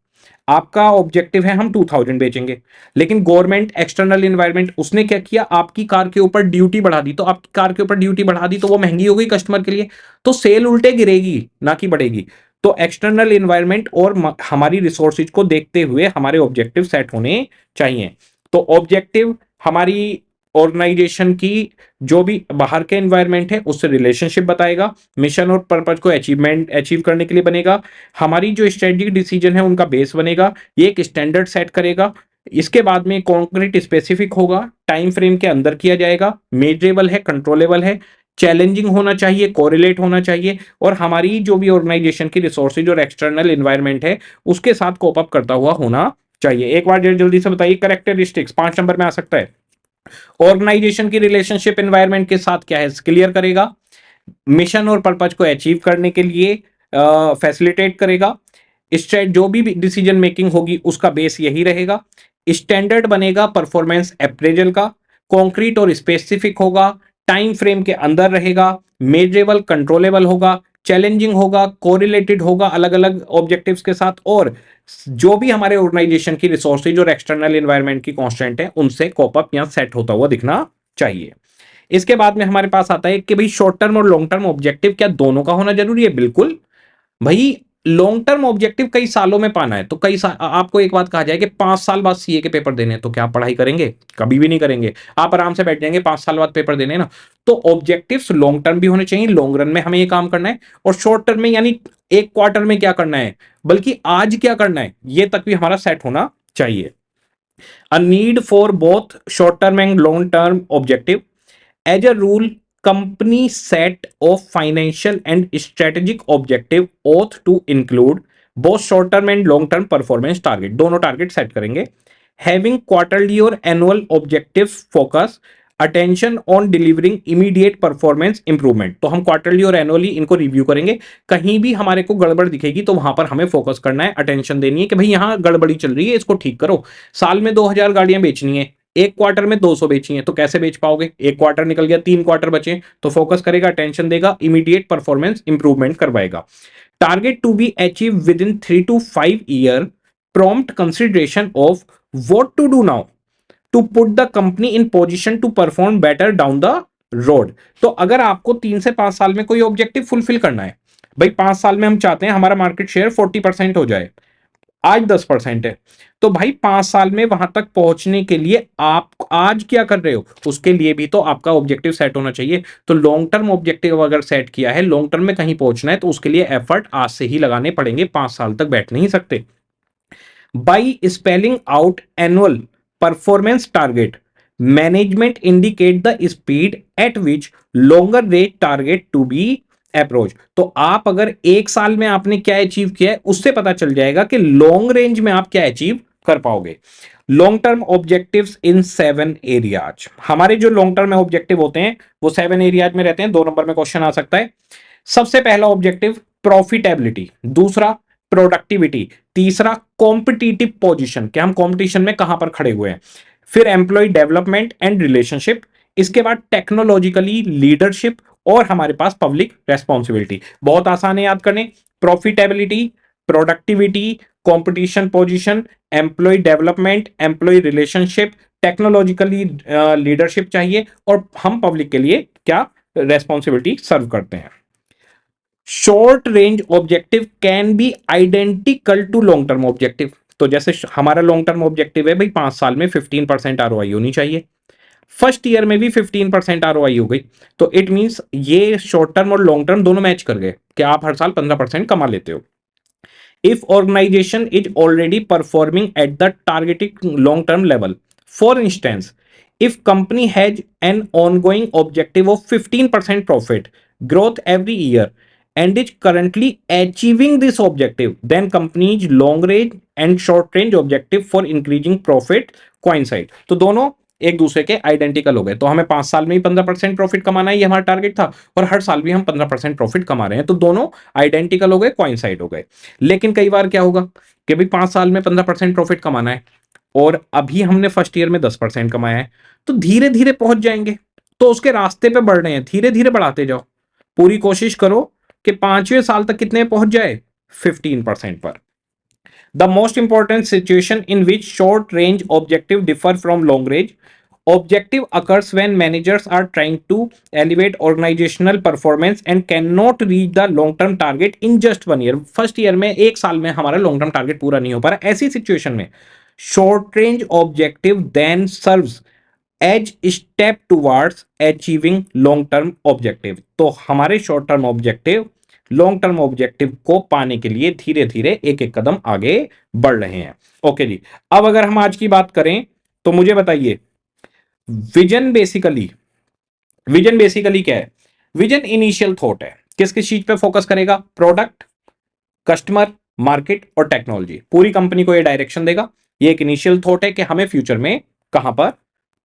आपका ऑब्जेक्टिव है हम 2000 बेचेंगे, लेकिन गवर्नमेंट एक्सटर्नल एनवायरनमेंट उसने क्या किया, आपकी कार के ऊपर ड्यूटी बढ़ा दी। तो आपकी कार के ऊपर ड्यूटी बढ़ा दी तो वो महंगी हो गई कस्टमर के लिए, तो सेल उल्टे गिरेगी ना कि बढ़ेगी। तो एक्सटर्नल एनवायरनमेंट और हमारी रिसोर्सेज को देखते हुए हमारे ऑब्जेक्टिव सेट होने चाहिए। तो ऑब्जेक्टिव हमारी ऑर्गेनाइजेशन की जो भी बाहर के एनवायरनमेंट है उससे रिलेशनशिप बताएगा, मिशन और पर्पज को अचीव करने के लिए बनेगा, हमारी जो स्ट्रेटेजिक डिसीजन है उनका बेस बनेगा, ये एक स्टैंडर्ड सेट करेगा। इसके बाद में कॉन्क्रीट स्पेसिफिक होगा, टाइम फ्रेम के अंदर किया जाएगा, मेजरेबल है, कंट्रोलेबल है, चैलेंजिंग होना चाहिए, कोरिलेट होना चाहिए, और हमारी जो भी ऑर्गेनाइजेशन की रिसोर्सेज और एक्सटर्नल एनवायरनमेंट है उसके साथ कोप अप करता हुआ होना चाहिए। एक बार जल्दी से बताइए, करेक्टरिस्टिक्स 5 नंबर में आ सकता है। ऑर्गेनाइजेशन की रिलेशनशिप एनवायरनमेंट के साथ क्या है, क्लियर करेगा, मिशन और पर्पज को अचीव करने के लिए फैसिलिटेट करेगा, स्ट्रेट जो भी डिसीजन मेकिंग होगी उसका बेस यही रहेगा, स्टैंडर्ड बनेगा परफॉर्मेंस अप्रेजल का, कॉन्क्रीट और स्पेसिफिक होगा, टाइम फ्रेम के अंदर रहेगा, मेजरेबल कंट्रोलेबल होगा, चैलेंजिंग होगा, कोरिलेटेड होगा अलग अलग ऑब्जेक्टिव्स के साथ, और जो भी हमारे ऑर्गेनाइजेशन की रिसोर्सेज और एक्सटर्नल एनवायरनमेंट की कांस्टेंट है उनसे कॉप अप या सेट होता हुआ दिखना चाहिए। इसके बाद में हमारे पास आता है कि भाई शॉर्ट टर्म और लॉन्ग टर्म ऑब्जेक्टिव क्या दोनों का होना जरूरी है? बिल्कुल भाई, लॉन्ग टर्म ऑब्जेक्टिव कई सालों में पाना है तो कई साल, आपको एक बात कहा जाए कि 5 साल बाद सीए के पेपर देने हैं तो क्या आप पढ़ाई करेंगे? कभी भी नहीं करेंगे। आप आराम से बैठ जाएंगे, 5 साल बाद पेपर देने ना। तो ऑब्जेक्टिव्स लॉन्ग टर्म भी होने चाहिए, लॉन्ग रन में हमें ये काम करना है, और शॉर्ट टर्म में यानी एक क्वार्टर में क्या करना है, बल्कि आज क्या करना है, ये तक भी हमारा सेट होना चाहिए। A need for both short term and long term objective. As a rule, company set of financial and strategic objective ought to include both short term and long term performance target। दोनों target set करेंगे। Having quarterly और annual objectives focus attention on delivering immediate performance improvement। तो हम quarterly और annually इनको review करेंगे। कहीं भी हमारे को गड़बड़ दिखेगी तो वहां पर हमें फोकस करना है, अटेंशन देनी है कि भाई यहां गड़बड़ी चल रही है, इसको ठीक करो। साल में 2000 गाड़ियां बेचनी है, एक क्वार्टर में 200 बेची हैं, तो कैसे बेच पाओगे? एक क्वार्टर निकल गया, 3 क्वार्टर बचे, तो फोकस करेगा, अटेंशन देगा, इमीडिएट परफॉर्मेंस इंप्रूवमेंट करवाएगा। Target to be achieve within 3 to 5 year। Prompt consideration of what to do now to put the company in position to perform better down the road. तो अगर आपको 3 से 5 साल में कोई objective fulfil करना है, भाई 5 साल में हम चाहते हैं हमारा मार्केट शेयर 40% हो जाए, आज 10% है, तो भाई 5 साल में वहां तक पहुंचने के लिए आप आज क्या कर रहे हो, उसके लिए भी तो आपका ऑब्जेक्टिव सेट होना चाहिए। तो लॉन्ग टर्म ऑब्जेक्टिव अगर सेट किया है, लॉन्ग टर्म में कहीं पहुंचना है, तो उसके लिए एफर्ट आज से ही लगाने पड़ेंगे, 5 साल तक बैठ नहीं सकते। By spelling out annual performance target, management indicate the speed at which longer range target to be approach. तो आप अगर एक साल में आपने क्या अचीव किया है, उससे पता चल जाएगा कि लॉन्ग रेंज में आप क्या अचीव कर पाओगे। लॉन्ग टर्म ऑब्जेक्टिव्स इन 7 एरियाज। हमारे जो लॉन्ग टर्म ऑब्जेक्टिव होते हैं वो 7 एरियाज में रहते हैं। 2 नंबर में क्वेश्चन आ सकता है। सबसे पहला ऑब्जेक्टिव प्रॉफिटेबिलिटी, दूसरा प्रोडक्टिविटी, तीसरा कॉम्पिटिटिव पोजीशन, कि हम कॉम्पिटिशन में कहां पर खड़े हुए हैं, फिर एम्प्लॉय डेवलपमेंट एंड रिलेशनशिप, इसके बाद टेक्नोलॉजिकली लीडरशिप, और हमारे पास पब्लिक रेस्पॉन्सिबिलिटी। बहुत आसान है याद करने, profitability, productivity, competition position, employ development, employ relationship, technologically leadership चाहिए, और हम पब्लिक के लिए क्या रेस्पॉन्सिबिलिटी सर्व करते हैं। Short range objective can be identical to long term objective. तो जैसे हमारा लॉन्ग टर्म ऑब्जेक्टिव है भाई 5 साल में 15% आरओआई होनी चाहिए, फर्स्ट ईयर में भी 15% आरओआई हो गई, तो इट मींस ये शॉर्ट टर्म और लॉन्ग टर्म दोनों मैच कर गए कि आप हर साल 15% कमा लेते हो। If organization is already performing at the targeted long term level, for instance, if company has an ongoing objective of 15% profit growth every year and is currently achieving this objective, then company's long range and short range objective for increasing profit coincide। तो दोनों एक दूसरे के identical हो गए। तो हमें 5 साल में ही 15% प्रॉफिट कमाना है, ये हमारा टारगेट था, और हर साल भी हम 15% प्रॉफिट कमा रहे हैं, तो दोनों आइडेंटिकल हो गए, कोइंसाइड हो गए। लेकिन कई बार क्या होगा कि भाई 5 साल में 15% प्रॉफिट कमाना है और अभी हमने फर्स्ट ईयर में 10% कमाया है, तो धीरे धीरे पहुंच जाएंगे, तो उसके रास्ते पे बढ़ रहे हैं, धीरे धीरे बढ़ाते जाओ। पूरी कोशिश करो कि 5वें साल तक कितने पहुंच जाए, 15% पर। The most important situation in which short range objective differ from long range objective occurs when managers are trying to elevate organizational performance and cannot reach the long term target in just 1 year। First year में, एक साल में हमारा long term target पूरा नहीं हो पा रहा, ऐसी सिचुएशन में short range objective then serves as step towards achieving long term objective. तो हमारे short term objective long term objective को पाने के लिए धीरे धीरे एक एक कदम आगे बढ़ रहे हैं। ओके जी, अब अगर हम आज की बात करें तो मुझे बताइए, विजन बेसिकली क्या है? विजन इनिशियल थॉट है, किस किस चीज पे फोकस करेगा? प्रोडक्ट, कस्टमर, मार्केट और टेक्नोलॉजी। पूरी कंपनी को ये डायरेक्शन देगा। ये एक इनिशियल थॉट है कि हमें फ्यूचर में कहां पर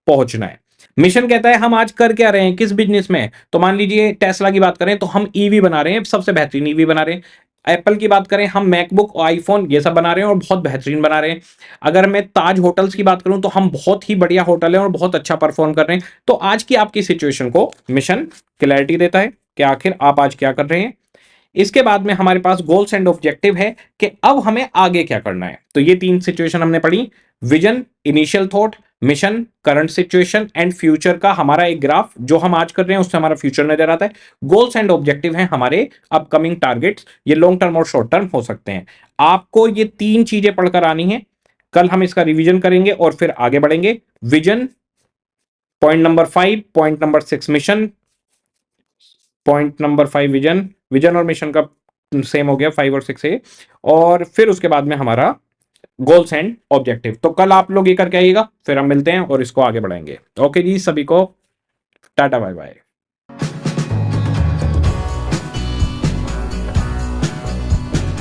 पहुंचना है। मिशन कहता है हम आज कर क्या रहे हैं, किस बिजनेस में। तो मान लीजिए टेस्ला की बात करें तो हम ईवी बना रहे हैं, सबसे बेहतरीन ईवी बना रहे हैं। एप्पल की बात करें, हम मैकबुक, आईफोन ये सब बना रहे हैं और बहुत बेहतरीन बना रहे हैं। अगर मैं ताज होटल्स की बात करूं तो हम बहुत ही बढ़िया होटल है और बहुत अच्छा परफॉर्म कर रहे हैं। तो आज की आपकी सिचुएशन को मिशन क्लैरिटी देता है कि आखिर आप आज क्या कर रहे हैं। इसके बाद में हमारे पास गोल्स एंड ऑब्जेक्टिव है कि अब हमें आगे क्या करना है। तो ये 3 सिचुएशन हमने पढ़ी, vision, initial thought, mission, current situation and future का हमारा एक ग्राफ जो हम आज कर रहे हैं उससे हमारा फ्यूचर नजर आता है। गोल्स एंड ऑब्जेक्टिव हैं हमारे अपकमिंग टारगेट्स, ये लॉन्ग टर्म और शॉर्ट टर्म हो सकते हैं। आपको ये 3 चीजें पढ़कर आनी है। कल हम इसका रिवीजन करेंगे और फिर आगे बढ़ेंगे। Vision, point number 5, point number 6 mission, point number 5 vision, vision और मिशन का सेम हो गया 5 और 6 है, और फिर उसके बाद में हमारा गोल्स एंड ऑब्जेक्टिव। तो कल आप लोग ये करके आइएगा, फिर हम मिलते हैं और इसको आगे बढ़ाएंगे। ओके जी, सभी को टाटा बाय बाय।